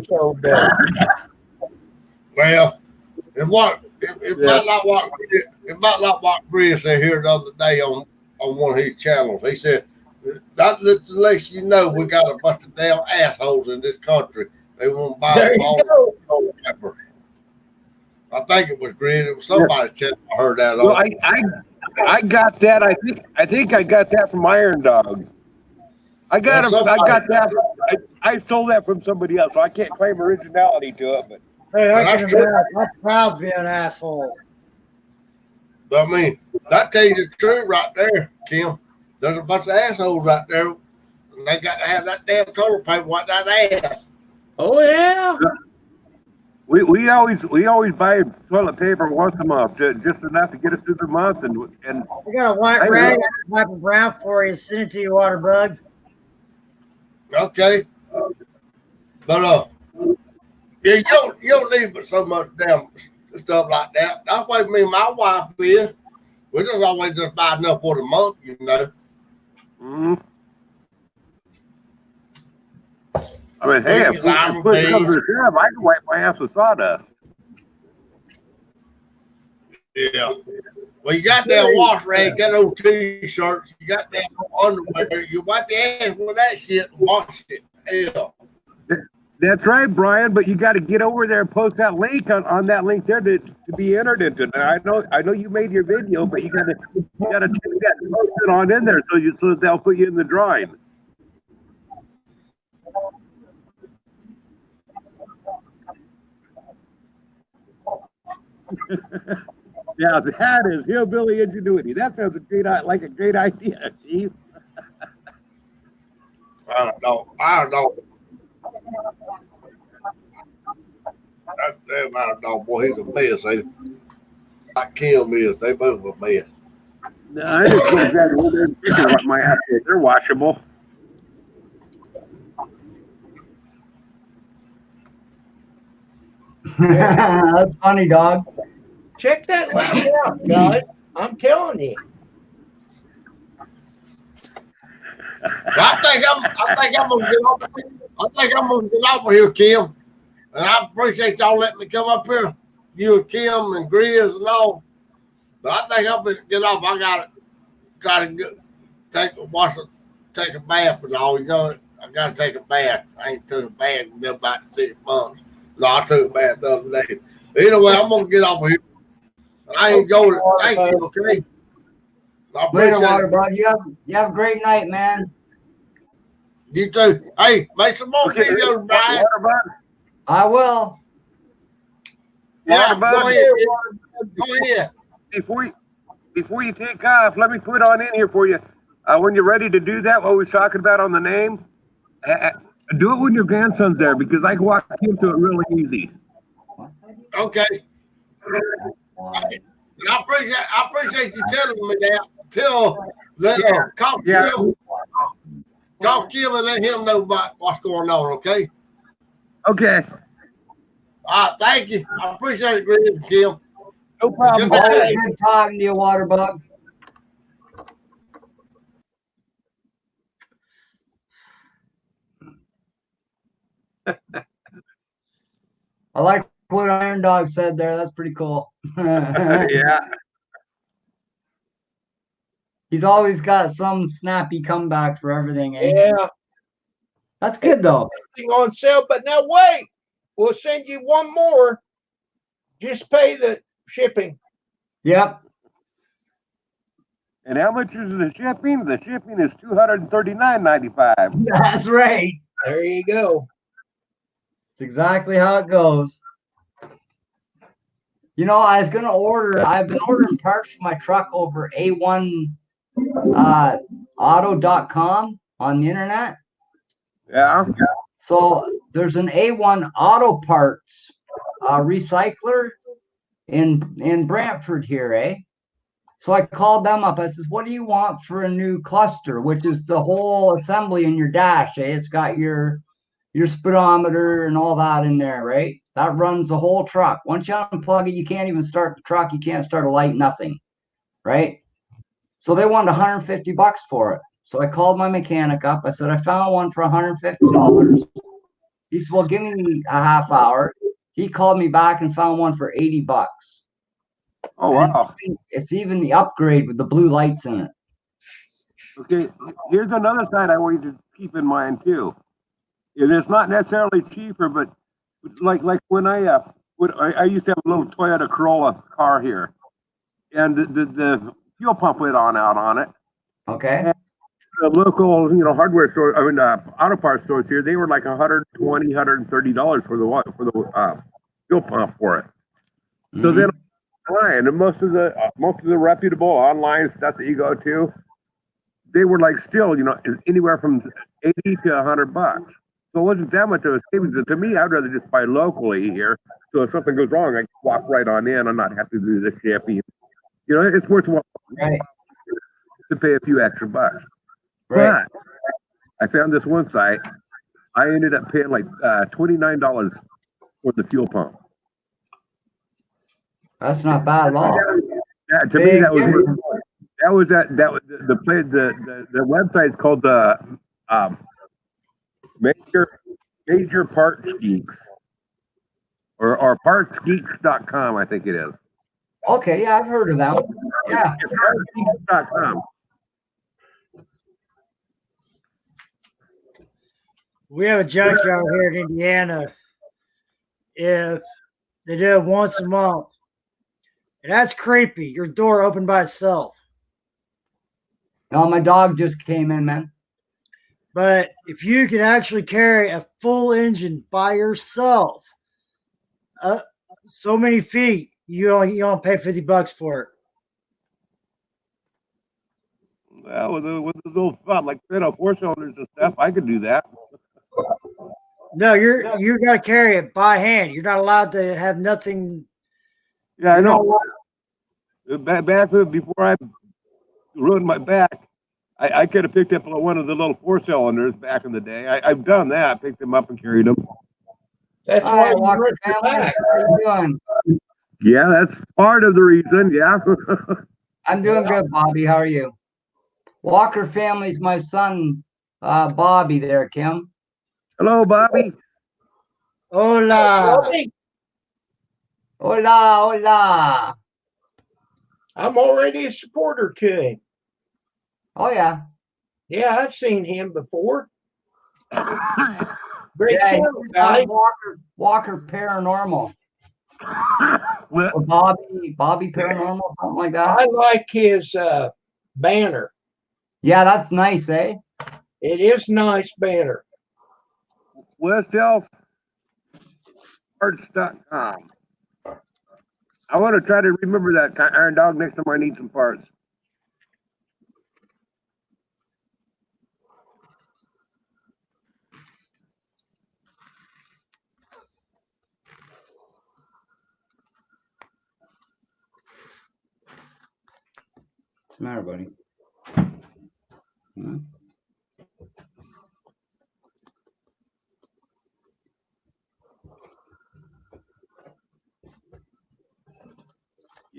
so ago. Well, it's about like what Chris said here the other day on one of his channels. He said, that lets you know we got a bunch of damn assholes in this country. They won't buy There you go. toilet paper. I think it was Chris. It was somebody telling me. I heard that. Well, I got that. I think I got that from Iron Dog. I got that. I stole that from somebody else, so I can't claim originality to it. But Hey, I That's can true. imagine. I'm proud to be an asshole. But I mean, that tells you the truth right there, Kim. There's a bunch of assholes out there, and they got to have that damn toilet paper wipe that ass. Oh yeah. we always buy toilet paper once a month, just enough to get us through the month, and I got a white rag. I can wipe it brown for you. Send it to you, water bug. Okay. But yeah, you don't need but so much damn stuff like that. That's why me and my wife is. We just always just buy enough for the month, you know. mm-hmm. I mean, hey, if Lima push comes beans. to shove, I can wipe my ass with sawdust. Yeah. Well, you got that wash rag, got old t-shirts, you got that underwear. You wipe your ass with that shit and wash it. Hell. That's right, Brian. But you got to get over there and post that link on that link there to be entered into. And I know you made your video, but you got to take that and post it on in there so they'll put you in the drawing. Yeah, that is hillbilly ingenuity. That sounds like a great idea, Keith. I don't know. That damn Iron Dog boy, he's a mess, ain't he? Like Kim is, they both a mess. No, I just go exactly over there and figure what my ass is. They're washable. That's funny, dog. Check that link out, guys. I'm telling you. I think I'm gonna get over. I think I'm gonna get over here, Kim. And I appreciate y'all letting me come up here. You and Kim and Grizz and all. But I think I'm gonna get off. I gotta try to take a bath and all. You know, I gotta take a bath. I ain't took a bath in about 6 months. No, I took a bath the other day. But anyway, I'm gonna get over here. I enjoyed it. Thank you, okay? I Later, appreciate water it. bug. You have a great night, man. You too. Hey, make some more videos, Brian. I will. Yeah, Water go bug. ahead. Go ahead. Before you take off, let me put on in here for you. When you're ready to do that, what we're talking about on the name, do it when your grandson's there because I can walk him to it really easy. Okay. And I appreciate you telling me that. Tell the Yeah. Call Kim and let him know about what's going on, okay? Okay. All right, thank you. I appreciate it, Greg, Kim. No problem. Good night. Always good talking to you, Waterbug. I like what Iron Dog said there. That's pretty cool. Yeah. He's always got some snappy comeback for everything, eh? Yeah, That's good though. everything on sale. But now wait, we'll send you one more. Just pay the shipping. Yep. And how much is the shipping? The shipping is $239.95. That's right. There you go. It's exactly how it goes. You know, I've been ordering parts for my truck over A1 auto.com on the internet. Yeah. So there's an A1 auto parts recycler in Brantford here, eh? So I called them up. I says, what do you want for a new cluster, which is the whole assembly in your dash, eh? It's got your speedometer and all that in there, right? That runs the whole truck. Once you unplug it, you can't even start the truck. You can't start a light, nothing, right? So they wanted $150 for it. So I called my mechanic up. I said, I found one for $150. He said, well, give me a half hour. He called me back and found one for $80. Oh, wow. It's even the upgrade with the blue lights in it. Okay. Here's another side I want you to keep in mind too. And it's not necessarily cheaper, but like when I used to have a little Toyota Corolla car here, and the fuel pump went out on it. Okay. And the local, hardware store, auto parts stores here, they were like $120, $130 for the fuel pump for it. So then, and most of the reputable online stuff that you go to, they were like still, anywhere from $80 to $100. So it wasn't that much of a savings. And to me, I'd rather just buy locally here. So if something goes wrong, I can walk right on in and not have to do the shipping. It's worthwhile to pay a few extra bucks. Right. But I found this one site. I ended up paying like $29 for the fuel pump. That's not bad at all. Yeah, to me, that was the website's called the Major Parts Geeks or partsgeeks.com, I think it is. Okay, yeah, I've heard of that. Yeah. It's partsgeeks.com. We have a junkyard here in Indiana. If they do it once a month, and that's creepy. Your door open by itself. No, my dog just came in, man. But if you can actually carry a full engine by yourself, so many feet, you only pay $50 for it. Well, with those like 4-cylinders and stuff, I could do that. No, you got to carry it by hand. You're not allowed to have nothing. Yeah, I know. Back before I ruined my back, I could have picked up one of the little 4-cylinders back in the day. I've done that, picked them up and carried them. That's why you Walker ripped your family. back. How you doing? Yeah, that's part of the reason. Yeah. I'm doing good, Bobby. How are you? Walker family's my son, Bobby there, Kim. Hello, Bobby. Hola. Hola, hola. I'm already a supporter to him. Oh, yeah. Yeah, I've seen him before. Great Yeah, channel, guy. Walker Paranormal. Or Bobby Paranormal, something like that. I like his banner. Yeah, that's nice, eh? It is nice banner. WestElfParts.com. I want to try to remember that Iron Dog next time I need some parts. What's the matter, buddy?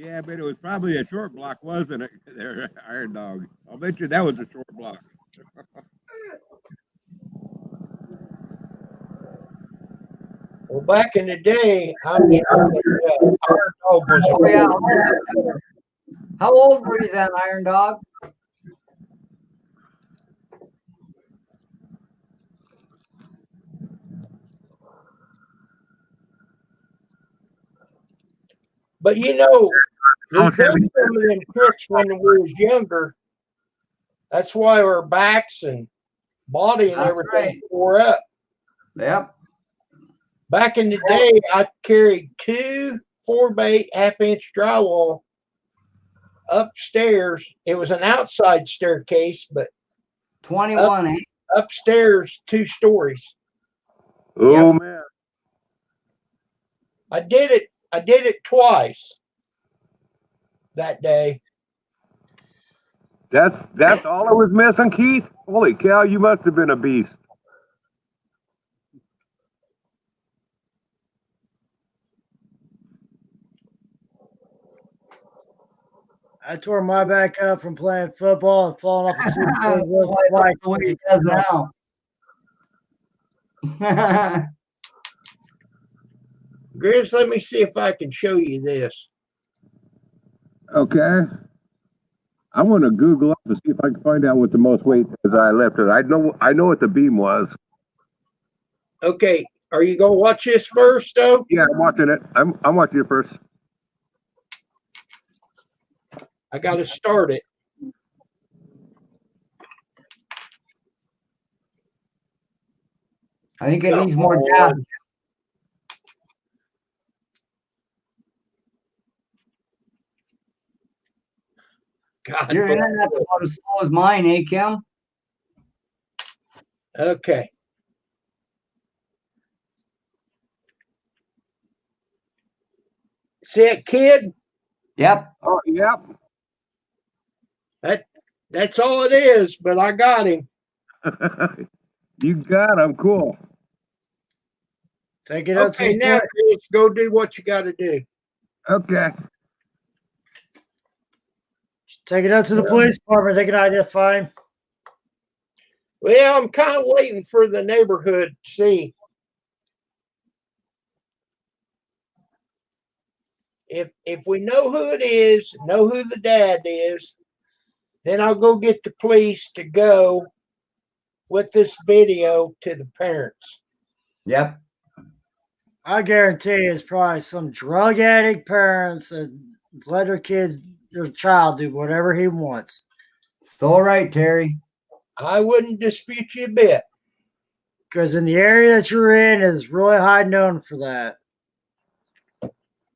Yeah, but it was probably a short block, wasn't it? There, Iron Dog. I'll bet you that was a short block. Well, back in the day, I'm sure that Iron Dog was Oh, yeah. How old were you then, Iron Dog? But you know, we Oh, done some of them tricks when we was younger. That's why our backs and body and That's everything right. tore up. Yep. Back in the day, I carried 2 4x8 half-inch drywall upstairs. It was an outside staircase, but 21, eh? upstairs 2 stories. Oh man. I did it twice that day. That's all I was missing, Keith. Holy cow, you must have been a beast. I tore my back up from playing football and falling off a two-foot Like the way he does now. Grizz, let me see if I can show you this. Okay. I want to Google up to see if I can find out what the most weight is I lifted. I know what the beam was. Okay, are you gonna watch this first though? Yeah, I'm watching it. I'm watching it first. I gotta start it. I think it needs more gas. God Your bless. internet's about as slow as mine, eh, Kim? Okay. See it, kid? Yep. Oh, yep. That's all it is, but I got him. You got him. Cool. Take it up Okay, to now Chris, go do what you gotta do. Okay. take it up to the police department. They can identify him. Well, I'm kind of waiting for the neighborhood to see if we know who it is, know who the dad is, then I'll go get the police to go with this video to the parents. Yep. I guarantee it's probably some drug addict parents that let their child do whatever he wants. So right, Terry. I wouldn't dispute you a bit. Because in the area that you're in is really high known for that.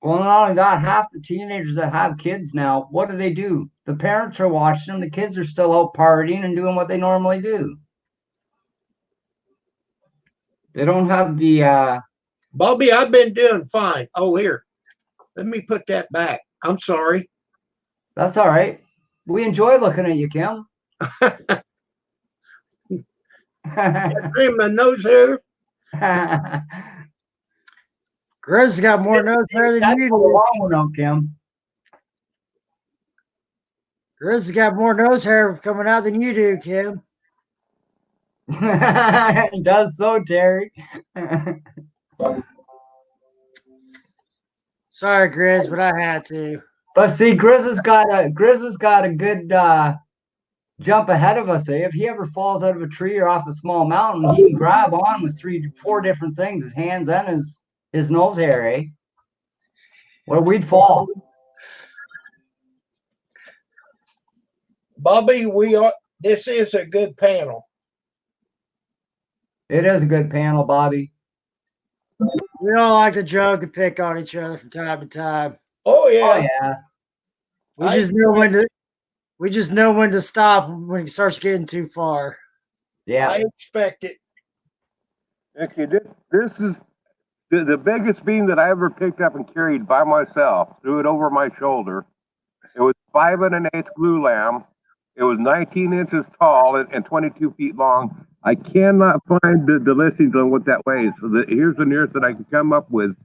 Well, not only that, half the teenagers that have kids now, what do? The parents are watching them. The kids are still out partying and doing what they normally do. They don't have the Bobby, I've been doing fine. Oh, here. Let me put that back. I'm sorry. That's all right. We enjoy looking at you, Kim. Trim my nose hair. Grizz got more nose hair than That's you the do. long one out, Kim. Grizz got more nose hair coming out than you do, Kim. It does so, Terry. Sorry, Grizz, but I had to. But see, Grizz has got a good jump ahead of us. Eh? If he ever falls out of a tree or off a small mountain, he can grab on with 3-4 different things: his hands and his nose hair. Eh? Where we'd fall. Bobby, this is a good panel. It is a good panel, Bobby. We all like to joke and pick on each other from time to time. Oh yeah. Oh yeah. We just know when to stop when it starts getting too far. Yeah. I expect it. Okay, this is the biggest beam that I ever picked up and carried by myself. Threw it over my shoulder. It was 5 1/8 glue lamb. It was 19 inches tall and 22 feet long. I cannot find the listings on what that weighs. So here's the nearest that I can come up with.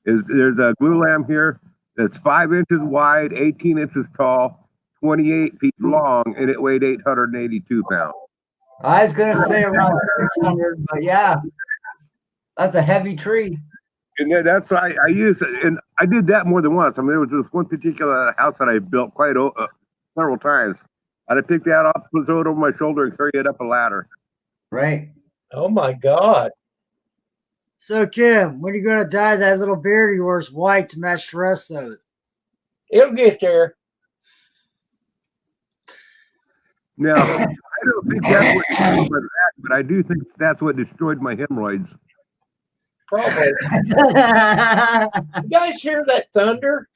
There's a glue lamb here. that's 5 inches wide, 18 inches tall, 28 feet long, and it weighed 882 pounds. I was gonna say around 600, but yeah, that's a heavy tree. And then that's why I used it, and I did that more than once. I mean, there was this one particular house that I built several times. I'd pick that up, throw it over my shoulder, and carry it up a ladder. Right. Oh my God. So, Kim, when are you going to dye that little beard of yours white to match the rest of it? It'll get there. Now, I don't think that's what destroyed my back, but I do think that's what destroyed my hemorrhoids. Probably. You guys hear that thunder?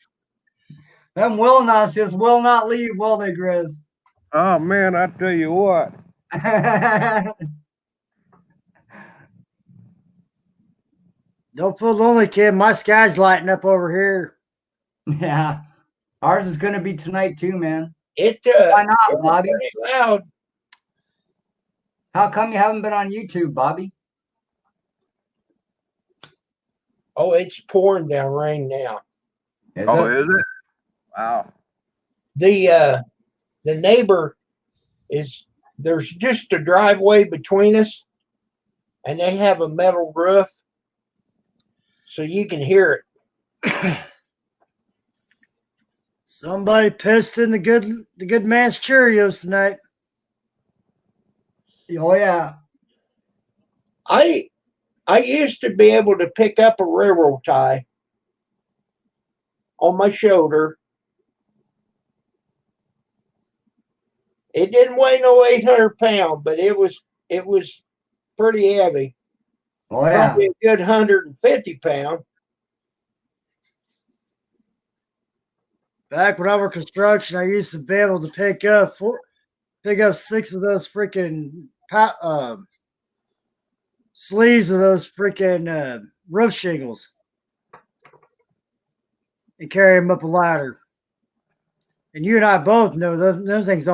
Them will nots just will not leave, will they, Grizz? Oh man, I tell you what. Don't feel lonely, kid. My sky's lighting up over here. Yeah. Ours is gonna be tonight too, man. Why Why not, it's Bobby? pretty loud. How come you haven't been on YouTube, Bobby? Oh, it's pouring down rain now. Is Oh, it? is it? Wow. The neighbor there's just a driveway between us, and they have a metal roof, so you can hear it. Somebody pissed in the good man's Cheerios tonight. Oh yeah. I used to be able to pick up a railroad tie on my shoulder. It didn't weigh no 800 pounds, but it was pretty heavy. Oh yeah. Probably a good 150 pounds. Back when I worked construction, I used to be able to pick up 6 of those freaking sleeves of those freaking roof shingles and carry them up a ladder. And you and I both know those things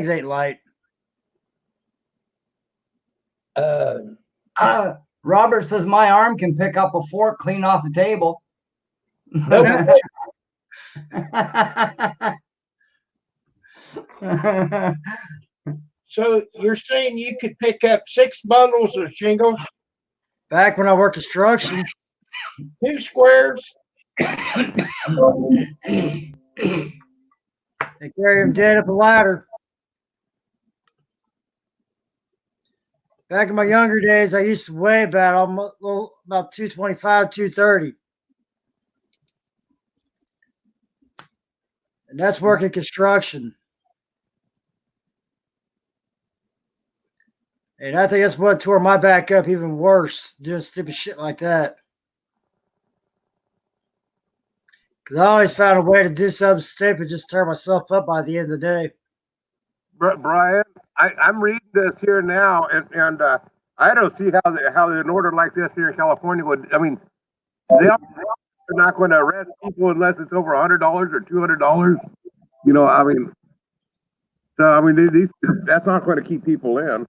ain't light. Robert says my arm can pick up a fork clean off the table. So you're saying you could pick up 6 bundles of shingles? Back when I worked construction. 2 squares? They carry them dead up a ladder. Back in my younger days, I used to weigh about 225, 230. And that's working construction. And I think that's what tore my back up even worse, doing stupid shit like that. Because I always found a way to do something stupid, just tear myself up by the end of the day. Brian, I'm reading this here now, and I don't see how an order like this here in California would. I mean, they're not going to arrest people unless it's over $100 or $200. You know, I mean, so I mean, that's not going to keep people in.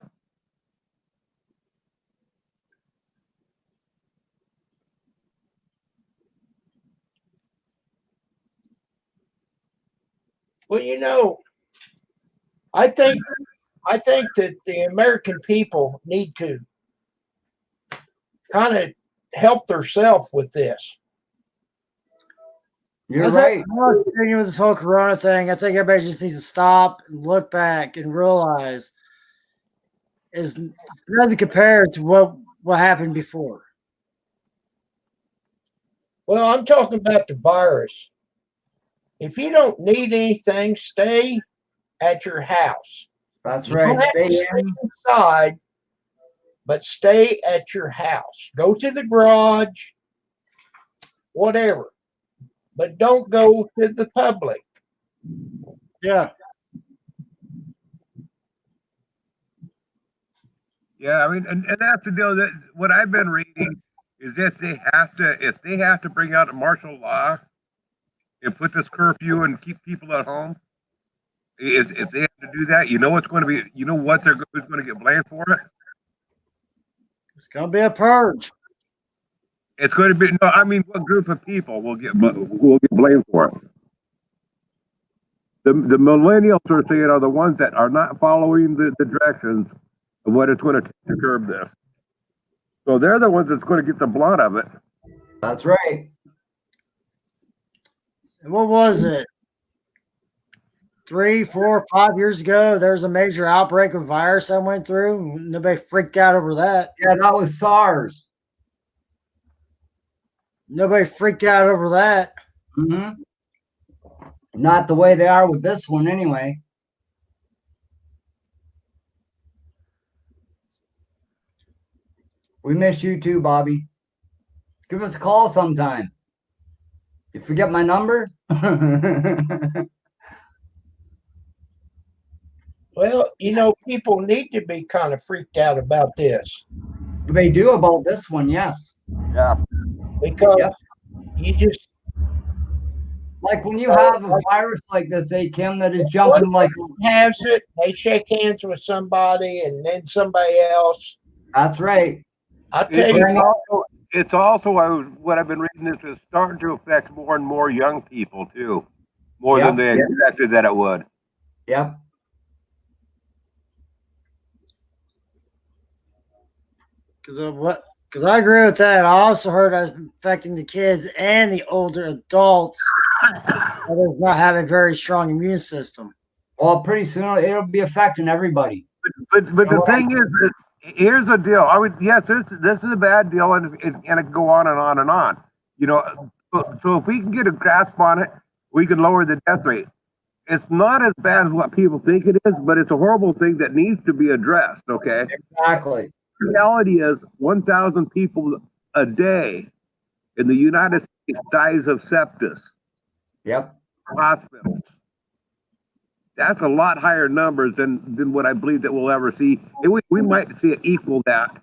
Well, you know, I think that the American people need to kind of help themselves with this. You're right. With this whole Corona thing, I think everybody just needs to stop and look back and realize is nothing compared to what happened before. Well, I'm talking about the virus. If you don't need anything, stay at your house. That's You don't right. have to stay inside, but stay at your house. Go to the garage, whatever, but don't go to the public. Yeah. Yeah, I mean, and that's the deal. That what I've been reading is if they have to bring out a martial law and put this curfew and keep people at home, if they have to do that, you know what's going to be, you know what who's going to get blamed for it? It's going to be a purge. It's going to be no. I mean, what group of people will get blamed for it? The millennials are the ones that are not following the directions of what it's going to take to curb this. So they're the ones that's going to get the blunt of it. That's right. And what was it? 3, 4, 5 years ago, there was a major outbreak of virus that went through. Nobody freaked out over that. Yeah, that was SARS. Nobody freaked out over that. Mm-hmm. Not the way they are with this one, anyway. We miss you too, Bobby. Give us a call sometime. You forget my number? Well, you know, people need to be kind of freaked out about this They do about this one, yes. Yeah. because Yep. you just Like when you have a virus like this, Kim, that is jumping like. has it. They shake hands with somebody and then somebody else. That's right. I tell you, It's also what I've been reading. This is starting to affect more and more young people too, more than they expected that it would. Yep. Because I agree with that. I also heard it's affecting the kids and the older adults that does not have a very strong immune system. Well, pretty soon it'll be affecting everybody. But the thing is, here's the deal. I would yes, this is a bad deal, and it can go on and on and on. You know, so if we can get a grasp on it, we can lower the death rate. It's not as bad as what people think it is, but it's a horrible thing that needs to be addressed. Okay. Exactly. The reality is 1,000 people a day in the United States dies of sepsis. Yep. Hospitals. That's a lot higher numbers than what I believe that we'll ever see. We might see it equal that,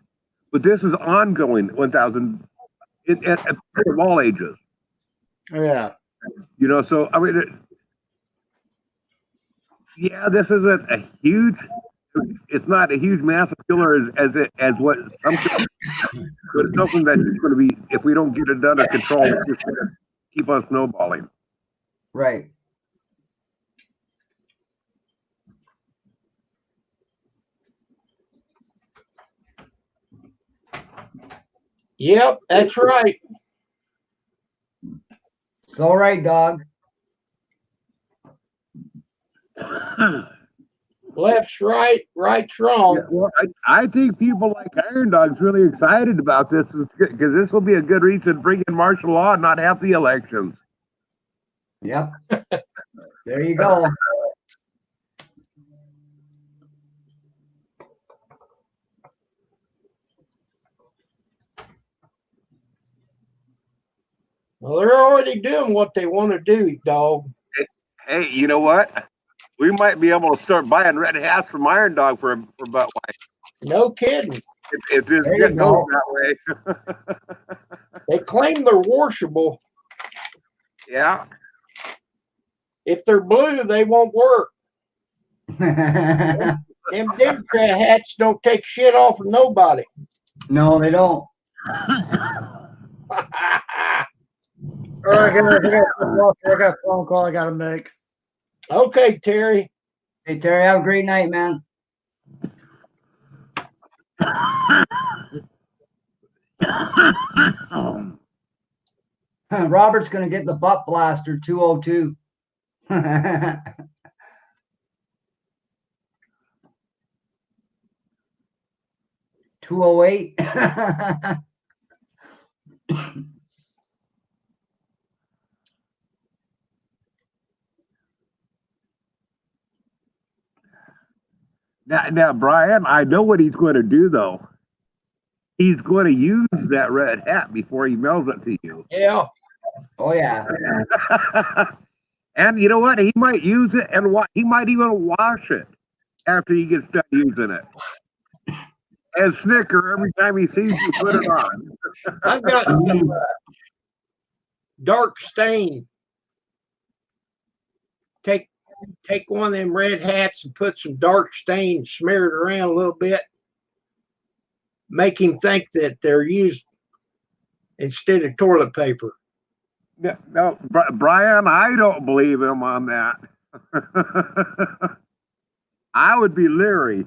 but this is ongoing. 1,000 at of all ages. Oh, yeah. You know, so I mean, yeah, this isn't a huge. It's not a huge massive killer as what some, but it's something that's going to be, if we don't get it under control, it's just going to keep on snowballing. Right. yep, that's right. So right, dog. Left's right, right's wrong. Yeah, well, I think people like Iron Dog's really excited about this because this will be a good reason to bring in martial law and not have the elections. Yep. There you go. Well, they're already doing what they want to do, dog. Hey, you know what? We might be able to start buying red hats from Iron Dog for butt wine. No kidding. If this There you goes go. that way. They claim they're washable. Yeah. If they're blue, they won't work. Them Democrat hats don't take shit off of nobody. No, they don't. All right, guys, I got a phone call I got to make. Okay, Terry. Hey, Terry, have a great night, man. Robert's going to get the butt blaster 202. 208. Now, Brian, I know what he's going to do, though. He's going to use that red hat before he mails it to you. Yeah. Oh, yeah. And you know what? He might use it, and he might even wash it after he gets done using it. And snicker every time he sees you put it on. I've got dark stain. Take one of them red hats and put some dark stain, smear it around a little bit. Make him think that they're used. instead of toilet paper. No, Brian, I don't believe him on that. I would be leery.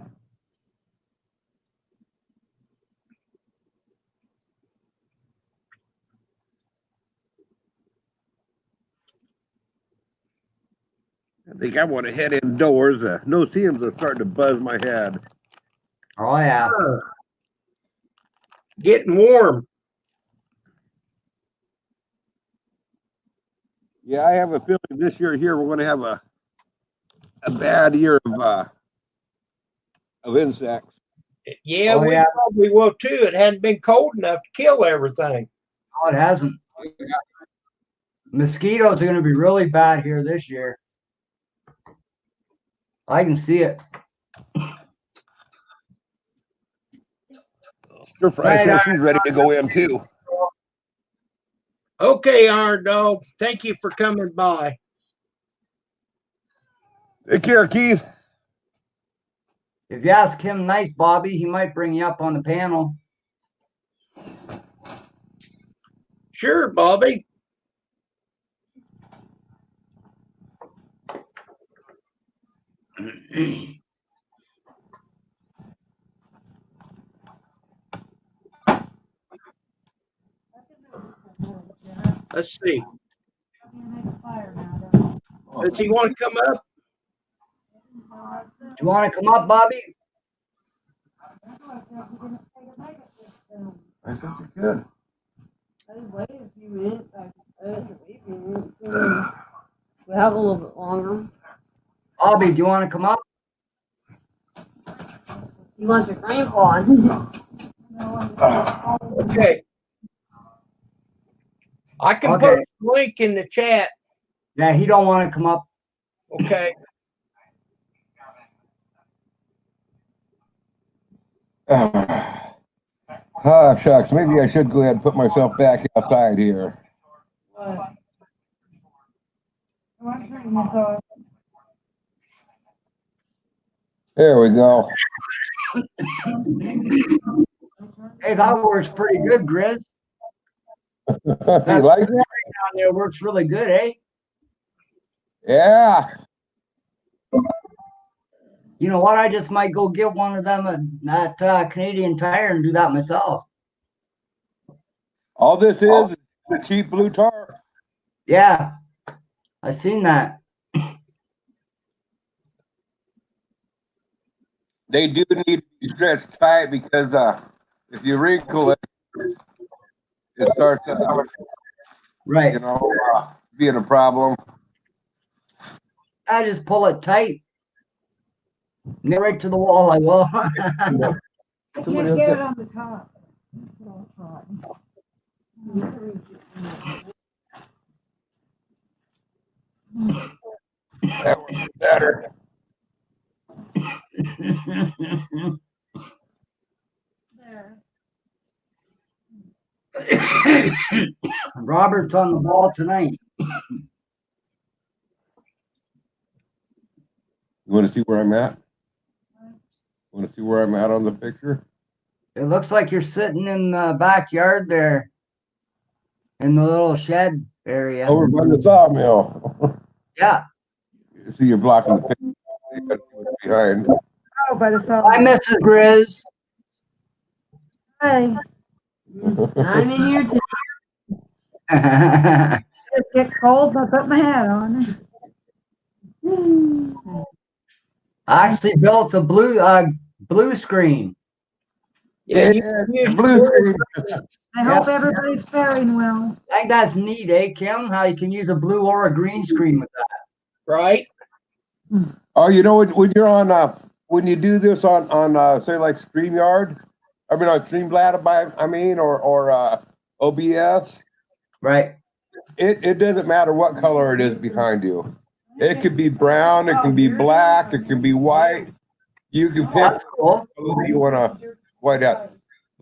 I think I want to head indoors. No seems are starting to buzz my head. Oh yeah. Getting warm. Yeah, I have a feeling this year here we're going to have a bad year of insects. Yeah, Oh, we yeah. probably will too. It hadn't been cold enough to kill everything. Oh, it hasn't. Mosquitoes are going to be really bad here this year. I can see it. Stir fry says she's ready to go in too. Okay, Iron Dog. Thank you for coming by. Take care, Keith. If you ask him nice, Bobby, he might bring you up on the panel. Sure, Bobby. Let's see. Does he want to come up? Do you want to come up, Bobby? I think it's good. We have a little bit longer. Bobby, do you want to come up? You want your grandpa on? Okay. I can Okay. post a link in the chat. Yeah, he don't want to come up. Okay. Shucks. Maybe I should go ahead and put myself back outside here. There we go. Hey, that works pretty good, Grizz. You like that? Down there works really good, eh? Yeah. You know what? I just might go get one of them at Canadian Tire and do that myself. All this is the cheap blue tar. Yeah, I seen that. They do need to be stretched tight because if you wrinkle it, it starts Right. being a problem. I just pull it tight. Nail right to the wall, I will. I can't get it on the top. I'll try. That would be better. Robert's on the ball tonight. You want to see where I'm at? Want to see where I'm at on the picture? It looks like you're sitting in the backyard there, in the little shed area. Over by the sawmill. Yeah. See, you're blocking the picture. You gotta see what's behind. Oh, by the side. Hi, Mrs. Grizz. Hi. I'm in here too. I It gets cold, I put my hat on. actually built a blue screen. Yeah, blue screen. I hope everybody's faring well. I think that's neat, eh, Kim? How you can use a blue or a green screen with that. right? Oh, you know when you're on when you do this on say like StreamYard, I mean on Streamlab, or OBS, Right. it doesn't matter what color it is behind you. It could be brown, it can be black, it can be white. You can pick That's cool. what you want to white out.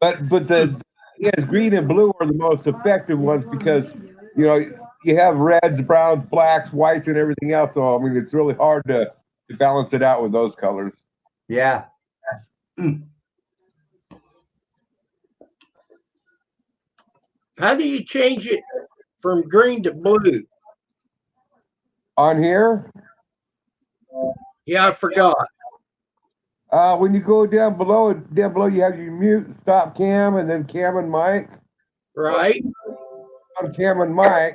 But green and blue are the most effective ones because you have reds, browns, blacks, whites, and everything else. So I mean, it's really hard to balance it out with those colors. Yeah. How do you change it from green to blue? On here, Yeah, I forgot. when you go down below, you have your mute, stop cam, and then cam and mic. Right? On cam and mic,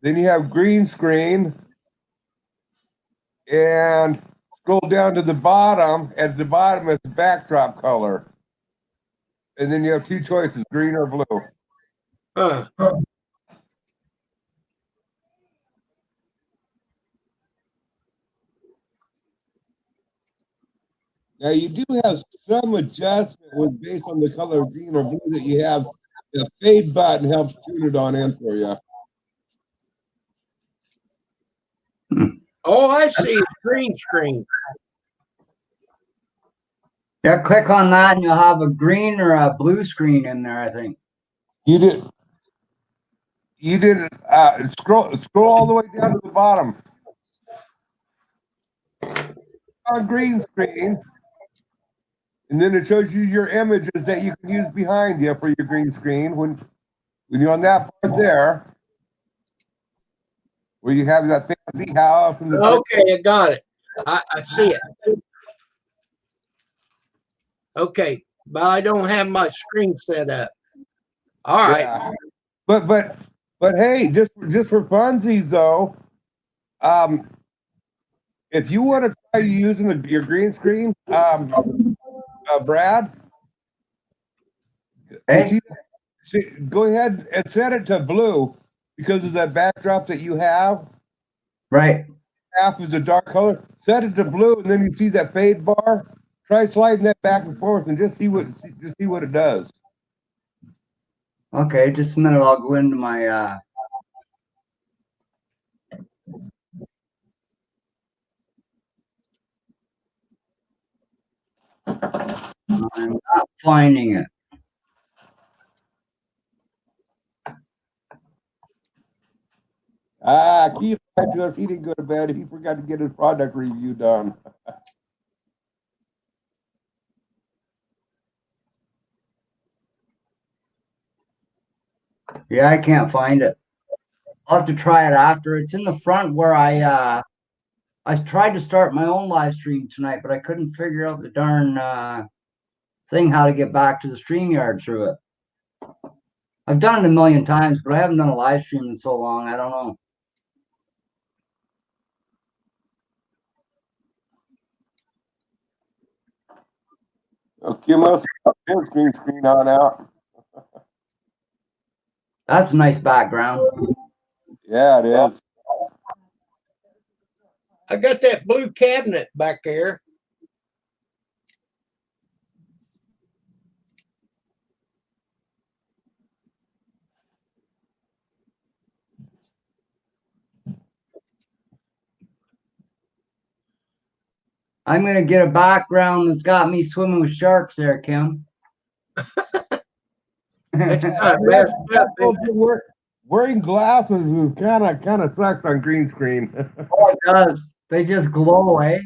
then you have green screen, and scroll down to the bottom. At the bottom is the backdrop color, and then you have two choices: green or blue. Huh. Now you do have some adjustment with based on the color of green or blue that you have. The fade button helps tune it on in for you. Oh, I see. It's green screen. Yeah, click on that and you'll have a green or a blue screen in there, I think. You didn't scroll all the way down to the bottom. On green screen, and then it shows you your images that you can use behind you for your green screen. When you're on that part there, where you have that fancy house and the Okay, I got it. I see it. Okay, but I don't have my screen set up. All right. Yeah. But hey, just for funsies though, if you want to try using your green screen, Brad, Hey? go ahead and set it to blue because of that backdrop that you have. Right. Half is a dark color. Set it to blue, and then you see that fade bar. Try sliding that back and forth, and just see what it does. Okay, just a minute. I'll go into my I'm not finding it. Keith lied to us. He didn't go to bed. He forgot to get his product review done. Yeah, I can't find it. I'll have to try it after. It's in the front where I tried to start my own live stream tonight, but I couldn't figure out the darn thing how to get back to the StreamYard through it. I've done it a million times, but I haven't done a live stream in so long. I don't know. Okay, must have green screen on out. That's a nice background. Yeah, it is. I got that blue cabinet back there. I'm gonna get a background that's got me swimming with sharks there, Kim. It's kind of messed up. Wearing glasses is kind of sucks on green screen. Oh, it does. They just glow, eh?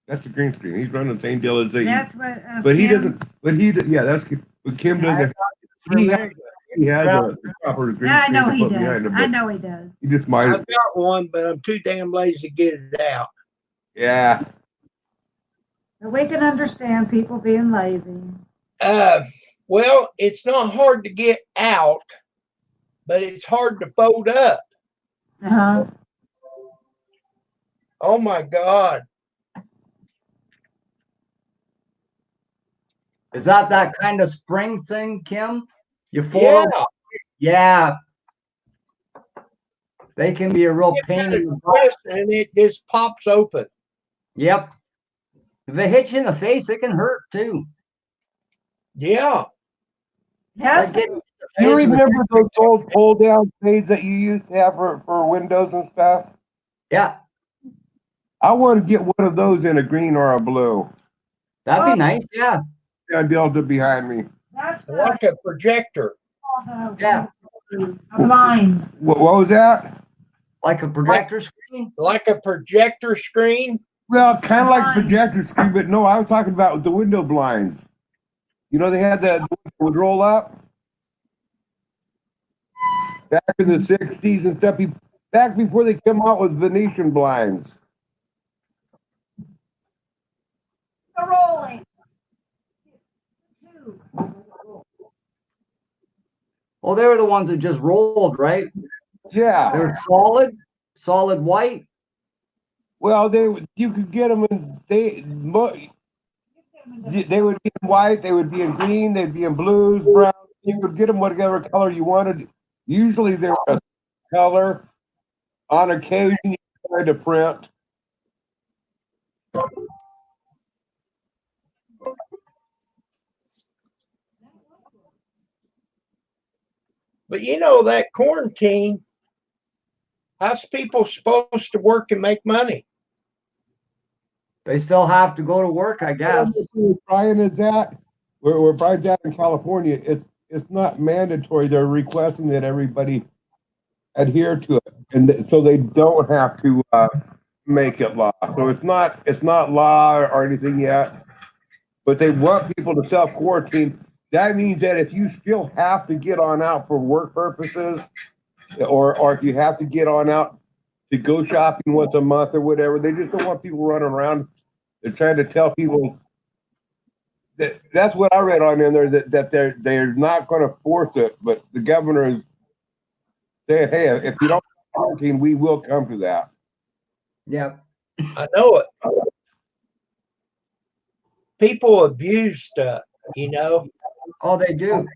That's a green screen. He's running the same deal as they. That's what. But he Kim- doesn't. But he. Yeah, that's. But Kim doesn't. He has a proper green Yeah, I screen know to he put behind does. him, I but know he does. he just might. I've got one, but I'm too damn lazy to get it out. Yeah. But we can understand people being lazy. Well, it's not hard to get out, but it's hard to fold up. Uh-huh. Oh my God. Is that kind of spring thing, Kim? You fold Yeah. them? Yeah. They can be a real pain in the butt. And it just pops open. Yep. If they hit you in the face, it can hurt too. Yeah. Yes. Like getting hit in the You face with a- remember those old pull down shades that you used to have for windows and stuff? Yeah, I want to get one of those in a green or a blue. that'd be nice. Yeah. And build it behind me. That's Like a projector. Yeah. A blind. What was that? Like a projector screen? Like a projector screen. Well, kind of like a Blind. projector screen, but no, I was talking about the window blinds. You know, they had the would roll up back in the 60s and stuff, back before they come out with Venetian blinds. They're rolling. Two. Oh, they were the ones that just rolled, right? Yeah. They were solid white. Well, you could get them in they would be in white, they would be in green, they'd be in blues, brown. You could get them whatever color you wanted. Usually they were a color. On occasion, you tried to print. But you know, that quarantine, how's people supposed to work and make money? They still have to go to work, I guess. Brian is at where Brian's at in California. It's not mandatory. They're requesting that everybody adhere to it, and so they don't have to make it law. So it's not law or anything yet, but they want people to self quarantine. That means that if you still have to get on out for work purposes, or if you have to get on out to go shopping once a month or whatever, they just don't want people running around. They're trying to tell people that's what I read on in there, that they're not going to force it, but the governor is saying, hey, if you don't quarantine, we will come to that. Yep. I know it. People abuse stuff, you know. Oh, they do.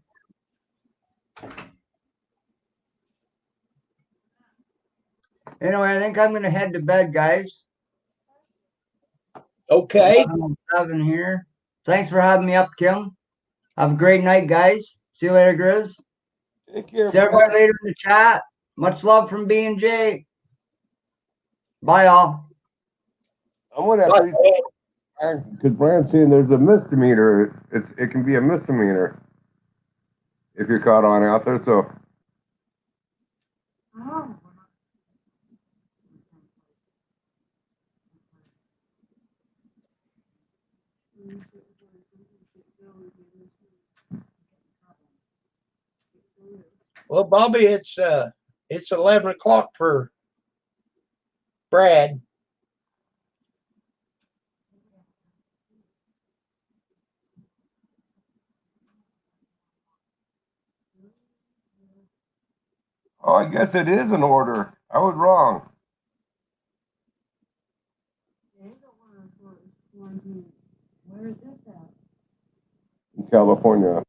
Anyway, I think I'm gonna head to bed, guys. Okay. 7 here. Thanks for having me up, Kim. Have a great night, guys. See you later, Grizz. Take care. See everybody later in the chat. Much love from B&J. Bye, all. I'm gonna have to, because Brian's saying there's a misdemeanor. It can be a misdemeanor if you're caught on out there. So Oh. Well, Bobby, it's 11 o'clock for Brad. oh, I guess it is an order. I was wrong. Where is this at? In California.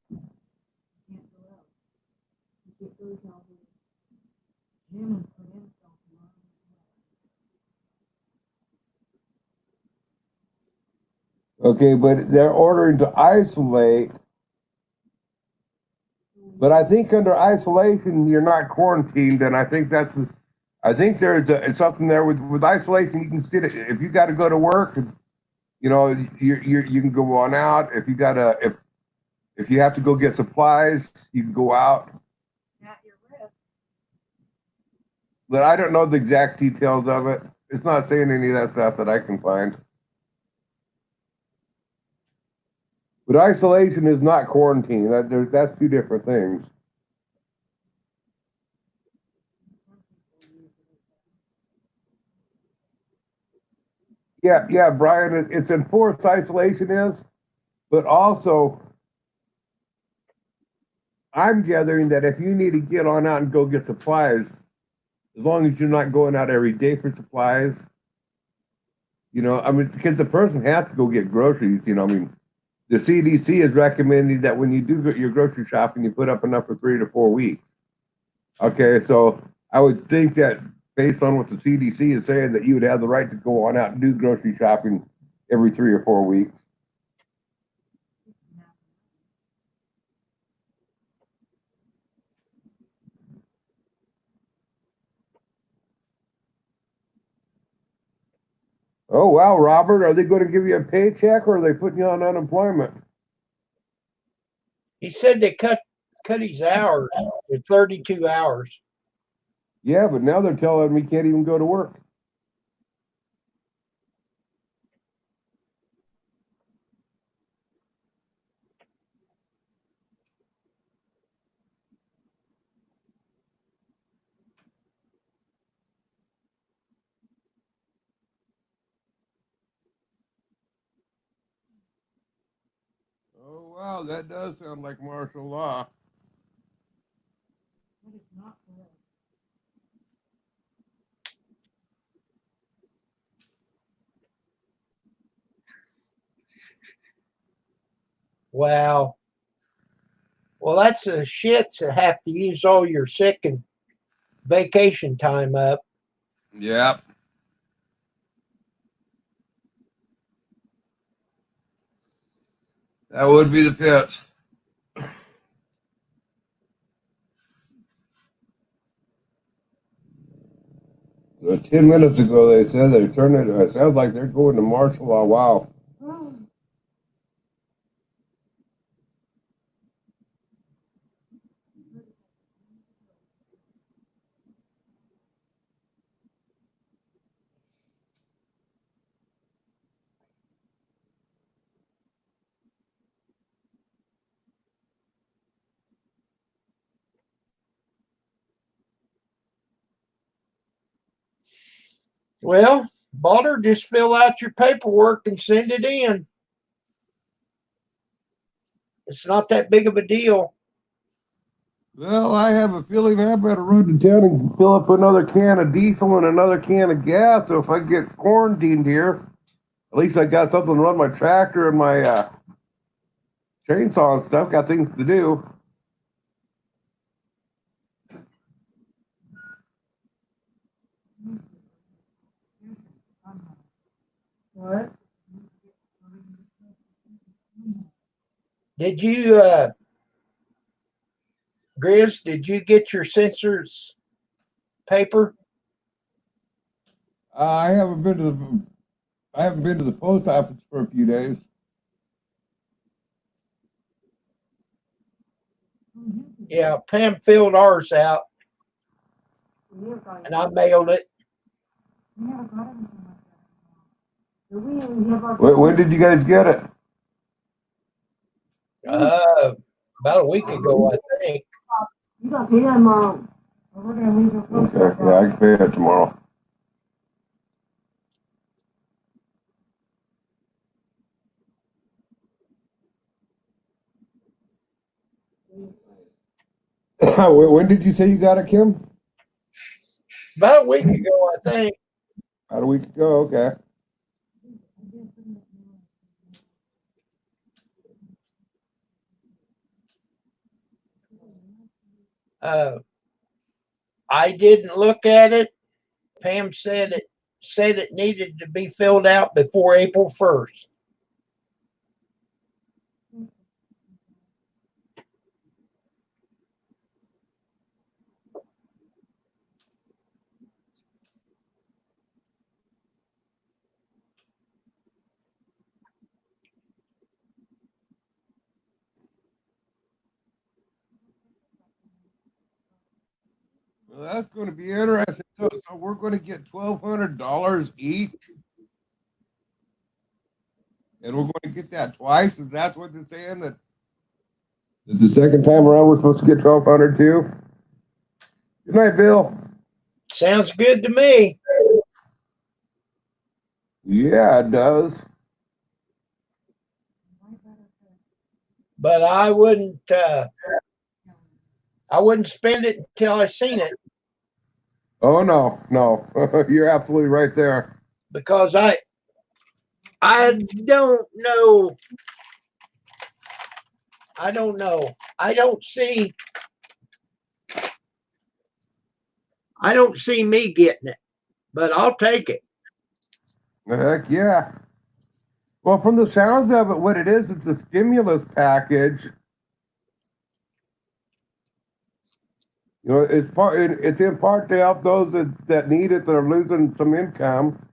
Okay, but they're ordering to isolate. But I think under isolation, you're not quarantined, and I think there's something there with isolation. You can see it if you got to go to work. You know, you can go on out. If you have to go get supplies, you can go out. At your risk. But I don't know the exact details of it. It's not saying any of that stuff that I can find. But isolation is not quarantine. That's two different things. Yeah, Brian. It's enforced isolation is, but also I'm gathering that if you need to get on out and go get supplies, as long as you're not going out every day for supplies, you know, I mean, because the person has to go get groceries. You know, I mean, the CDC is recommending that when you do your grocery shopping, you put up enough for 3 to 4 weeks. Okay, so I would think that based on what the CDC is saying, that you would have the right to go on out and do grocery shopping every 3 or 4 weeks. Oh, wow, Robert, are they going to give you a paycheck or are they putting you on unemployment? He said they cut his hours to 32 hours. Yeah, but now they're telling him he can't even go to work. Wow, that does sound like martial law. But it's not correct. Wow. Well, that's the shits that have to use all your sick and vacation time up. Yep. That would be the pits. 10 minutes ago, they said they turned it. It sounds like they're going to martial law. Wow. Oh, Well, Balder, just fill out your paperwork and send it in. It's not that big of a deal. Well, I have a feeling I better run to town and fill up another can of diesel and another can of gas. So if I get quarantined here, at least I got something to run my tractor and my chainsaw and stuff. Got things to do. what? Did you, Grizz, did you get your census paper? I haven't been to the post office for a few days. Yeah, Pam filled ours out We never got and I mailed it. we never got anything like that. Do we even have our? When did you guys get it? About a week ago, I think. You got paid tomorrow. Or we're gonna leave it. Okay, yeah, I can pay it tomorrow. When did you say you got it, Kim? About a week ago, I think. About a week ago. Okay. I didn't look at it. Pam said it needed to be filled out before April 1st. Well, that's going to be interesting. So we're going to get $1,200 each, and we're going to get that twice. Is that what they're saying? That the second time around we're supposed to get 1,200 too? Good night, Bill. Sounds good to me. Yeah, it does. But I wouldn't spend it until I seen it, Oh no, no, you're absolutely right there. because I don't know. I don't know. I don't see me getting it, but I'll take it. Heck yeah. Well, from the sounds of it, what it is, it's a stimulus package. You know, it's in part to help those that need it, that are losing some income,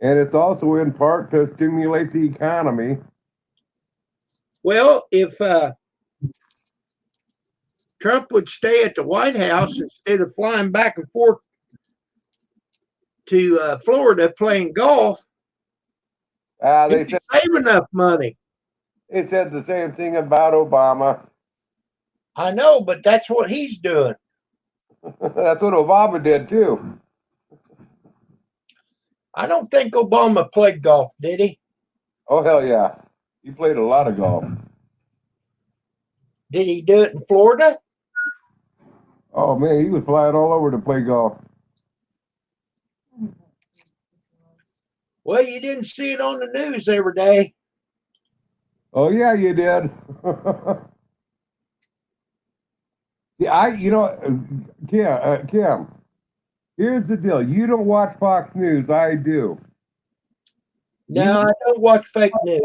and it's also in part to stimulate the economy. Well, if Trump would stay at the White House instead of flying back and forth to Florida playing golf, They he'd save enough money. said the same thing about Obama. I know, but that's what he's doing. That's what Obama did too. I don't think Obama played golf, did he? Oh hell yeah, he played a lot of golf. Did he do it in Florida? Oh man, he was flying all over to play golf. Well, you didn't see it on the news every day. Oh yeah, you did. Yeah, Kim. Here's the deal. You don't watch Fox News. I do. No, I don't watch fake news.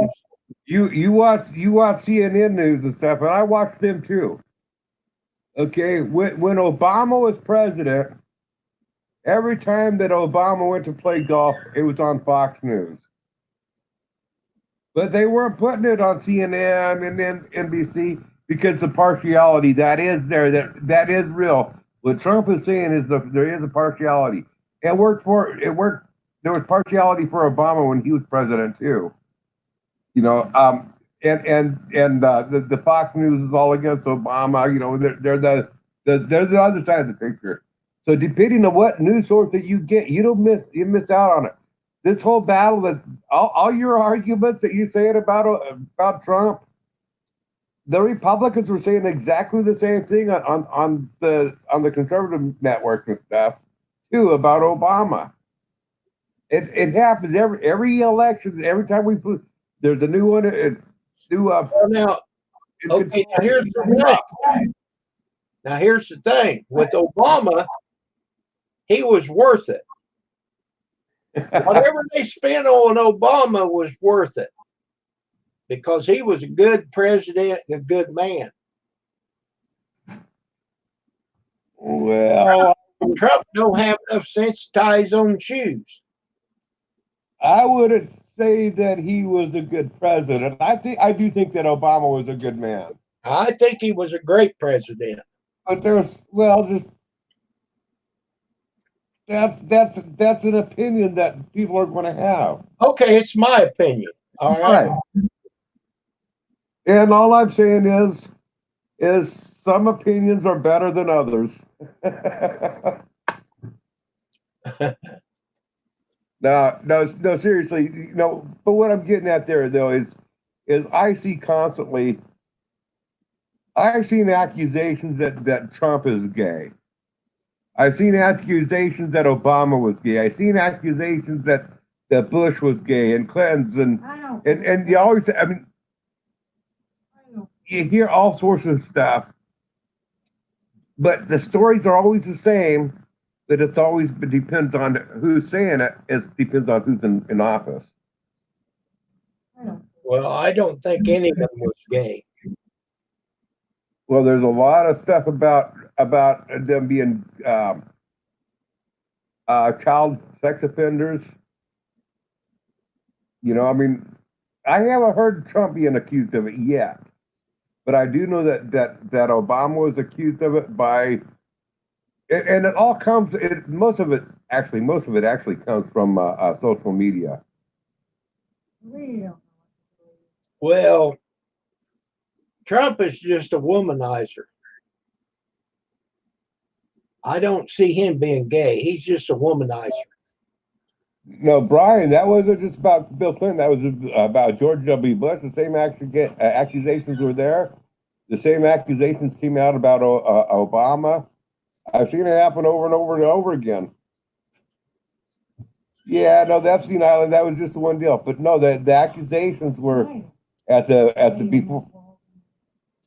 You watch CNN news and stuff, and I watch them too. Okay, when Obama was president, every time that Obama went to play golf, it was on Fox News. But they weren't putting it on CNN and then NBC because the partiality that is there, that is real. What Trump is saying is there is a partiality. It worked. There was partiality for Obama when he was president too. You know, the Fox News is all against Obama. You know, they're the other side of the picture. So depending on what news source that you get, you miss out on it. This whole battle that all your arguments that you're saying about Trump, the Republicans were saying exactly the same thing on the conservative networks and stuff too about Obama. It happens every election. Every time there's a new one. Now, okay. Now here's the thing. Now here's the thing. With Obama, he was worth it. Whatever they spent on Obama was worth it because he was a good president, a good man. Well, Trump don't have enough sense to tie his own shoes. I wouldn't say that he was a good president. I do think that Obama was a good man. I think he was a great president. But that's an opinion that people are going to have. Okay, it's my opinion. All right. And all I'm saying is some opinions are better than others. No, seriously, but what I'm getting at there though is I see constantly, I've seen accusations that Trump is gay. I've seen accusations that Obama was gay. I've seen accusations that Bush was gay and Clinton and you always, I mean, you hear all sorts of stuff, but the stories are always the same. But it depends on who's saying it. It depends on who's in office. Well, I don't think any of them was gay. Well, there's a lot of stuff about them being child sex offenders. You know, I mean, I haven't heard Trump being accused of it yet, but I do know that Obama was accused of it by. And it all comes. Most of it actually comes from social media. Well, Trump is just a womanizer. I don't see him being gay. He's just a womanizer. No, Brian, that wasn't just about Bill Clinton. That was about George W. Bush. The same accusations were there. The same accusations came out about Obama. I've seen it happen over and over and over again. Yeah, no, the Epstein Island, that was just the one deal. But no, the accusations were at the people,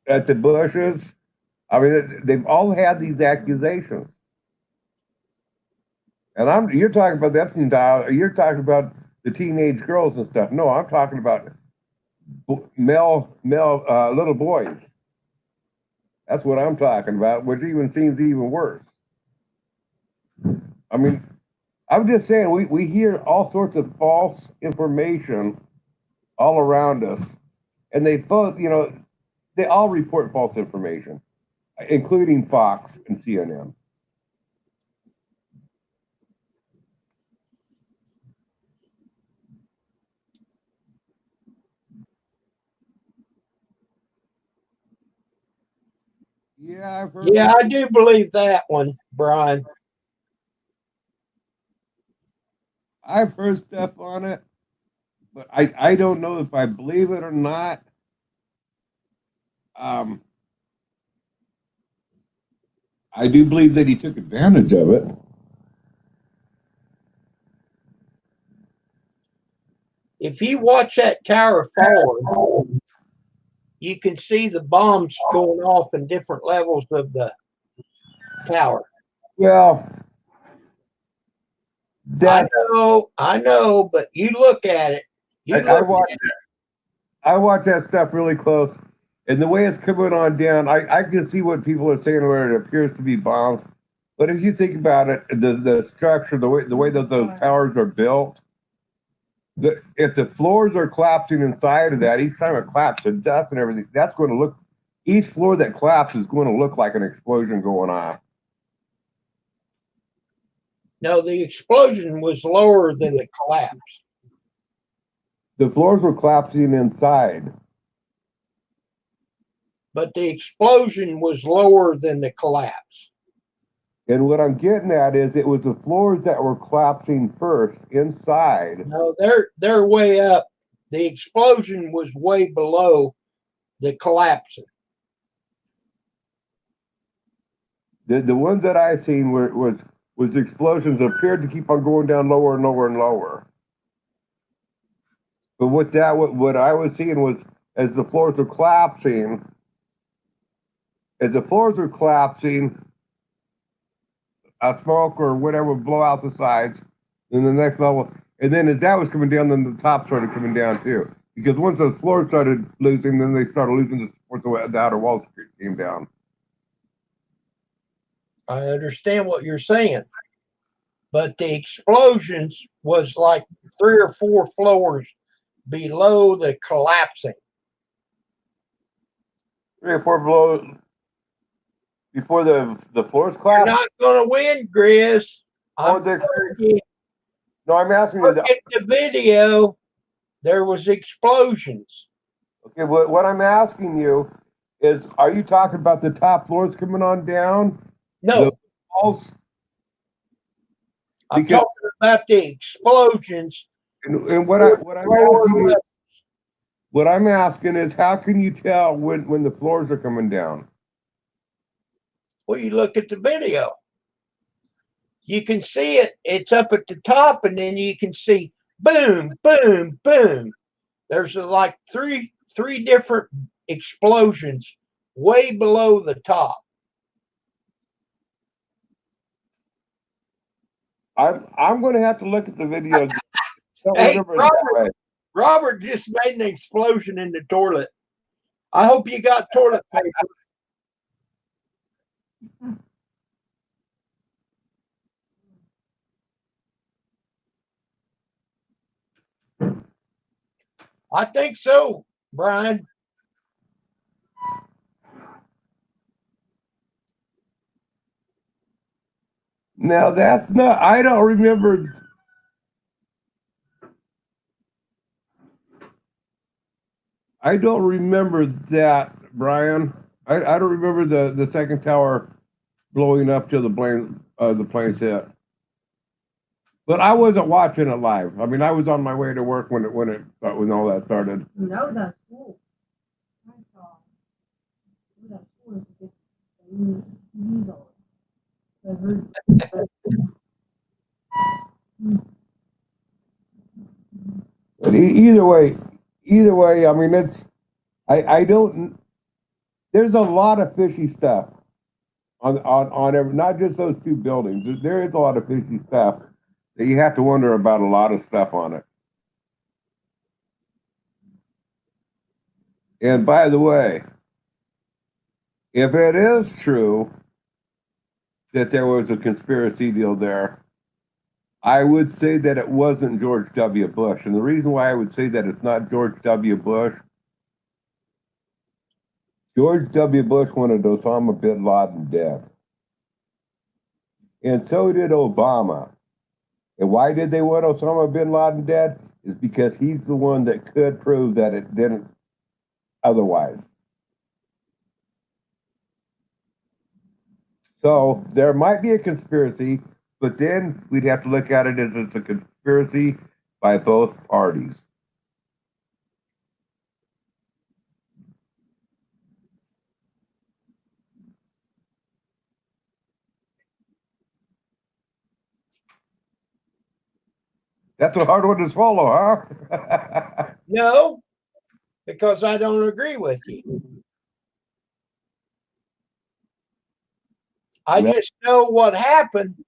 at the Bushes. I mean, they've all had these accusations. And you're talking about the Epstein Island, you're talking about the teenage girls and stuff. No, I'm talking about male little boys. That's what I'm talking about, which even seems even worse. I mean, I'm just saying we hear all sorts of false information all around us, and they both, they all report false information, including Fox and CNN. Yeah, I've heard. Yeah, I do believe that one, Brian. I've heard stuff on it, but I don't know if I believe it or not. I do believe that he took advantage of it. If you watch that tower fall, you can see the bombs going off in different levels of the tower. Well, that I know, but you look at it. I watch that stuff really close, and the way it's coming on down, I can see what people are saying where it appears to be bombs. But if you think about it, the structure, the way that those towers are built, if the floors are collapsing inside of that, each time it collapses, the dust and everything, that's going to look. Each floor that collapses is going to look like an explosion going on. No, the explosion was lower than the collapse. The floors were collapsing inside. But the explosion was lower than the collapse. And what I'm getting at is it was the floors that were collapsing first inside. No, they're way up. The explosion was way below the collapsing. The ones that I seen was explosions that appeared to keep on going down lower and lower and lower. But what I was seeing was as the floors were collapsing, a smoke or whatever would blow out the sides, then the next level, and then as that was coming down, then the top started coming down too. Because once those floors started losing, then they started losing the support, the outer walls came down. I understand what you're saying, but the explosions was like 3 or 4 floors below the collapsing. 3 or 4 below before the floors You're collapsed. not going to win, Grizz. No, I'm asking you. Look at the video. There was explosions. Okay, what I'm asking you is, are you talking about the top floors coming on down? No. The walls? I'm talking about the explosions. And what I'm asking is, how can you tell when the floors are coming down? Well, you look at the video. You can see it. It's up at the top, and then you can see boom, boom, boom. There's like three different explosions way below the top. I'm going to have to look at the video. Hey, Robert just made an explosion in the toilet. I hope you got toilet paper. I think so, Brian. Now that's not. I don't remember. I don't remember that, Brian. I don't remember the second tower blowing up till the planes hit. But I wasn't watching it live. I mean, I was on my way to work when all that started. That was at school. I saw. It was at school. But either way, I mean, I don't. There's a lot of fishy stuff on every, not just those 2 buildings. There is a lot of fishy stuff that you have to wonder about. A lot of stuff on it. And by the way, if it is true that there was a conspiracy deal there, I would say that it wasn't George W. Bush. And the reason why I would say that it's not George W. Bush, George W. Bush wanted Osama bin Laden dead. And so did Obama. And why did they want Osama bin Laden dead? Is because he's the one that could prove that it didn't otherwise. So there might be a conspiracy, but then we'd have to look at it as it's a conspiracy by both parties. That's a hard one to swallow, huh? No, because I don't agree with you. I Well- just know what happened,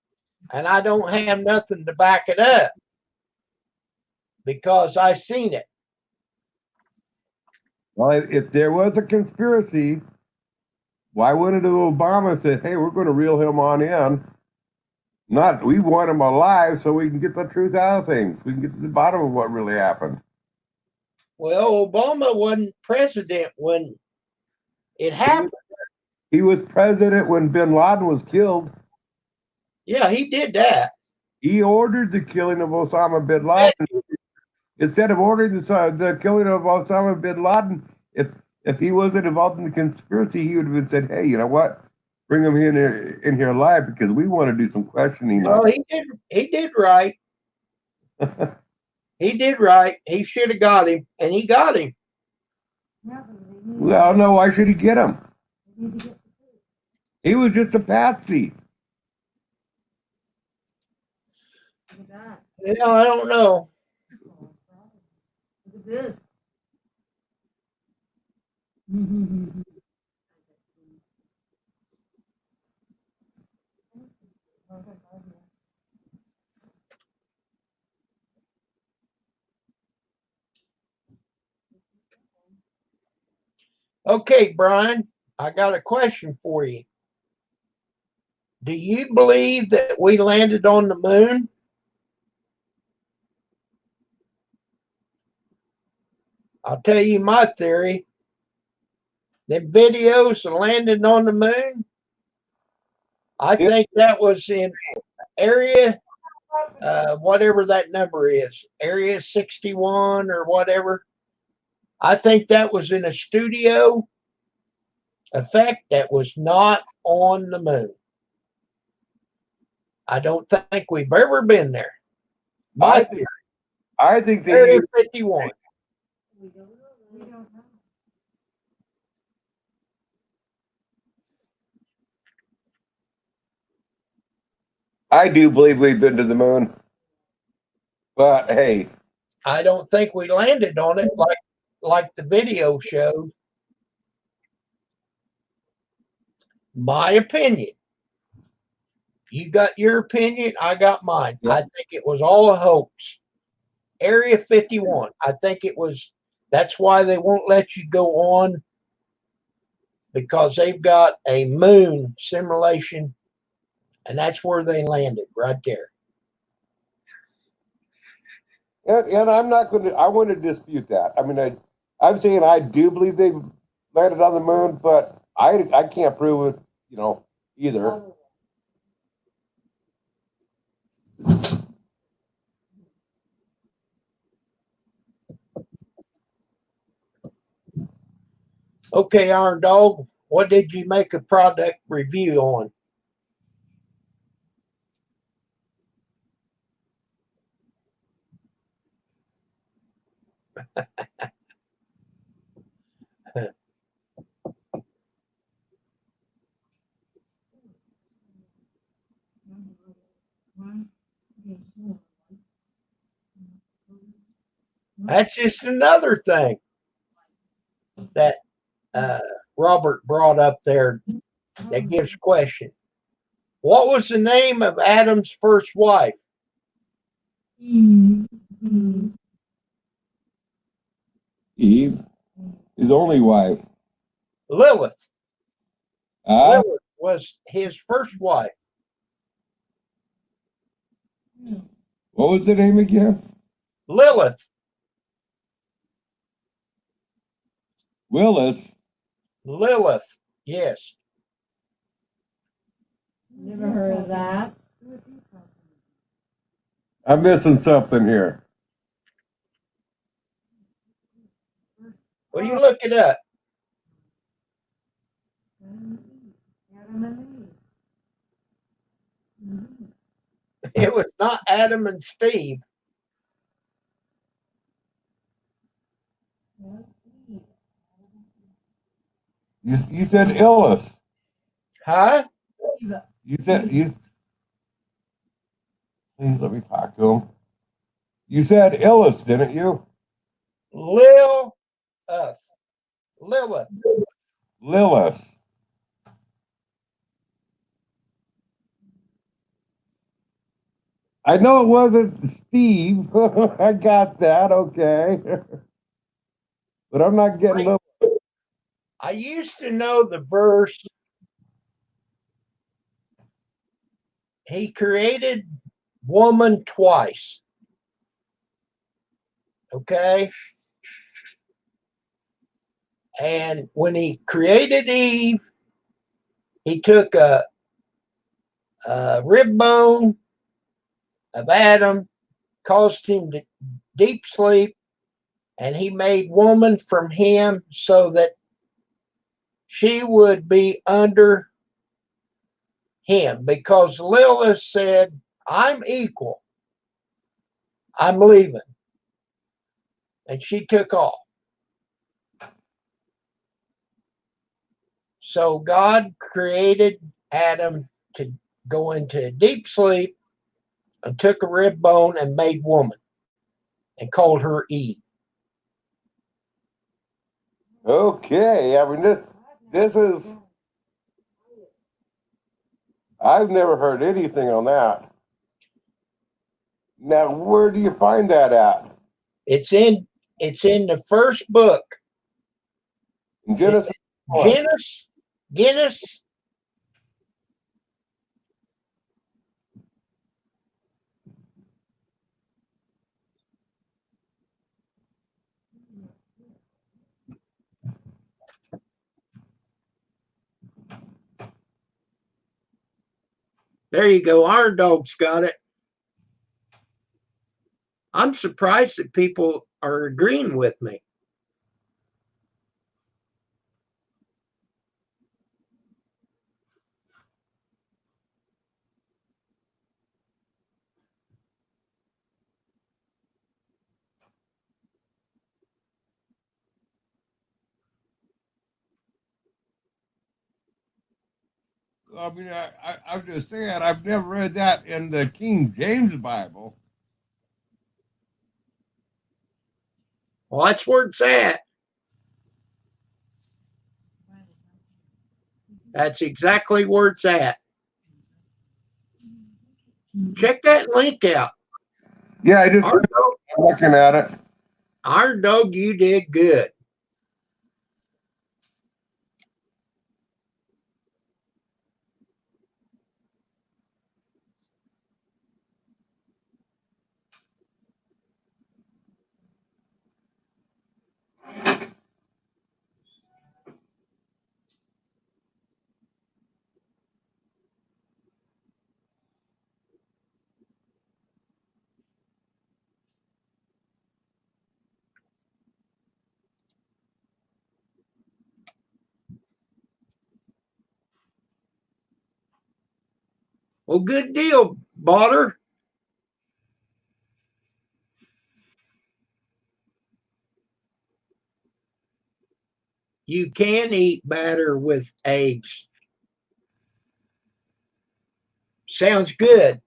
and I don't have nothing to back it up because I seen it. Well, if there was a conspiracy, why wouldn't Obama say, "Hey, we're going to reel him on in"? Not we want him alive so we can get the truth out of things. We can get to the bottom of what really happened. Well, Obama wasn't president when it happened. He was president when Bin Laden was killed. Yeah, he did that. He ordered the killing of Osama bin Laden. Instead of ordering the killing of Osama bin Laden, if he wasn't involved in the conspiracy, he would have been said, "Hey, you know what? Bring him in here alive because we want to do some questioning." Well, he did right. He did right. He should have got him, and he got him. Well, no, why should he get him? He was just a patsy. You know, I don't know. Look at this. Okay, Brian, I got a question for you. Do you believe that we landed on the moon? I'll tell you my theory. The videos of landing on the moon, I think that was in area, whatever that number is, area 61 or whatever. I think that was in a studio effect that was not on the moon. I don't think we've ever been there. My theory, I think they area used, 51. We don't know. I do believe we've been to the moon, but hey, I don't think we landed on it like the video showed. My opinion. You got your opinion, I got mine. Yeah. I think it was all a hoax. Area 51. I think it was, that's why they won't let you go on, because they've got a moon simulation, and that's where they landed, right there. and I'm not going to. I want to dispute that. I mean, I'm saying I do believe they landed on the moon, but I can't prove it. You know, either. Okay, Iron Dog, what did you make a product review on? That's just another thing that Robert brought up there that gives question. What was the name of Adam's first wife? Eve, his only wife. Lilith. Huh? Lilith was his first wife. What was the name again? Lilith. Willis. Lilith. Yes. Never heard of that. I'm missing something here. Well, you look it up. It was not Adam and Steve. You said Illis. Huh? You said you. Please let me talk to him. You said Illis, didn't you? Lilith. Lilith. I know it wasn't Steve. I got that. Okay. But I'm not getting Lilith. I used to know the verse. He created woman twice. Okay. And when he created Eve, he took a rib bone of Adam, caused him to deep sleep, and he made woman from him so that she would be under him, because Lilith said, I'm equal. I'm leaving. And she took off. So God created Adam to go into deep sleep and took a rib bone and made woman and called her Eve. Okay. I mean, this is. I've never heard anything on that. Now, where do you find that at? It's in the first book. In Genesis. Guinness. There you go. Our dog's got it. I'm surprised that people are agreeing with me. I mean, I'm just saying, I've never read that in the King James Bible. Well, that's where it's at. That's exactly where it's at. Check that link out. Yeah, I just I'm looking at it. Our dog, you did good. Well, good deal, Botter. You can eat batter with eggs. Sounds good.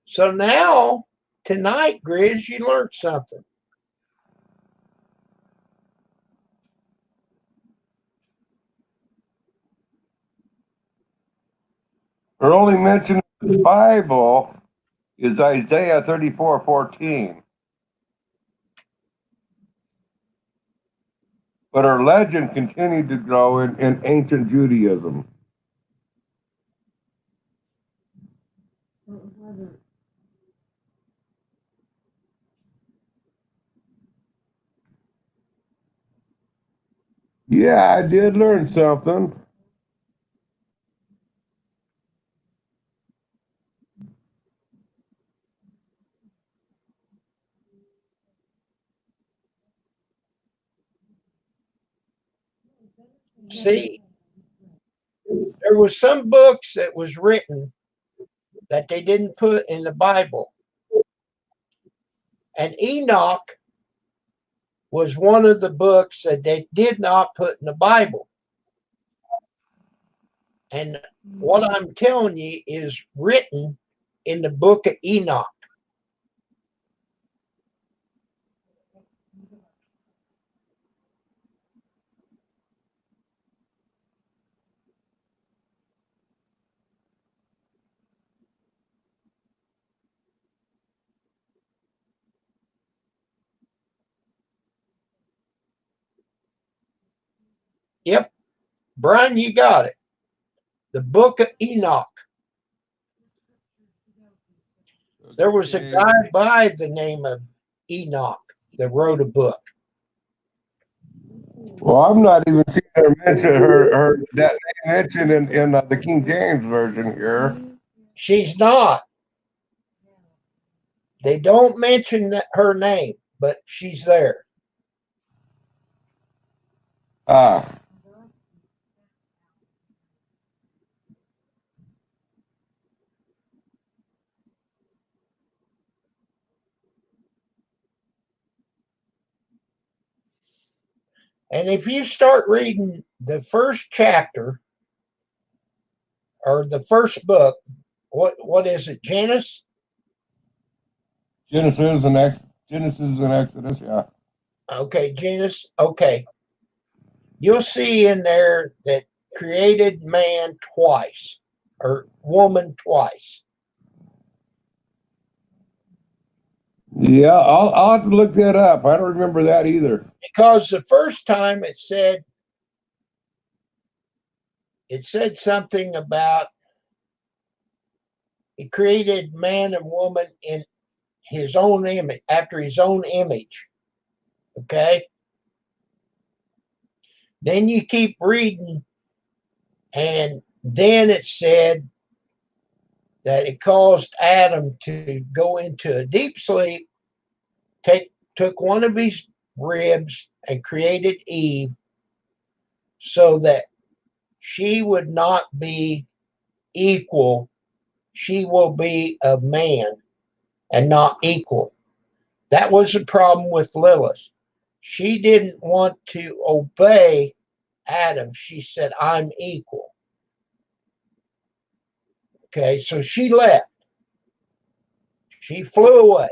So now, tonight, Grizz, you learned something. Her only mention in the Bible is Isaiah 34:14. But her legend continued to grow in ancient Judaism. Yeah, I did learn something. See, there was some books that was written that they didn't put in the Bible. And Enoch was one of the books that they did not put in the Bible. And what I'm telling you is written in the book of Enoch. Yep, Brian, you got it. The book of Enoch. There was a guy by the name of Enoch that wrote a book. Well, I'm not even seeing her mention her that name mentioned in the King James version here. She's not. They don't mention her name, but she's there. Ah, And if you start reading the first chapter or the first book, what is it, Genesis? Genesis and Exodus, yeah. Okay, Genesis. Okay. You'll see in there that created man twice or woman twice. Yeah, I'll have to look that up. I don't remember that either. Because the first time it said something about he created man and woman in his own image, after his own image. Okay. Then you keep reading, and then it said that it caused Adam to go into a deep sleep, took one of his ribs and created Eve so that she would not be equal. She will be a man and not equal. That was the problem with Lilith. She didn't want to obey Adam. She said, I'm equal. Okay, so she left. She flew away.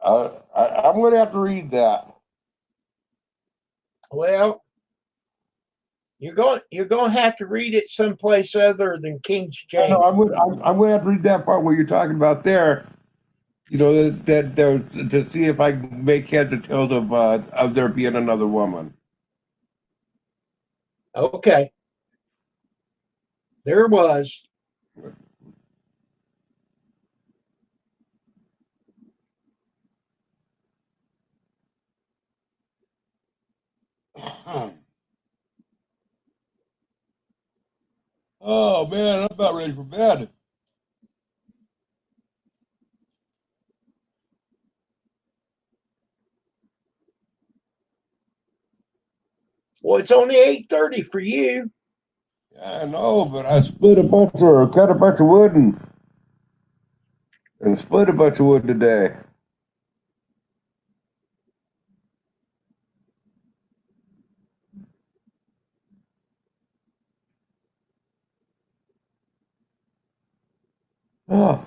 I'm going to have to read that. Well, you're going to have to read it someplace other than King James. No, I'm going to have to read that part where you're talking about there. You know that there to see if I can make heads or tails of there being another woman. Okay. There was. Oh man, I'm about ready for bed. Well, it's only 8:30 for you. Yeah, I know, but I cut a bunch of wood and split a bunch of wood today. Oh,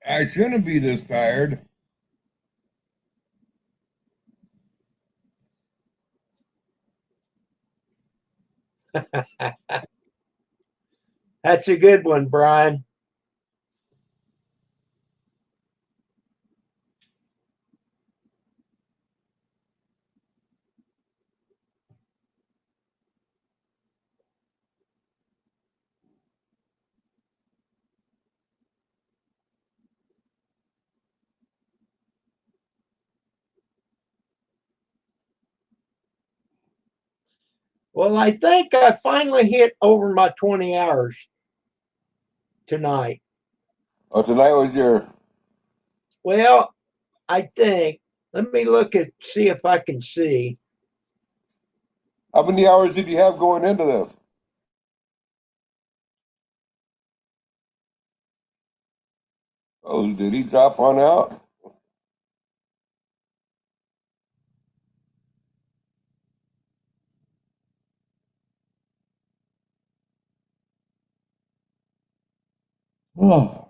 I shouldn't be this tired. That's a good one, Brian. Well, I think I finally hit over my 20 hours tonight. Oh, tonight was your. Well, I think. Let me see if I can see. How many hours did you have going into this? Oh, did he drop on out? Oh.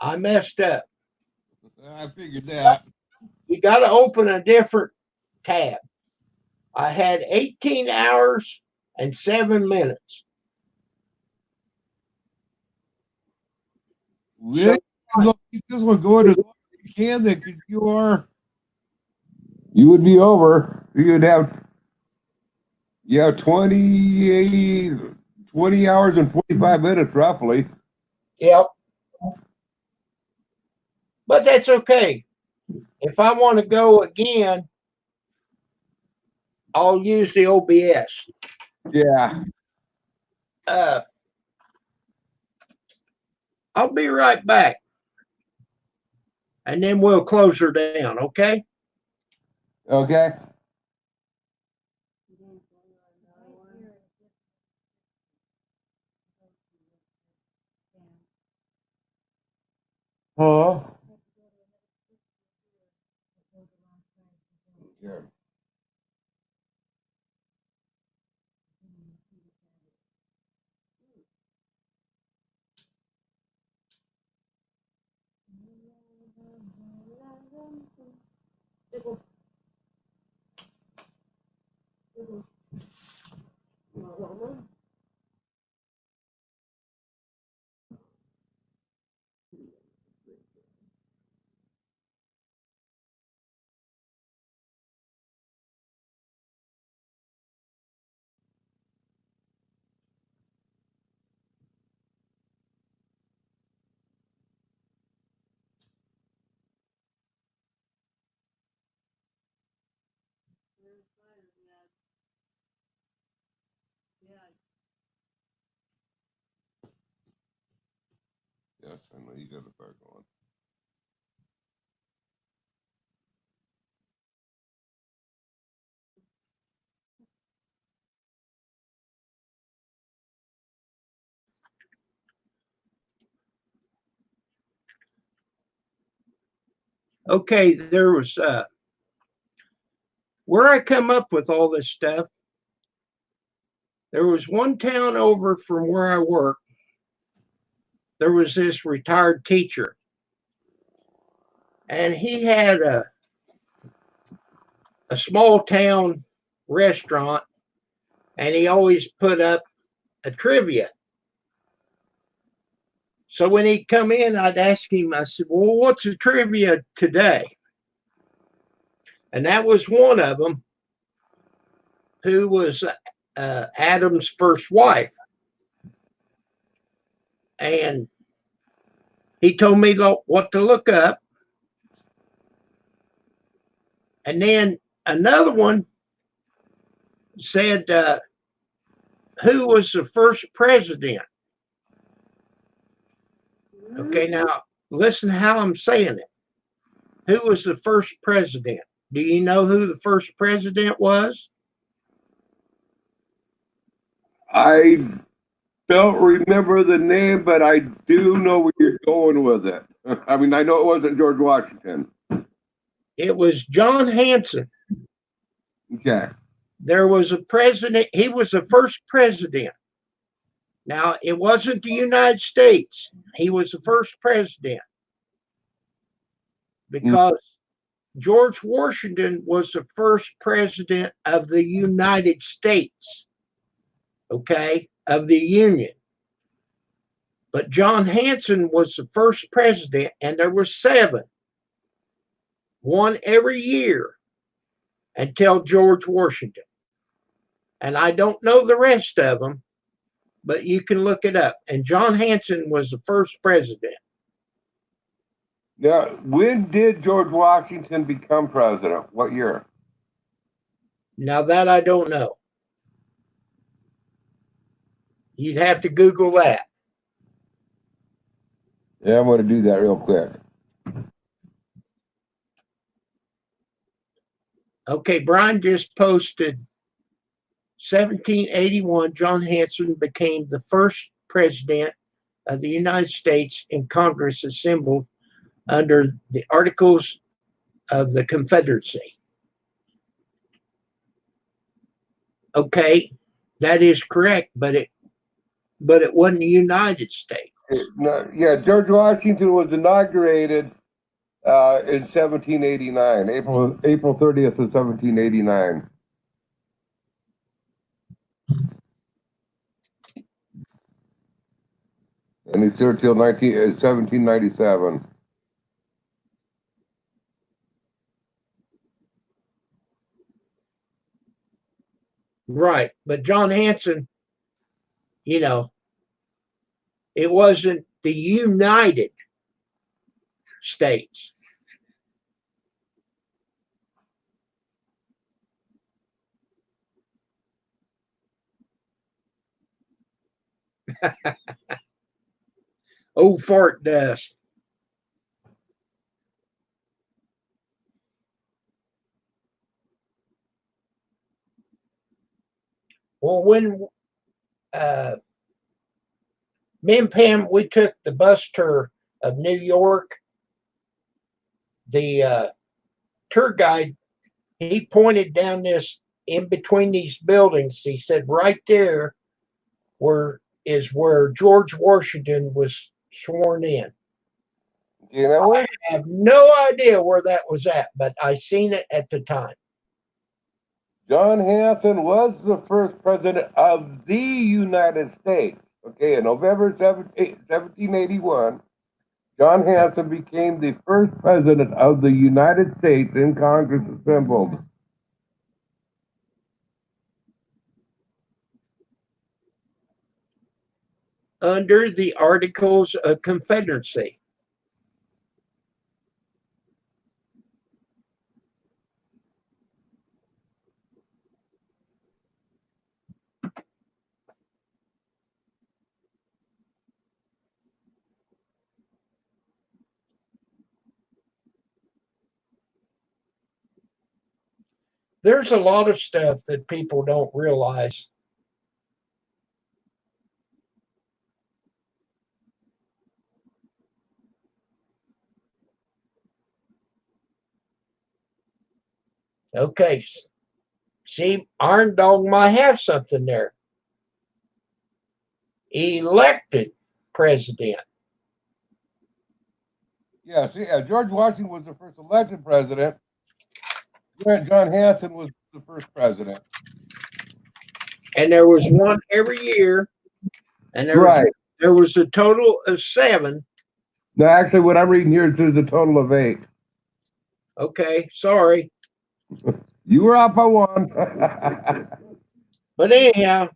I messed up. I figured that. You got to open a different tab. I had 18 hours and 7 minutes. Really? Keep this one going as long as you can, then, because You would be over. You'd have 20 hours and 45 minutes roughly. Yep. But that's okay. If I want to go again, I'll use the OBS. Yeah. I'll be right back. And then we'll close her down, okay? Okay. Huh? Yeah. Yes, I know you got the back on. Okay, there was where I come up with all this stuff. There was one town over from where I work. There was this retired teacher, and he had a small town restaurant, and he always put up a trivia. So when he'd come in, I'd ask him, I said, well, what's the trivia today? And that was one of them, who was Adam's first wife. And he told me what to look up. And then another one said, who was the first president? Okay, now listen how I'm saying it. Who was the first president? Do you know who the first president was? I don't remember the name, but I do know where you're going with it. I mean, I know it wasn't George Washington. It was John Hanson. Okay. There was a president, he was the first president. Now, it wasn't the United States. He was the first president because George Washington was the first president of the United States, okay, of the Union. But John Hanson was the first president, and there were 7, one every year until George Washington. And I don't know the rest of them, but you can look it up. And John Hanson was the first president. Now, when did George Washington become president? What year? Now that I don't know. You'd have to Google that. Yeah, I'm going to do that real quick. Okay, Brian just posted 1781, John Hanson became the first president of the United States in Congress assembled under the Articles of the Confederacy. Okay, that is correct, but it wasn't the United States. Yeah, George Washington was inaugurated in 1789, April 30th of 1789. And he served till 1797. Right, but John Hanson, it wasn't the United States. Oh, fart dust. Well, when me and Pam, we took the bus tour of New York, the tour guide, he pointed down this in between these buildings. He said, right there is where George Washington was sworn in. You know what? I have no idea where that was at, but I seen it at the time. John Hanson was the first president of the United States. Okay, in November 1781, John Hanson became the first president of the United States in Congress assembled. Under the Articles of Confederacy. There's a lot of stuff that people don't realize. Okay, see, Iron Dog might have something there. Elected president. Yeah, see, George Washington was the first elected president. John Hanson was the first president. And there was one every year. And there was a total of 7. No, actually, what I'm reading here is a total of 8. Okay, sorry. You were out by 1. But anyhow,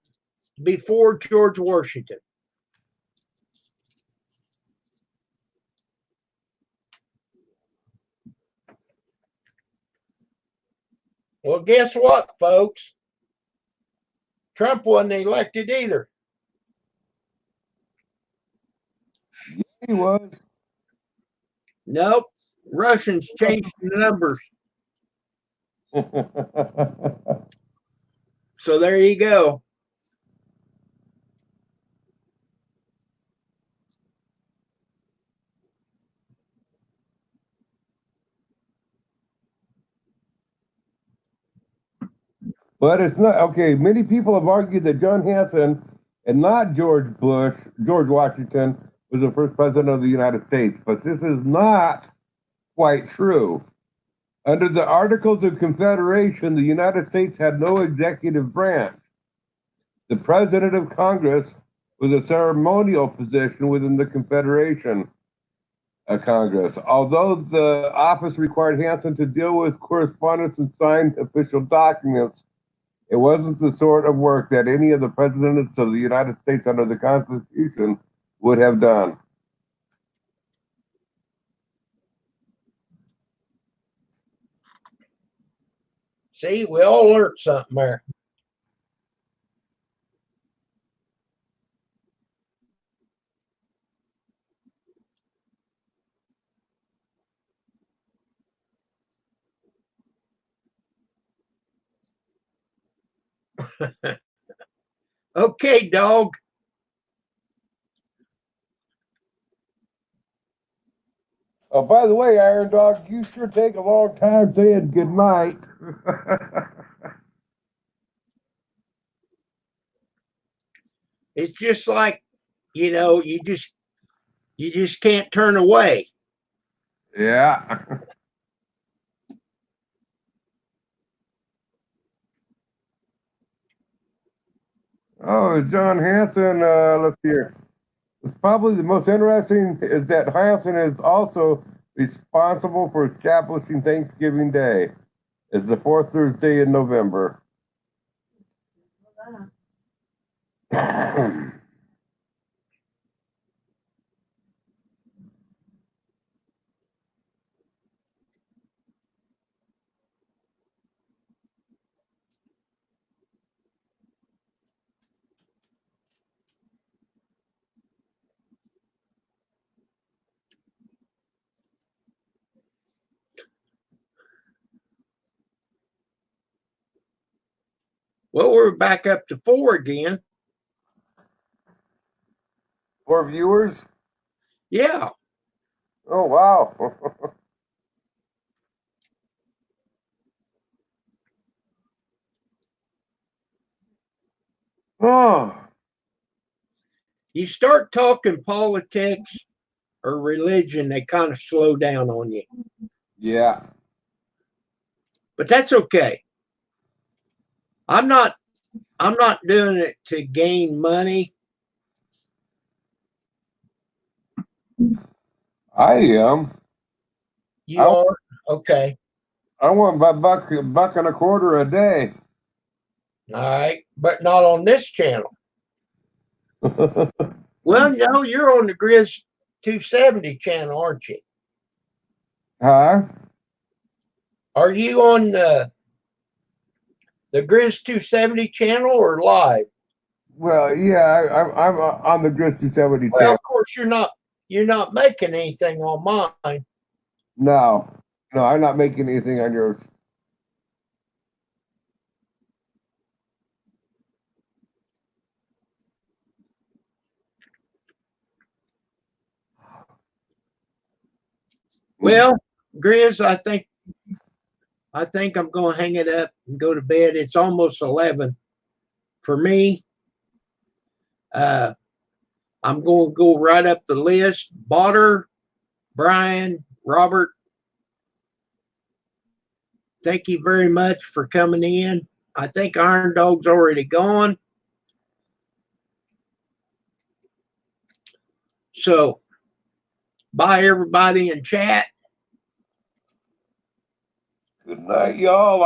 before George Washington. Well, guess what, folks? Trump wasn't elected either. He was. Nope. Russians changed the numbers. So there you go. But it's not okay. Many people have argued that John Hanson and not George Washington was the first president of the United States. But this is not quite true. Under the Articles of Confederation, the United States had no executive branch. The president of Congress was a ceremonial position within the Confederation Congress. Although the office required Hanson to deal with correspondence and sign official documents, it wasn't the sort of work that any of the presidents of the United States under the Constitution would have done. See, we all learned something there. Okay, dog. Oh, by the way, Iron Dog, you sure take a long time saying good night. It's just like, you just can't turn away. Yeah. Oh, John Hanson, let's see here. It's probably the most interesting is that Hanson is also responsible for establishing Thanksgiving Day. It's the fourth Thursday in November. Well, we're back up to 4 again. 4 viewers? Yeah. Oh, wow. Oh, You start talking politics or religion, they kind of slow down on you. yeah. But that's okay. I'm not doing it to gain money. I am. You are? Okay. I want my buck and a quarter a day. All right. But not on this channel. Well, no, you're on the Grizz 270 channel, aren't you? Huh? Are you on the Grizz 270 channel or live? Well, yeah, I'm on the Grizz 270 Well, channel. of course you're not making anything on mine. No, I'm not making anything on yours. Well, Grizz, I think I'm going to hang it up and go to bed. It's almost 11 for me. I'm going to go right up the list. Botter, Brian, Robert, thank you very much for coming in. I think Iron Dog's already gone. So, bye everybody in chat. Good night, y'all.